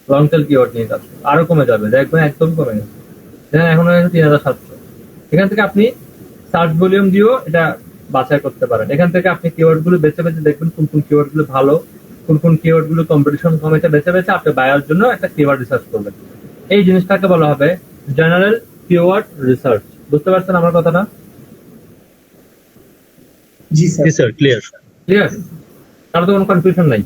লং টেল কিওয়ার্ড নিয়ে কাজ করবো, আরো কমে যাবে, দেখবেন একদম কমে গেছে। এখন 3,700। এখান থেকে আপনি সার্চ ভলিউম দিয়েও এটা বাছাই করতে পারেন। এখান থেকে আপনি কিওয়ার্ড গুলো বেছে বেছে দেখবেন কোন কোন কিওয়ার্ড গুলো ভালো, কোন কোন কিওয়ার্ড গুলো কম্পিটিশন কমেছে, বেছে বেছে আপনি বায়ার জন্য একটা কিওয়ার্ড রিসার্চ করবেন। এই জিনিসটাকে বলা হবে জেনারেল কিওয়ার্ড রিসার্চ। বুঝতে পারছেন আমার কথাটা? জি স্যার। ক্লিয়ার ক্লিয়ার, তাহলে তো কোনো কনফিউশন নাই।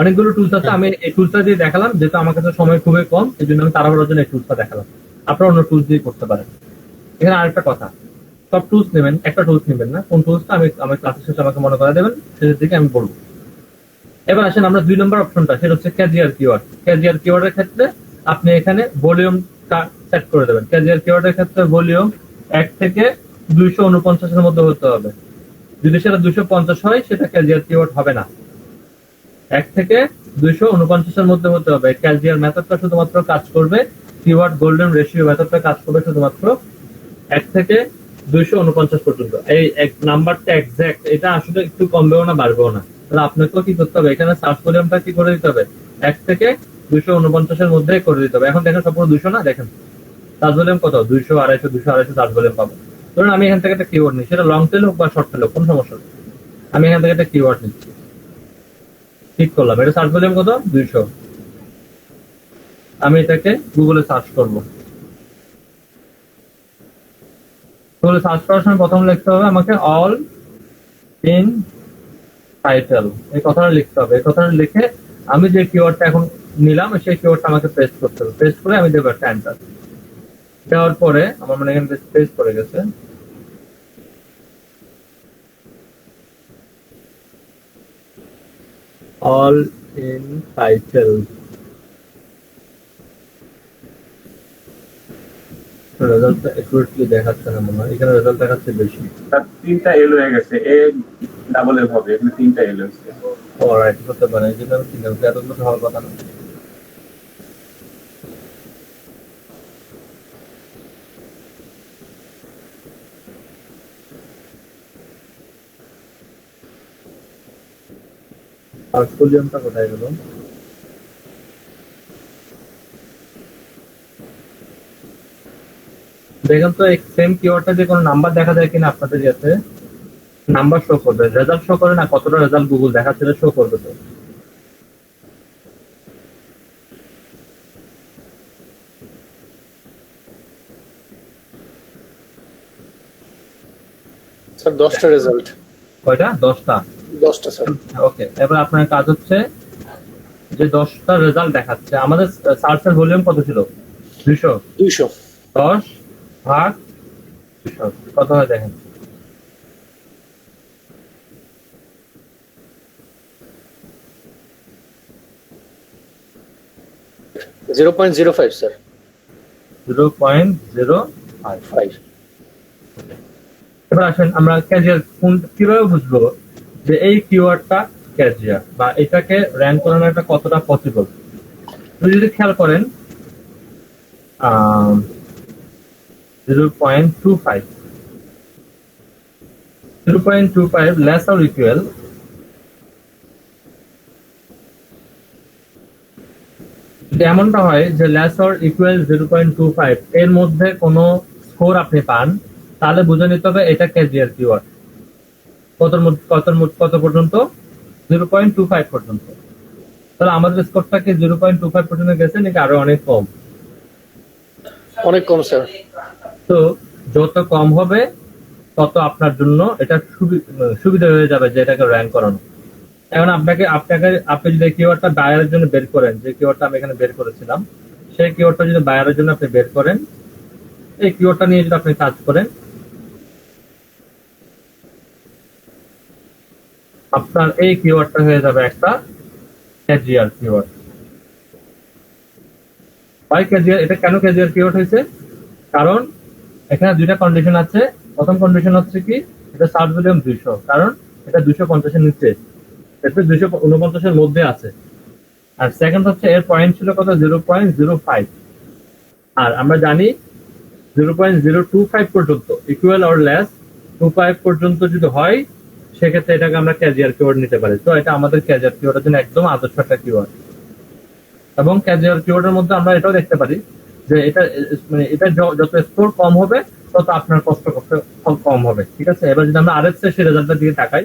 অনেকগুলো টুলস আছে, আমি এই টুলসটা দিয়ে দেখালাম, যেহেতু আমার কাছে সময় খুবই কম, এই জন্য আমি তাড়াহুড়োর জন্য এই টুলসটা দেখালাম। আপনারা অন্য টুলস দিয়ে করতে পারেন। এখানে আরেকটা কথা, সব টুলস নেবেন, একটা টুলস নেবেন না। কোন টুলসটা আমি আমার ক্লাসের শেষে আমাকে মনে করে দেবেন, শেষের দিকে আমি বলবো। এবার আসেন আমরা 2 নম্বর অপশনটা, সেটা হচ্ছে ক্যাজিয়ার কিওয়ার্ড। ক্যাজিয়ার কিওয়ার্ডের ক্ষেত্রে আপনি এখানে ভলিউমটা সেট করে দেবেন। ক্যাজিয়ার কিওয়ার্ডের ক্ষেত্রে ভলিউম 1 থেকে 249 এর মধ্যে হতে হবে। যদি সেটা 250 হয় সেটা ক্যাজিয়ার কিওয়ার্ড হবে না। 1 থেকে 249 এর মধ্যে হতে হবে। ক্যাজিয়ার মেথডটা শুধুমাত্র কাজ করবে, কিওয়ার্ড গোল্ডেন রেশিও মেথডটা কাজ করবে শুধুমাত্র 1 থেকে 249 পর্যন্ত। এই এক নাম্বারটা এক্সাক্ট, এটা আসলে একটু কমবেও না বাড়বেও না। তাহলে আপনাকেও কি করতে হবে, এখানে সার্চ ভলিউমটা কি করে দিতে হবে, 1 থেকে 249 এর মধ্যে করে দিতে হবে। এখন দেখেন সম্পূর্ণ 200 না, দেখেন সার্চ ভলিউম কত, 200, 250, 200, 250 সার্চ ভলিউম পাবো। ধরুন আমি এখান থেকে একটা কিওয়ার্ড নিই, সেটা লং টেল হোক বা শর্ট টেল হোক, কোনো সমস্যা নেই। আমি এখান থেকে একটা কিওয়ার্ড নিচ্ছি, ঠিক করলাম, এটা সার্চ ভলিউম কত, 200। আমি এটাকে গুগলে সার্চ করবো। গুগলে সার্চ করার সময় প্রথম লিখতে হবে আমাকে অল ইন টাইটেল, এই কথাটা লিখতে হবে। এই কথাটা লিখে আমি যে কিওয়ার্ডটা এখন নিলাম সেই কিওয়ার্ডটা আমাকে পেস্ট করতে হবে। পেস্ট করে আমি দেবো একটা এন্টার। দেওয়ার পরে আমার মনে এখানে পেস্ট করে গেছে। অল ইন টাইটেল, রেজাল্টটা একুরেটলি দেখাচ্ছে না মনে হয়, এখানে রেজাল্ট দেখাচ্ছে বেশি। তার 3টা এল হয়ে গেছে, এ ডাবল এল হবে, এখানে 3টা এল হয়েছে। অলরাইট, হতে পারে এই জন্য আমি চিন্তা করছি, এতগুলো হওয়ার কথা না। আর সোডিয়ামটা কোথায় গেল? দেখেন তো এই সেম কিওয়ার্ডটা যে কোনো নাম্বার দেখা যায় কিনা আপনাদের কাছে। নাম্বার শো করবে, রেজাল্ট শো করে না, কতটা রেজাল্ট গুগল দেখাচ্ছে শো করবে তো। স্যার 10টা রেজাল্ট। কয়টা? 10টা। 10টা স্যার। ওকে, এবার আপনার কাজ হচ্ছে যে 10টা রেজাল্ট দেখাচ্ছে। আমাদের সার্চের ভলিউম কত ছিল? 200। 200। 10 ভাগ 200 কত হয় দেখেন। 0.05 স্যার। 0.05। এবার আসেন আমরা ক্যাজুয়াল কিভাবে বুঝবো যে এই কিওয়ার্ডটা ক্যাজুয়াল বা এটাকে র্যাঙ্ক করানোটা কতটা পসিবল। যদি খেয়াল করেন 0.25 লেস অর ইকুয়াল এমনটা হয় যে লেস অর ইকুয়াল 0.25 এর মধ্যে কোনো স্কোর আপনি পান, তাহলে বুঝে নিতে হবে এটা ক্যাজুয়াল কিওয়ার্ড। কত পর্যন্ত? 0.25 পর্যন্ত। তাহলে আমাদের স্কোরটা কি 0.25 পর্যন্ত গেছে নাকি আরো অনেক কম? অনেক কম স্যার। তো যত কম হবে তত আপনার জন্য এটা সুবিধা হয়ে যাবে যে এটাকে র্যাঙ্ক করানো। এখন আপনি যদি কিওয়ার্ডটা বায়ারের জন্য বের করেন, যে কিওয়ার্ডটা আমি এখানে বের করেছিলাম, সেই কিওয়ার্ডটা যদি বায়ারের জন্য আপনি বের করেন, এই কিওয়ার্ডটা নিয়ে যদি আপনি কাজ করেন, আপনার এই কিওয়ার্ডটা হয়ে যাবে একটা ক্যাজুয়াল কিওয়ার্ড। এটা কেন ক্যাজুয়াল কিওয়ার্ড হয়েছে? কারণ এখানে দুইটা কন্ডিশন আছে। প্রথম কন্ডিশন হচ্ছে কি, এটা সার্চ ভলিউম 200, কারণ এটা 250 এর নিচে, এটা 249 এর মধ্যে আছে। আর সেকেন্ড হচ্ছে এর পয়েন্ট ছিল কত? 0.05। আর আমরা জানি 0.025 পর্যন্ত ইকুয়াল অর লেস 25 পর্যন্ত যদি হয় সেক্ষেত্রে এটাকে আমরা ক্যাজুয়াল কিওয়ার্ড নিতে পারি। তো এটা আমাদের ক্যাজুয়াল কিওয়ার্ডের জন্য একদম আদর্শ একটা কিওয়ার্ড। এবং ক্যাজুয়াল কিওয়ার্ডের মধ্যে আমরা এটাও দেখতে পারি যে এটা যত স্কোর কম হবে তত আপনার কষ্ট করতে কম হবে। ঠিক আছে, এবার যদি আমরা আরএফএস এর রেজাল্টের দিকে তাকাই,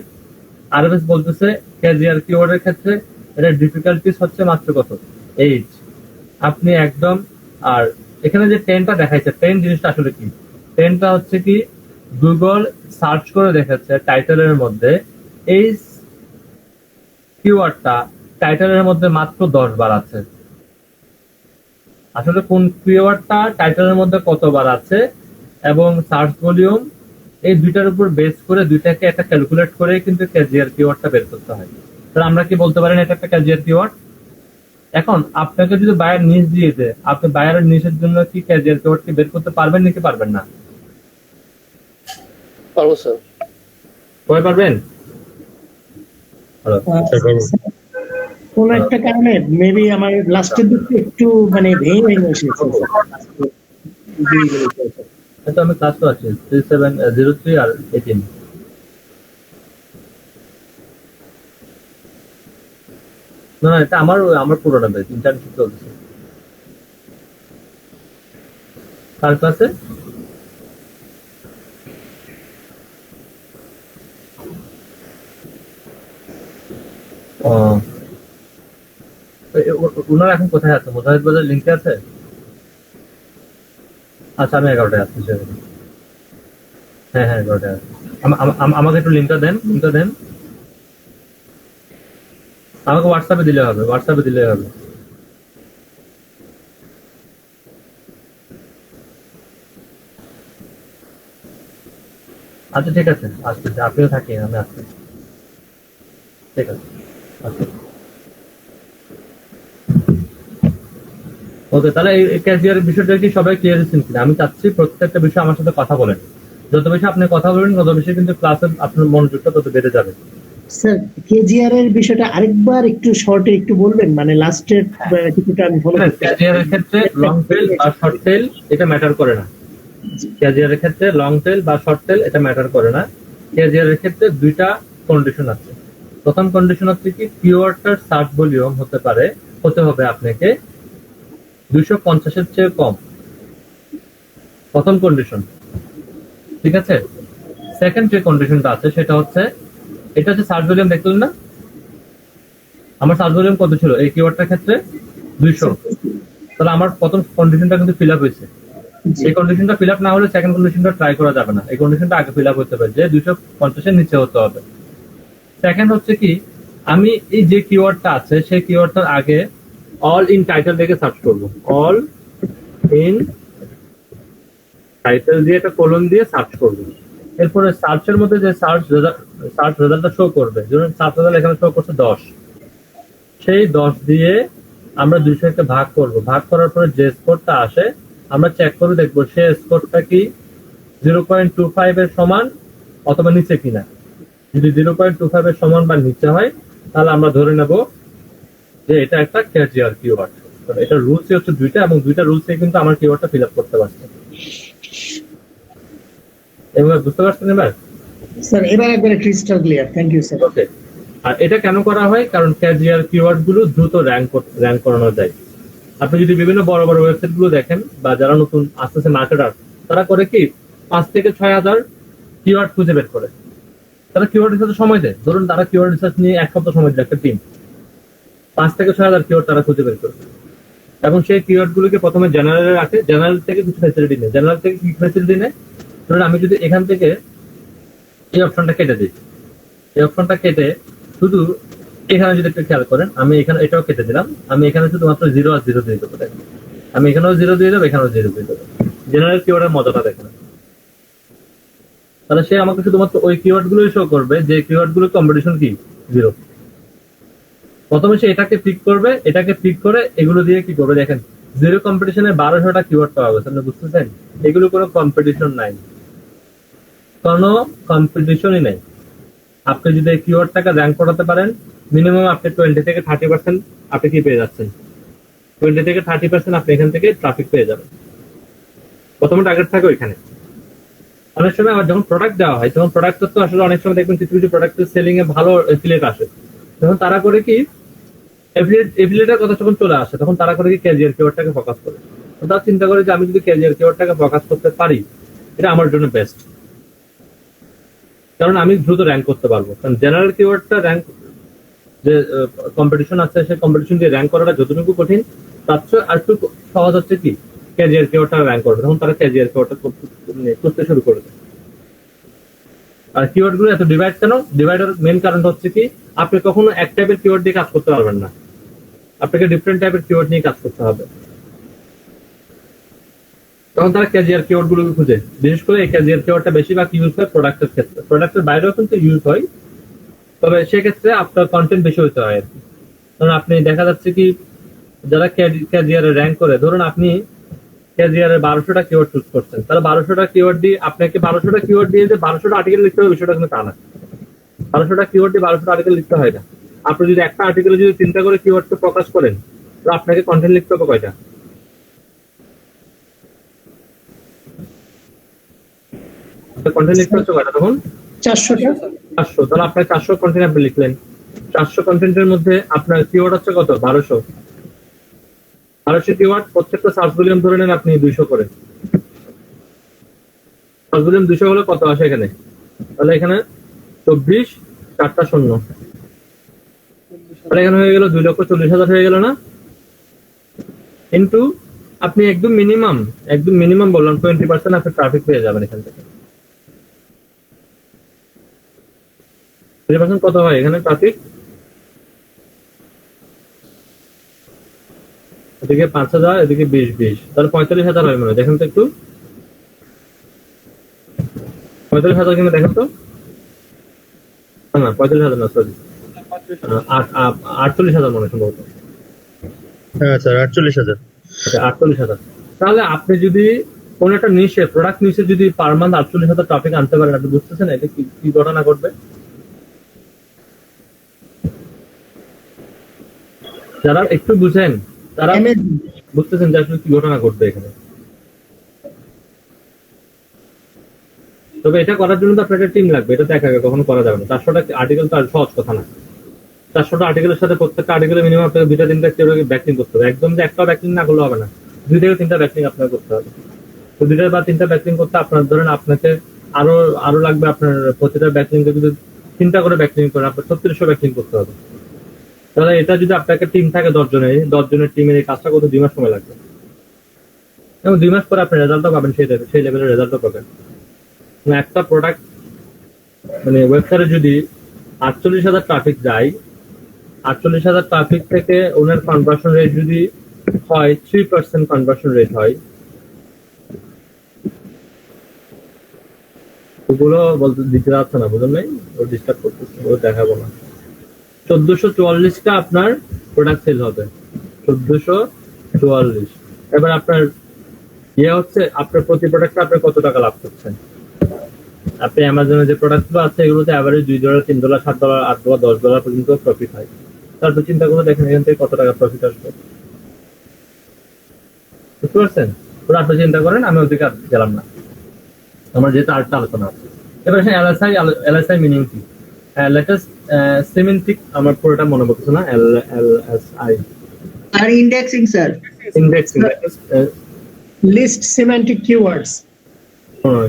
আরএফএস বলতেছে ক্যাজুয়াল কিওয়ার্ডের ক্ষেত্রে এটা ডিফিকাল্টিস হচ্ছে মাত্র কত? 8। আপনি একদম, আর এখানে যে 10টা দেখাইছে, 10 জিনিসটা আসলে কি? 10টা হচ্ছে কি, গুগল সার্চ করে দেখাচ্ছে টাইটেলের মধ্যে এই কিওয়ার্ডটা টাইটেলের মধ্যে মাত্র 10 বার আছে। আসলে কোন কিওয়ার্ডটা টাইটেলের মধ্যে কতবার আছে এবং সার্চ ভলিউম, এই দুইটার উপর বেস করে দুইটাকে একটা ক্যালকুলেট করে কিন্তু ক্যাজুয়াল কিওয়ার্ডটা বের করতে হয়। তাহলে আমরা কি বলতে পারেন এটা একটা ক্যাজুয়াল কিওয়ার্ড? এখন আপনাকে যদি বায়ার নিচ দিয়ে দেয়, আপনি বায়ারের নিচের জন্য কি ক্যাজুয়াল কিওয়ার্ড কি বের করতে পারবেন নাকি পারবেন না? পারবো স্যার। সবাই পারবেন? কোন একটা কারণে মেবি আমার লাস্টের দিকে একটু মানে ভেঙে এসেছে। এটা আমি ক্লাস তো আছে 3703 আর 18। না এটা আমার পুরোটা বেশ ইন্টার্নশিপ চলছে। কার ক্লাসে? ওনারা এখন কোথায় আছে? মোজাহিদ বাজার লিঙ্কে আছে? আচ্ছা আমি 11টায় আসছি। হ্যাঁ 11টায় আছে। আমাকে একটু লিঙ্কটা দেন। আমাকে হোয়াটসঅ্যাপে দিলে হবে। আচ্ছা ঠিক আছে, আসতেছি। আপনিও থাকেন, আমি আসছি। ঠিক আছে, আচ্ছা। ওকে, তাহলে এই ক্যাজিয়ারের বিষয়টা কি সবাই ক্লিয়ার হচ্ছেন কিনা? আমি চাচ্ছি প্রত্যেকটা বিষয় আমার সাথে কথা বলেন। যত বেশি আপনি কথা বলবেন তত বেশি কিন্তু ক্লাসে আপনার মনোযোগটা তত বেড়ে যাবে। স্যার কেজিআর এর বিষয়টা আরেকবার একটু শর্টে একটু বলবেন, মানে লাস্টের কিছুটা আমি ফলো করতে ক্যাজিয়ারের ক্ষেত্রে লং টেল বা শর্ট টেল এটা ম্যাটার করে না। ক্যাজিয়ারের ক্ষেত্রে লং টেল বা শর্ট টেল এটা ম্যাটার করে না। ক্যাজিয়ারের ক্ষেত্রে দুইটা কন্ডিশন আছে। প্রথম কন্ডিশন হচ্ছে কি কিওয়ার্ডটার সার্চ ভলিউম হতে হবে আপনাকে 250 এর চেয়ে কম, প্রথম কন্ডিশন, ঠিক আছে? সেকেন্ড যে কন্ডিশনটা আছে সেটা হচ্ছে এটা হচ্ছে সার্চ ভলিউম, দেখলেন না আমার সার্চ ভলিউম কত ছিল এই কিওয়ার্ডটার ক্ষেত্রে? 200। তাহলে আমার প্রথম কন্ডিশনটা কিন্তু ফিল আপ হয়েছে। এই কন্ডিশনটা ফিল আপ না হলে সেকেন্ড কন্ডিশনটা ট্রাই করা যাবে না। এই কন্ডিশনটা আগে ফিল আপ হতে হবে যে 250 এর নিচে হতে হবে। সেকেন্ড হচ্ছে কি আমি এই যে কিওয়ার্ডটা আছে সেই কিওয়ার্ডটার আগে অল ইন টাইটেল দেখে সার্চ করব, অল ইন টাইটেল দিয়ে একটা কোলন দিয়ে সার্চ করব। এরপরে সার্চের মধ্যে যে সার্চ রেজাল্টটা শো করবে, যেমন সার্চ রেজাল্ট এখানে শো করছে 10, সেই 10 দিয়ে আমরা 200 কে ভাগ করব। ভাগ করার পরে যে স্কোরটা আসে আমরা চেক করে দেখবো সে স্কোরটা কি 0.25 এর সমান অথবা নিচে কিনা। যদি 0.25 এর সমান বা নিচে হয় তাহলে আমরা ধরে নেব যে এটা একটা ক্যাজিয়ার কিওয়ার্ড। এটা রুলস হচ্ছে দুইটা, এবং দুইটা রুলসে কিন্তু আমার কিওয়ার্ডটা ফিল আপ করতে পারছে। এবার বুঝতে পারছেন এবার? স্যার এবার একবারে crystal clear, thank you sir. Okay, আর এটা কেন করা হয়? কারণ ক্যাজিয়ার কিওয়ার্ড গুলো দ্রুত র্যাঙ্ক করানো যায়। আপনি যদি বিভিন্ন বড় বড় ওয়েবসাইট গুলো দেখেন বা যারা নতুন আসতেছে মার্কেটার, তারা করে কি 5 থেকে 6,000 কিওয়ার্ড খুঁজে বের করে। তারা কিওয়ার্ড রিসার্চে সময় দেয়, ধরুন তারা কিওয়ার্ড রিসার্চ নিয়ে 1 সপ্তাহ সময় দেয় একটা টিম, 5 থেকে 6,000 কিওয়ার্ড তারা খুঁজে বের করে। এবং সেই কিওয়ার্ড গুলোকে প্রথমে জেনারেলে রাখে, জেনারেল থেকে কিছু ফ্যাসিলিটি নেয়। জেনারেল থেকে কি ফ্যাসিলিটি নেয়? ধরুন আমি যদি এখান থেকে এই অপশনটা কেটে দিই, এই অপশনটা কেটে শুধু এখানে যদি একটু খেয়াল করেন, আমি এখানে এটাও কেটে দিলাম, আমি এখানে শুধুমাত্র 0 আর 0 দিয়ে দেবো। আমি এখানেও 0 দিয়ে দেবো, এখানেও 0 দিয়ে দেবো। জেনারেল কিওয়ার্ডের মজাটা দেখেন। তাহলে সে আমাকে শুধুমাত্র ওই কিওয়ার্ড গুলোই শো করবে যে কিওয়ার্ড গুলো কম্পিটিশন কি 0। প্রথমে সে এটাকে পিক করবে, এটাকে পিক করে এগুলো দিয়ে কি করবে দেখেন, 0 কম্পিটিশনে 1200টা কিওয়ার্ড পাওয়া গেছে। আপনি বুঝতেছেন? এগুলো কোনো কম্পিটিশন নাই, কোনো কম্পিটিশনই নাই। আপনি যদি এই কিওয়ার্ডটাকে র্যাঙ্ক করাতে পারেন, মিনিমাম আপনি 20 থেকে 30% আপনি কি পেয়ে যাচ্ছেন, 20 থেকে 30% আপনি এখান থেকে ট্রাফিক পেয়ে যাবেন। প্রথমে টার্গেট থাকে ওইখানে। অনেক সময় আবার যখন প্রোডাক্ট দেওয়া হয় তখন প্রোডাক্ট তো আসলে অনেক সময় দেখবেন কিছু কিছু প্রোডাক্টের সেলিং এ ভালো এফিলিয়েট আসে, তখন তারা করে কি এফিলিয়েটের কথা যখন চলে আসে তখন তারা করে কি ক্যাজিয়ার কিওয়ার্ডটাকে ফোকাস করে। তারা চিন্তা করে যে আমি যদি ক্যাজিয়ার কিওয়ার্ডটাকে ফোকাস করতে পারি এটা আমার জন্য বেস্ট, কারণ আমি দ্রুত র্যাঙ্ক করতে পারবো। কারণ জেনারেল কিওয়ার্ডটা র্যাঙ্ক যে কম্পিটিশন আছে সেই কম্পিটিশন দিয়ে র্যাঙ্ক করাটা যতটুকু কঠিন তার চেয়ে আর একটু সহজ হচ্ছে কি ক্যাজিয়ার কিওয়ার্ডটা র্যাঙ্ক করবে, তখন তারা ক্যাজিয়ার কিওয়ার্ডটা করতে শুরু করে দেয়। আর কিওয়ার্ড গুলো এত ডিভাইড কেন? ডিভাইডের মেন কারণ হচ্ছে কি আপনি কখনো এক টাইপের কিওয়ার্ড দিয়ে কাজ করতে পারবেন না, আপনাকে ডিফারেন্ট টাইপের কিওয়ার্ড নিয়ে কাজ করতে হবে। তখন তারা ক্যাজিয়ার কিওয়ার্ড গুলো খুঁজে, বিশেষ করে এই ক্যাজিয়ার কিওয়ার্ডটা বেশিরভাগ ইউজ হয় প্রোডাক্টের ক্ষেত্রে। প্রোডাক্টের বাইরেও কিন্তু ইউজ হয়, তবে সেক্ষেত্রে আপনার কন্টেন্ট বেশি হতে হয় আর কি। কারণ আপনি দেখা যাচ্ছে কি যারা ক্যাজিয়ারে র্যাঙ্ক করে, ধরুন আপনি ক্যাজিয়ারে 1200টা কিওয়ার্ড চুজ করছেন, তাহলে 1200টা কিওয়ার্ড দিয়ে আপনাকে 1200টা কিওয়ার্ড দিয়ে যে 1200টা আর্টিকেল লিখতে হবে বিষয়টা কিন্তু তা না। 1200টা কিওয়ার্ড দিয়ে 1200টা আর্টিকেল লিখতে হয় না। আপনি যদি একটা আর্টিকেলে যদি 3টা করে কিওয়ার্ডকে প্রকাশ করেন তো আপনাকে কন্টেন্ট লিখতে হবে কয়টা? কন্টেন্ট লিখতে হচ্ছে কয়টা তখন? 400টা। 400। তাহলে আপনার 400 কন্টেন্ট আপনি লিখলেন, 400 কন্টেন্টের মধ্যে আপনার কিওয়ার্ড হচ্ছে কত? 1200 কিওয়ার্ড। প্রত্যেকটা সার্চ ভলিউম ধরে নেন আপনি 200 করে। সার্চ ভলিউম 200 হলে কত আসে এখানে? তাহলে এখানে 24 4টা 0, তাহলে এখানে হয়ে গেল 2,40,000 হয়ে গেল না? কিন্তু আপনি একদম মিনিমাম বললাম 20% আপনি ট্রাফিক পেয়ে যাবেন এখান থেকে। 20% কত হয় এখানে ট্রাফিক? এদিকে 5,000, এদিকে 20, তাহলে 45,000 হয় মনে হয়। দেখেন তো একটু 45,000 কিনা দেখেন তো। না 45,000 না, সরি 48,000 মনে হয় সম্ভবত। হ্যাঁ স্যার 48,000। আচ্ছা, 48,000। তাহলে আপনি যদি কোন একটা নিশে প্রোডাক্ট নিশে যদি পার মান্থ 48,000 ট্রাফিক আনতে পারেন, আপনি বুঝতেছেন এটা কি ঘটনা ঘটবে? যারা একটু বুঝেন তারা বুঝতেছেন যে আসলে কি ঘটনা ঘটবে এখানে। তবে এটা করার জন্য তো আপনার একটা টিম লাগবে, এটা তো একা একা কখনো করা যাবে না। 400টা আর্টিকেল তো আর সহজ কথা না। 400টা আর্টিকেলের সাথে প্রত্যেকটা আর্টিকেলে মিনিমাম আপনাকে 2-3টা ব্যাকলিং করতে হবে। একদম যে একটা ব্যাকলিং না করলে হবে না, 2-3টা ব্যাকলিং আপনাকে করতে হবে। তো 2 বা 3টা ব্যাকলিং করতে আপনার ধরেন আপনাকে আরো লাগবে, আপনার প্রতিটা ব্যাকলিং যদি 3টা করে ব্যাকলিং করেন আপনার 3600 ব্যাকলিং করতে হবে। তাহলে এটা যদি আপনাকে টিম থাকে 10 জনের টিমের এই কাজটা করতে 2 মাস সময় লাগবে, এবং 2 মাস পরে আপনি রেজাল্টও পাবেন, সেই লেভেলের রেজাল্টও পাবেন। একটা প্রোডাক্ট মানে ওয়েবসাইটে যদি 48,000 ট্রাফিক যায়, 48,000 ট্রাফিক থেকে ওনার কনভার্সন রেট যদি হয় 3% কনভার্সন রেট হয়, ওগুলো বলতে দিতে যাচ্ছে না, বুঝলেন নাই? ও ডিস্টার্ব করতেছে, ও দেখাবো না। 1444টা আপনার প্রোডাক্ট সেল হবে, 1444। এবার আপনার হচ্ছে আপনার প্রতি প্রোডাক্টে আপনি কত টাকা লাভ করছেন। আপনি অ্যামাজনে যে প্রোডাক্টগুলো আছে এগুলোতে অ্যাভারেজ $2, $3, $7, $8, $10 পর্যন্ত প্রফিট হয়। তারপর চিন্তা করে দেখেন এখান থেকে কত টাকা প্রফিট আসবে, বুঝতে পারছেন? ওরা আপনি চিন্তা করেন, আমি ওদিকে আর গেলাম না, আমার যেহেতু আরেকটা আলোচনা আছে। এবার এলএসআই মিনিং কি? লেটেস্ট সিমেন্টিক, আমার পুরোটা মনে পড়ছে না। এলএসআই আর indexing sir, indexing, list semantic keywords.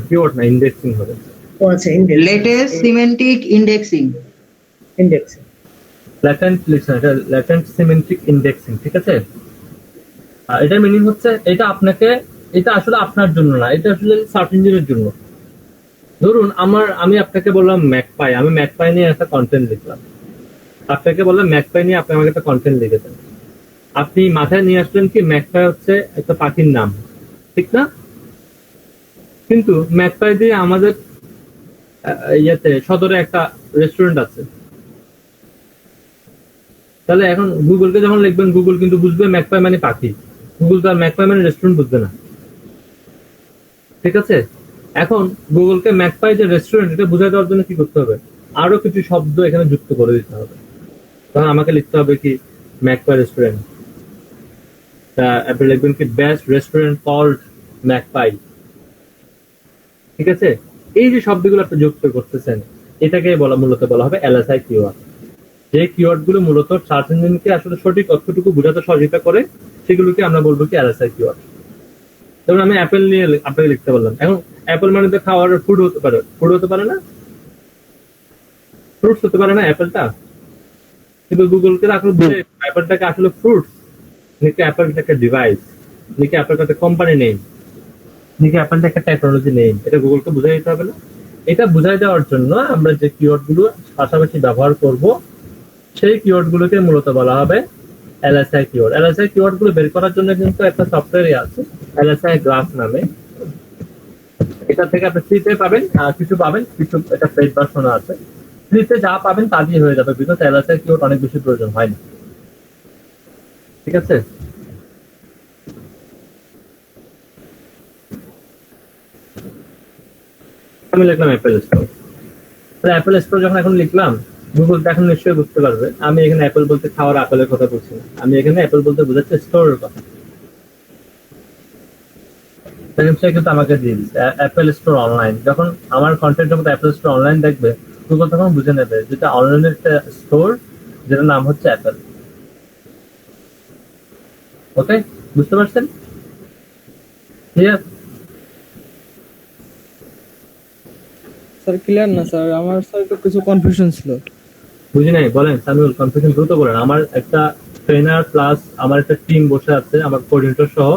Keyword না, ইন্ডেক্সিং হবে। ও আচ্ছা, index, latest semantic indexing. Index latent semantic indexing, ঠিক আছে? এটা মিনিং হচ্ছে এটা আপনাকে, এটা আসলে আপনার জন্য না, এটা আসলে সার্চ ইঞ্জিনের জন্য। ধরুন আমি আপনাকে বললাম ম্যাকপাই, আমি ম্যাকপাই নিয়ে একটা কন্টেন্ট লিখলাম। আপনাকে বললাম ম্যাকপাই নিয়ে, আপনি আমাকে একটা কন্টেন্ট লিখেছেন। আপনি মাথায় নিয়ে আসলেন কি ম্যাকপাই হচ্ছে একটা পাখির নাম, ঠিক না? কিন্তু ম্যাকপাই দিয়ে আমাদের সদরে একটা রেস্টুরেন্ট আছে। তাহলে এখন গুগলকে যখন লিখবেন, গুগল কিন্তু বুঝবে ম্যাকপাই মানে পাখি, গুগল তো আর ম্যাকপাই মানে রেস্টুরেন্ট বুঝবে না, ঠিক আছে? এখন গুগলকে ম্যাকপাই যে রেস্টুরেন্ট, এটা বুঝাই দেওয়ার জন্য কি করতে হবে? আরো কিছু শব্দ এখানে যুক্ত করে দিতে হবে। তখন আমাকে লিখতে হবে কি ম্যাকপাই রেস্টুরেন্ট, আপনি লিখবেন কি বেস্ট রেস্টুরেন্ট কল্ড ম্যাকপাই, ঠিক আছে? এই যে শব্দগুলো আপনি যুক্ত করতেছেন, এটাকে মূলত বলা হবে এলএসআই কিওয়ার্ড। যে কিওয়ার্ড গুলো মূলত সার্চ ইঞ্জিনকে আসলে সঠিক অর্থটুকু বোঝাতে সহযোগিতা করে, সেগুলোকে আমরা বলবো কি এলএসআই কিওয়ার্ড। যেমন আমি অ্যাপেল নিয়ে আপনাকে লিখতে বললাম, এখন অ্যাপেল মানে তো খাওয়ার ফুড হতে পারে, না, ফ্রুটস হতে পারে না অ্যাপেলটা? কিন্তু গুগলকে আসলে বুঝে অ্যাপেলটাকে আসলে ফ্রুটস নাকি অ্যাপেলটা একটা ডিভাইস, নাকি অ্যাপেলটা একটা কোম্পানি নেম, নাকি অ্যাপেলটা একটা টেকনোলজি নেম, এটা গুগলকে বুঝাই দিতে হবে না? এটা বুঝাই দেওয়ার জন্য আমরা যে কিওয়ার্ড গুলো পাশাপাশি ব্যবহার করব, সেই কিওয়ার্ড গুলোকে মূলত বলা হবে এলএসআই কিওয়ার্ড। এলএসআই কিওয়ার্ড গুলো বের করার জন্য কিন্তু একটা সফটওয়্যারই আছে এলএসআই গ্রাফ নামে। এটা থেকে আপনি ফ্রিতে পাবেন, কিছু পাবেন, কিছু এটা পেইড ভার্সন আছে। ফ্রিতে যা পাবেন তা দিয়ে হয়ে যাবে, বিকজ এলএসআই কিওয়ার্ড অনেক বেশি প্রয়োজন হয় না, ঠিক আছে? আমি লিখলাম অ্যাপেল স্টোর। অ্যাপেল স্টোর যখন এখন লিখলাম, গুগল এখন নিশ্চয়ই বুঝতে পারবে আমি এখানে অ্যাপেল বলতে খাওয়ার আপেলের কথা বলছি না, আমি এখানে অ্যাপেল বলতে বোঝাচ্ছি স্টোরের কথা। কিন্তু আমাকে দিয়ে দিচ্ছে অ্যাপেল স্টোর অনলাইন। যখন আমার কন্টেন্টের মতো অ্যাপেল স্টোর অনলাইন দেখবে, গুগল তখন বুঝে নেবে যেটা অনলাইনের একটা স্টোর, যেটার নাম হচ্ছে অ্যাপেল। ওকে, বুঝতে পারছেন? স্যার ক্লিয়ার না স্যার, আমার স্যার একটু কিছু কনফিউশন ছিল। বুঝি নাই, বলেন সামিউল, কনফিউশন দ্রুত বলেন। আমার একটা ট্রেনার প্লাস আমার একটা টিম বসে আছে, আমার কোঅর্ডিনেটর সহ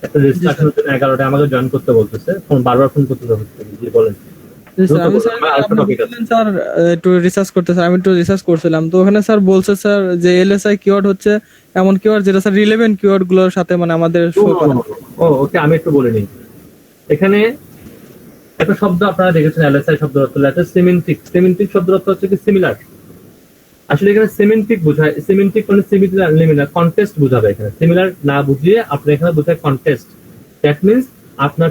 একটা রেজিস্ট্রেশন 11টা আমাকে জয়েন করতে বলতেছে, বারবার ফোন করতে হচ্ছে। জি বলেন। স্যার একটু রিসার্চ করতে, স্যার আমি একটু রিসার্চ করছিলাম, তো ওখানে স্যার বলছে স্যার যে এলএসআই কিওয়ার্ড হচ্ছে এমন কিওয়ার্ড যেটা স্যার রিলেভেন্ট কিওয়ার্ড গুলোর সাথে মানে আমাদের শো করে। ওকে, আমি একটু বলে নিই। এখানে একটা শব্দ আপনারা দেখেছেন এলএসআই শব্দের অর্থ লেটেস্ট সিমেন্টিক। সিমেন্টিক শব্দের অর্থ হচ্ছে কি সিমিলার, আসলে এখানে সিমেন্টিক বোঝায়, সিমেন্টিক মানে সিমিলার কন্টেস্ট বোঝাবে। এখানে সিমিলার না বুঝিয়ে আপনি এখানে বোঝায় কন্টেস্ট। দ্যাট মিনস আপনার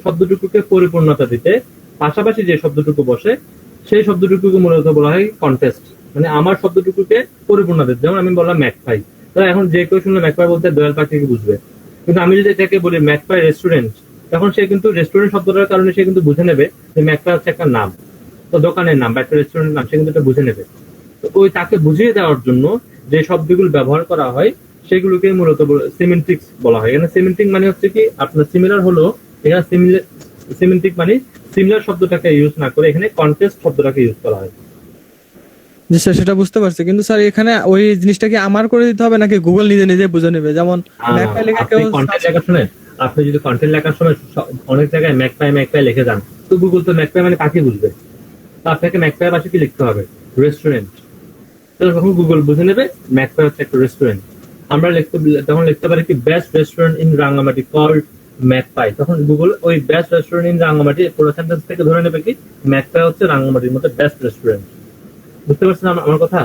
শব্দটুকুকে পরিপূর্ণতা দিতে পাশাপাশি যে শব্দটুকু বসে সেই শব্দটুকুকে মূলত বলা হয় কন্টেস্ট, মানে আমার শব্দটুকুকে পরিপূর্ণতা দিতে। যেমন আমি বললাম ম্যাকপাই, তো এখন যে কেউ শুনলে ম্যাকপাই বলতে দয়াল পাখিকে বুঝবে, কিন্তু আমি যদি এটাকে বলি ম্যাকপাই রেস্টুরেন্ট, তখন সে কিন্তু রেস্টুরেন্ট শব্দটার কারণে সে কিন্তু বুঝে নেবে যে ম্যাকপাই হচ্ছে একটা নাম, তো দোকানের নাম বা একটা রেস্টুরেন্টের নাম, সে কিন্তু এটা বুঝে নেবে। তো ওই তাকে বুঝিয়ে দেওয়ার জন্য যে শব্দগুলো ব্যবহার করা হয় সেগুলোকে মূলত সিমেন্টিক্স বলা হয়। এখানে সিমেন্টিক মানে হচ্ছে কি আপনার সিমিলার হলো, এখানে সিমেন্টিক মানে সিমিলার শব্দটাকে ইউজ না করে এখানে কন্টেস্ট শব্দটাকে ইউজ করা হয়। জি স্যার, সেটা বুঝতে পারছি, কিন্তু স্যার এখানে ওই জিনিসটা কি আমার করে দিতে হবে নাকি গুগল নিজে নিজে বুঝে নেবে? যেমন ম্যাকপাই লেখা কেউ কন্টেন্ট লেখার সময় আপনি যদি কন্টেন্ট লেখার সময় অনেক জায়গায় ম্যাকপাই লিখে যান, তো গুগল তো ম্যাকপাই মানে পাখি বুঝবে, তো আপনাকে ম্যাকপাই পাশে কি লিখতে হবে? রেস্টুরেন্ট। তো তখন গুগল বুঝে নেবে ম্যাকপাই হচ্ছে একটা রেস্টুরেন্ট। আমরা তখন লিখতে পারি কি best restaurant in Rangamati called Magpie, তখন গুগল ওই বেস্ট রেস্টুরেন্ট ইন রাঙ্গামাটি পুরো সেন্টেন্স থেকে ধরে নেবে কি ম্যাকপাই হচ্ছে রাঙ্গামাটির মধ্যে বেস্ট রেস্টুরেন্ট। বুঝতে পারছেন আমার কথা?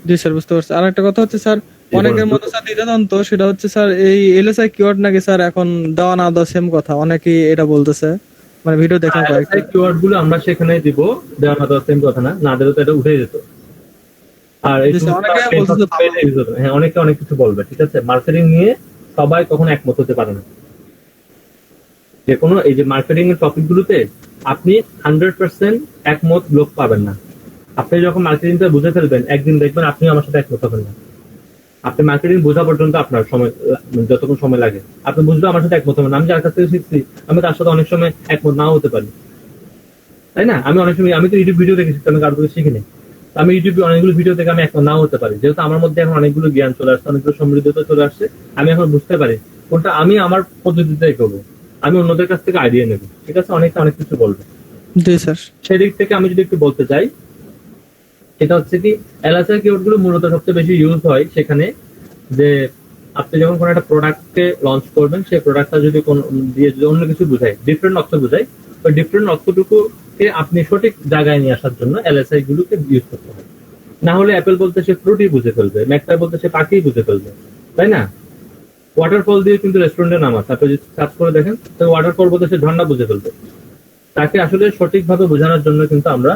জি স্যার বুঝতে পারছি। আর একটা কথা হচ্ছে স্যার, অনেকের মধ্যে স্যার দ্বিধাদ্বন্দ্ব, সেটা হচ্ছে স্যার এই এলএসআই কিওয়ার্ড নাকি স্যার এখন দেওয়া না দেওয়া সেম কথা, অনেকেই এটা বলতেছে, মানে ভিডিও দেখলাম কয়েকটা। কিওয়ার্ড গুলো আমরা সেখানে দিব, দেওয়া না দেওয়া সেম কথা না, না দিলে তো এটা উঠে যেত। আর এই হ্যাঁ, অনেকে অনেক কিছু বলবে, ঠিক আছে? মার্কেটিং নিয়ে সবাই কখনো একমত হতে পারে না। যে কোনো এই যে মার্কেটিং এর টপিক গুলোতে আপনি 100% একমত লোক পাবেন না। আপনি যখন মার্কেটিংটা বুঝে ফেলবেন একদিন দেখবেন আপনি আমার সাথে একমত হবেন না। আপনি মার্কেটিং বোঝা পর্যন্ত আপনার সময়, যতক্ষণ সময় লাগে আপনি বুঝলে আমার সাথে একমত হবেন না। আমি যার কাছ থেকে শিখছি আমি তার সাথে অনেক সময় একমত নাও হতে পারি, তাই না? আমি অনেক সময়, আমি তো ইউটিউব ভিডিও দেখে শিখছি, আমি কারোর থেকে শিখিনি। আমি ইউটিউবে অনেকগুলো ভিডিও থেকে আমি একমত নাও হতে পারি, যেহেতু আমার মধ্যে এখন অনেকগুলো জ্ঞান চলে আসছে, অনেকগুলো সমৃদ্ধতা চলে আসছে। আমি এখন বুঝতে পারি কোনটা আমি আমার পদ্ধতিতে করবো, আমি অন্যদের কাছ থেকে আইডিয়া নেবো, ঠিক আছে? অনেকে অনেক কিছু বলবে। জি স্যার। সেদিক থেকে আমি যদি একটু বলতে চাই, এটা হচ্ছে কি এলএসআই কিওয়ার্ড গুলো মূলত সবচেয়ে বেশি ইউজ হয় সেখানে যে আপনি যখন কোনো একটা প্রোডাক্টকে লঞ্চ করবেন, সেই প্রোডাক্টটা যদি কোন দিয়ে যদি অন্য কিছু বোঝায়, ডিফারেন্ট অর্থ বোঝায়, ওই ডিফারেন্ট অর্থটুকুকে আপনি সঠিক জায়গায় নিয়ে আসার জন্য এলএসআই গুলোকে ইউজ করতে হবে। না হলে অ্যাপেল বলতে সে ফ্রুটি বুঝে ফেলবে, ম্যাকপাই বলতে সে পাখি বুঝে ফেলবে, তাই না? ওয়াটারফল দিয়ে কিন্তু রেস্টুরেন্টের নাম আছে, আপনি যদি সার্চ করে দেখেন তো ওয়াটারফল বলতে সে ঝর্ণা বুঝে ফেলবে। তাকে আসলে সঠিকভাবে বোঝানোর জন্য কিন্তু আমরা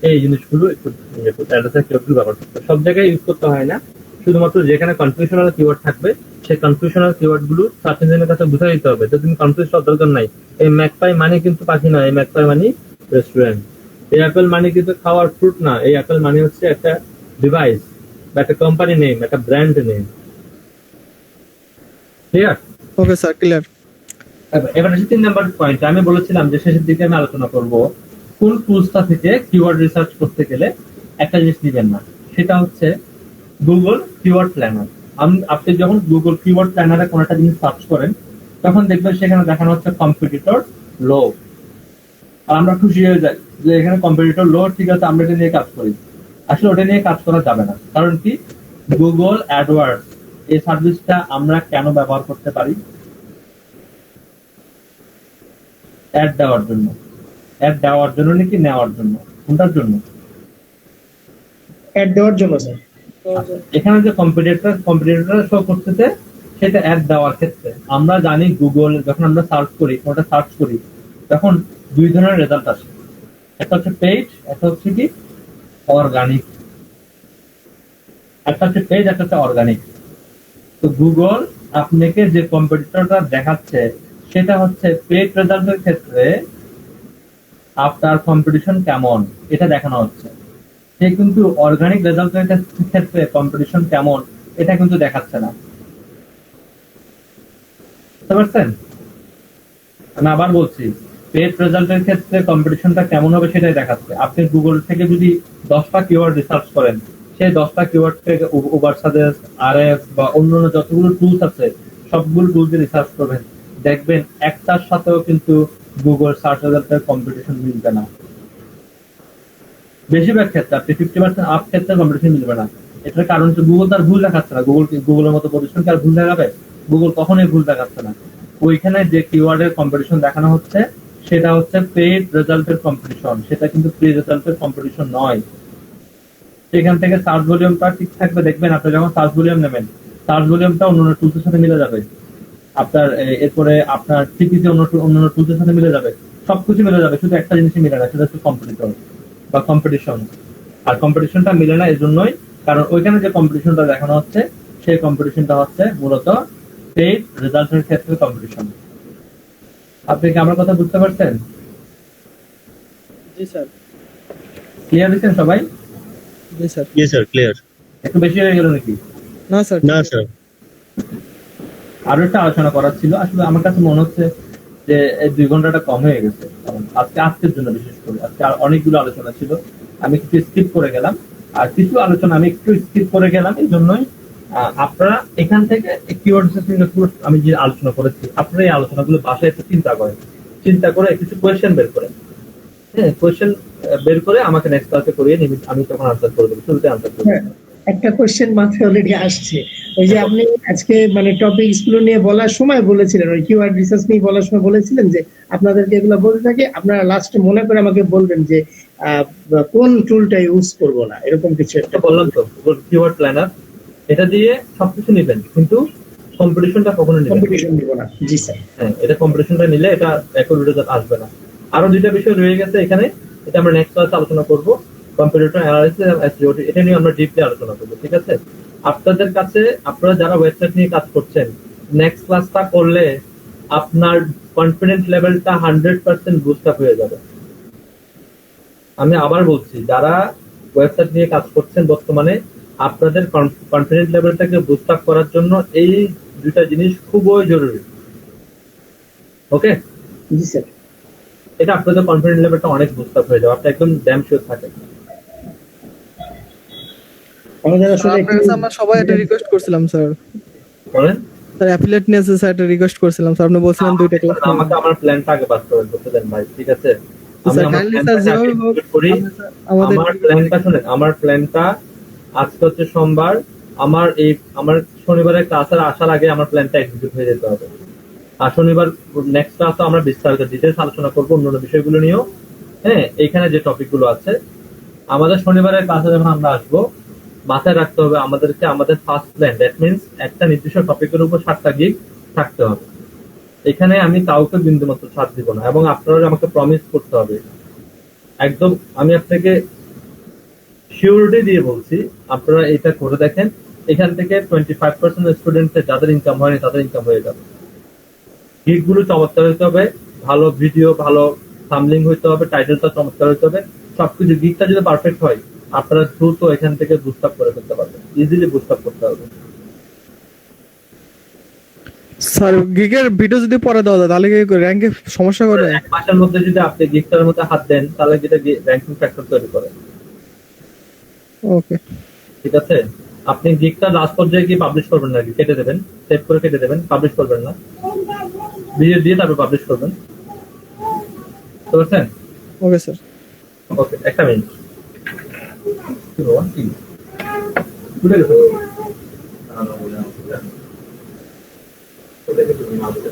এই জিনিসগুলো একটু এলএসআই কিওয়ার্ডগুলো ব্যবহার করতে হয়। সব জায়গায় ইউজ করতে হয় না, শুধুমাত্র যেখানে কনফিউশনাল কিওয়ার্ড থাকবে সেই কনফিউশনাল কিওয়ার্ড গুলো সার্চ ইঞ্জিনের কাছে বুঝাই দিতে হবে যে তুমি কনফিউজ হওয়ার দরকার নাই। এই ম্যাকপাই মানে কিন্তু পাখি না, এই ম্যাকপাই মানে রেস্টুরেন্ট। এই অ্যাপেল মানে কিন্তু খাওয়ার ফ্রুট না, এই অ্যাপেল মানে হচ্ছে একটা ডিভাইস বা একটা কোম্পানি নেম, একটা brand name. Clear? Okay sir, clear. এবার আসি 3 নাম্বার পয়েন্ট। আমি বলেছিলাম যে শেষের দিকে আমি আলোচনা করব কোন টুলসটা থেকে কিওয়ার্ড রিসার্চ করতে গেলে একটা জিনিস নিবেন না, সেটা হচ্ছে গুগল কিওয়ার্ড প্ল্যানার। আপনি যখন গুগল কিওয়ার্ড প্ল্যানারে কোনো একটা জিনিস সার্চ করেন তখন দেখবেন সেখানে দেখানো হচ্ছে কম্পিটিটর লো, আর আমরা খুশি হয়ে যাই যে এখানে কম্পিটিটর লো, ঠিক আছে আমরা এটা নিয়ে কাজ করি। আসলে ওটা নিয়ে কাজ করা যাবে না। কারণ কি, গুগল অ্যাডওয়ার্ডস এই সার্ভিসটা আমরা কেন ব্যবহার করতে পারি? অ্যাড দেওয়ার জন্য। অ্যাড দেওয়ার জন্য নাকি নেওয়ার জন্য, কোনটার জন্য? অ্যাড দেওয়ার জন্য স্যার। এখানে যে কম্পিটিটর শো করতেছে সেটা অ্যাড দেওয়ার ক্ষেত্রে আমরা জানি গুগল যখন আমরা সার্চ করি, কোনটা সার্চ করি, তখন 2 ধরনের রেজাল্ট আসে, একটা হচ্ছে পেইড, একটা হচ্ছে কি অর্গানিক। একটা হচ্ছে পেইড, একটা হচ্ছে অর্গানিক। তো গুগল আপনাকে যে কম্পিটিটরটা দেখাচ্ছে সেটা হচ্ছে পেইড রেজাল্টের ক্ষেত্রে আপনার কম্পিটিশন কেমন এটা দেখানো হচ্ছে, সে কিন্তু অর্গানিক রেজাল্টের ক্ষেত্রে কম্পিটিশন কেমন এটা কিন্তু দেখাচ্ছে না। বুঝতে পারছেন? আমি আবার বলছি, পেড রেজাল্টের ক্ষেত্রে কম্পিটিশনটা কেমন হবে সেটাই দেখাচ্ছে। আপনি গুগল থেকে যদি 10টা কিওয়ার্ড রিসার্চ করেন, সেই 10টা কিওয়ার্ড থেকে উবার সাজেস্ট, আরএফ বা অন্যান্য যতগুলো টুলস আছে সবগুলো টুলস রিসার্চ করবেন, দেখবেন একটার সাথেও কিন্তু গুগল সার্চ রেজাল্টের কম্পিটিশন মিলবে না। বেশিরভাগ ক্ষেত্রে আপনি 50% আপ ক্ষেত্রে কম্পিটিশন মিলবে না। এটার কারণ হচ্ছে গুগল তার ভুল দেখাচ্ছে না। গুগলের মতো প্রতিষ্ঠান কি আর ভুল দেখাবে? গুগল কখনোই ভুল দেখাচ্ছে না। ওইখানে যে কিওয়ার্ডের কম্পিটিশন দেখানো হচ্ছে সেটা হচ্ছে পেইড রেজাল্টের কম্পিটিশন, সেটা কিন্তু ফ্রি রেজাল্টের কম্পিটিশন নয়। এখান থেকে সার্চ ভলিউমটা ঠিক থাকবে, দেখবেন আপনি যখন সার্চ ভলিউম নেবেন সার্চ ভলিউমটা অন্যান্য টুলসের সাথে মিলে যাবে। আপনার এরপরে আপনার সিপিসি অন্যান্য টুলসের সাথে মিলে যাবে, সবকিছু মিলে যাবে, শুধু একটা জিনিসই মিলে না, সেটা হচ্ছে কম্পিটিশন বা কম্পিটিশন। আর কম্পিটিশনটা মিলে না এর জন্যই, কারণ ওইখানে যে কম্পিটিশনটা দেখানো হচ্ছে সেই কম্পিটিশনটা হচ্ছে মূলত পেইড রেজাল্টের ক্ষেত্রে কম্পিটিশন। আপনি কি আমার কথা বুঝতে পারছেন? জি স্যার। ক্লিয়ার হয়েছেন সবাই? জি স্যার। জি স্যার, ক্লিয়ার। একটু বেশি হয়ে গেল নাকি? না স্যার। না স্যার, আরো একটা আলোচনা করার ছিল। আসলে আমার কাছে মনে হচ্ছে যে এই 2 ঘন্টাটা কম হয়ে গেছে, কারণ আজকের জন্য বিশেষ করে আজকে আর অনেকগুলো আলোচনা ছিল, আমি কিছু স্কিপ করে গেলাম, আর কিছু আলোচনা আমি একটু স্কিপ করে গেলাম। এই জন্যই আপনারা এখান থেকে কিওয়ার্ড আমি যে আলোচনা করেছি, আপনারা এই আলোচনাগুলো বাসায় একটু চিন্তা করেন, চিন্তা করে কিছু কোয়েশ্চেন বের করেন। হ্যাঁ, কোয়েশ্চেন বের করে আমাকে নেক্সট ক্লাসে করিয়ে নিবি, আমি তখন আনসার করে দেবো, শুরুতে আনসার করে দেবো। একটা কোশ্চেন মাথায় অলরেডি আসছে। ওই যে আপনি আজকে মানে টপিকস গুলো নিয়ে বলার সময় বলেছিলেন, ওই কিওয়ার্ড রিসার্চ নিয়ে বলার সময় বলেছিলেন যে আপনাদেরকে এগুলো বলতে থাকে, আপনারা লাস্টে মনে করে আমাকে বলবেন যে কোন টুলটা ইউজ করব না, এরকম কিছু একটা বললাম তো, কিওয়ার্ড প্ল্যানার, এটা দিয়ে সবকিছু নেবেন, কিন্তু কম্পিটিশনটা কখনো নেবেন কম্পিটিশন নিব না। জি স্যার। হ্যাঁ, এটা কম্পিটিশনটা নিলে এটা অ্যাকুরেট রেজাল্ট আসবে না। আরো 2টা বিষয় রয়ে গেছে এখানে, এটা আমরা নেক্সট ক্লাসে আলোচনা করব। কম্পিটিটর অ্যানালাইসিস এবং এসইওটি, এটা নিয়ে আমরা ডিপলি আলোচনা করব, ঠিক আছে? আপনাদের কাছে, আপনারা যারা ওয়েবসাইট নিয়ে কাজ করছেন, নেক্সট ক্লাসটা করলে আপনার কনফিডেন্স লেভেলটা 100% বুস্ট আপ হয়ে যাবে। আমি আবার বলছি, যারা ওয়েবসাইট নিয়ে কাজ করছেন বর্তমানে, আপনাদের কনফিডেন্স লেভেলটাকে বুস্ট আপ করার জন্য এই 2টা জিনিস খুবই জরুরি। ওকে? জি স্যার। এটা আপনাদের কনফিডেন্স লেভেলটা অনেক বুস্ট আপ হয়ে যাবে, আপনি একদম ড্যাম শিওর থাকেন। আমাদের আসলে আপনার কাছে আমরা সবাই একটা রিকোয়েস্ট করছিলাম স্যার। বলেন স্যার অ্যাফিলিয়েট নিয়ে স্যার একটা রিকোয়েস্ট করছিলাম স্যার, আপনি বলছিলেন 2টা ক্লাস। আমাকে আমার প্ল্যানটা আগে বাস্তবায়ন করতে দেন ভাই, ঠিক আছে? আমি স্যার আমার কাইন্ডলি স্যার প্ল্যানটা যেভাবে হোক করি। আমাদের আমার প্ল্যানটা শুনেন, আমার প্ল্যানটা আজকে হচ্ছে সোমবার, আমার শনিবারের ক্লাসের আসার আগে আমার প্ল্যানটা এক্সিকিউট হয়ে যেতে হবে। আর শনিবার নেক্সট ক্লাসে আমরা বিস্তারিত ডিটেলস আলোচনা করবো অন্যান্য বিষয়গুলো নিয়েও। হ্যাঁ, এখানে যে টপিকগুলো আছে, আমাদের শনিবারের ক্লাসে যখন আমরা আসবো, মাথায় রাখতে হবে আমাদেরকে আমাদের ফার্স্ট প্ল্যান, দ্যাট মিনস একটা নির্দিষ্ট টপিকের উপর 7টা গিগ থাকতে হবে। এখানে আমি কাউকে বিন্দুমাত্র ছাড় দিব না, এবং আপনারা আমাকে প্রমিস করতে হবে একদম, আমি আপনাকে সিউরিটি দিয়ে বলছি, আপনারা এটা করে দেখেন, এখান থেকে 25% স্টুডেন্টদের যাদের ইনকাম হয়নি তাদের ইনকাম হয়ে যাবে। গিগগুলো চমৎকার হইতে হবে, ভালো ভিডিও, ভালো থাম্বনেইল হইতে হবে, টাইটেলটা চমৎকার হইতে হবে, সবকিছু। গিগটা যদি পারফেক্ট হয়, আপনারা দ্রুত এখান থেকে বুস্ট আপ করে ফেলতে পারবেন, ইজিলি বুস্ট আপ করতে হবে। স্যার গিগের ভিডিও যদি পরে দেওয়া যায় তাহলে কি র‍্যাঙ্কে সমস্যা করে? 1 মাসের মধ্যে যদি আপনি গিগটার মধ্যে হাত দেন, তাহলে যেটা র্যাঙ্কিং ফ্যাক্টর তৈরি করে। ওকে, ঠিক আছে? আপনি গিগটা লাস্ট পর্যায়ে গিয়ে পাবলিশ করবেন না, কেটে দেবেন, সেভ করে কেটে দেবেন, পাবলিশ করবেন না, ভিডিও দিয়ে তারপর পাবলিশ করবেন, বুঝতে পারছেন? Okay sir. ওকে, একটা মিনিট। কি বাবা, কি ভুলে গেছো? ভুলে গেছো, না বুঝে।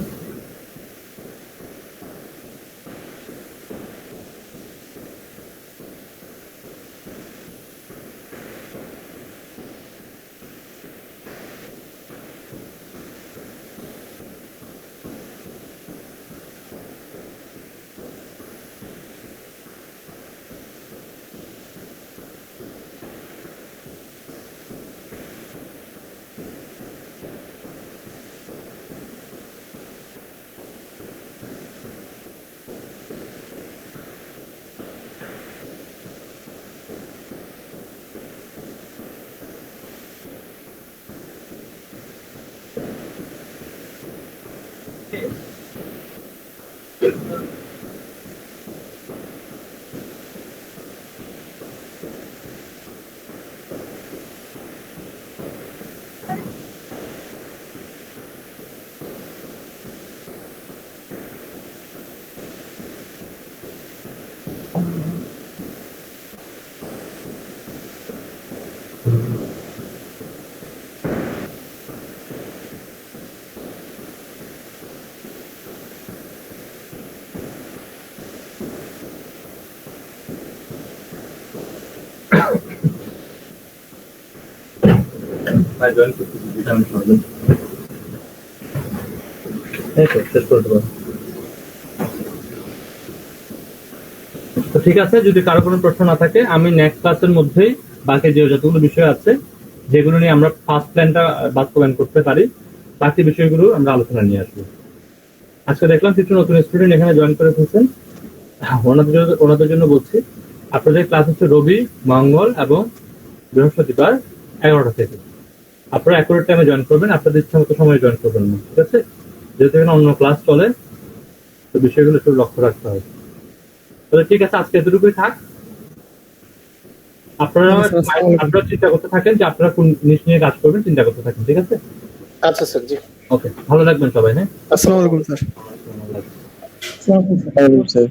জয়েন করতেছি আমি সহজে এই তো শেষ করতে পারবো। তো ঠিক আছে, যদি কারো কোনো প্রশ্ন না থাকে আমি নেক্সট ক্লাসের মধ্যেই বাকি যে যতগুলো বিষয় আছে যেগুলো নিয়ে আমরা ফার্স্ট প্ল্যানটা বাস্তবায়ন করতে পারি বাকি বিষয়গুলো আমরা আলোচনা নিয়ে আসবো। আজকে দেখলাম কিছু নতুন স্টুডেন্ট এখানে জয়েন করে ফেলছেন, ওনাদের জন্য বলছি আপনাদের ক্লাস হচ্ছে রবি, মঙ্গল এবং বৃহস্পতিবার 11টা থেকে। আপনারা অ্যাকুরেট টাইমে জয়েন করবেন, আপনাদের ইচ্ছা মতো সময় জয়েন করবেন না, ঠিক আছে? যেহেতু এখানে অন্য ক্লাস চলে তো বিষয়গুলো একটু লক্ষ্য রাখতে হবে। তাহলে ঠিক আছে, আজকে এতটুকুই থাক। আপনারা চিন্তা করতে থাকেন যে আপনারা কোন জিনিস নিয়ে কাজ করবেন, চিন্তা করতে থাকেন, ঠিক আছে? আচ্ছা স্যার, জি। ওকে, ভালো লাগবেন সবাই। হ্যাঁ, আসসালামু আলাইকুম স্যার। Sir sir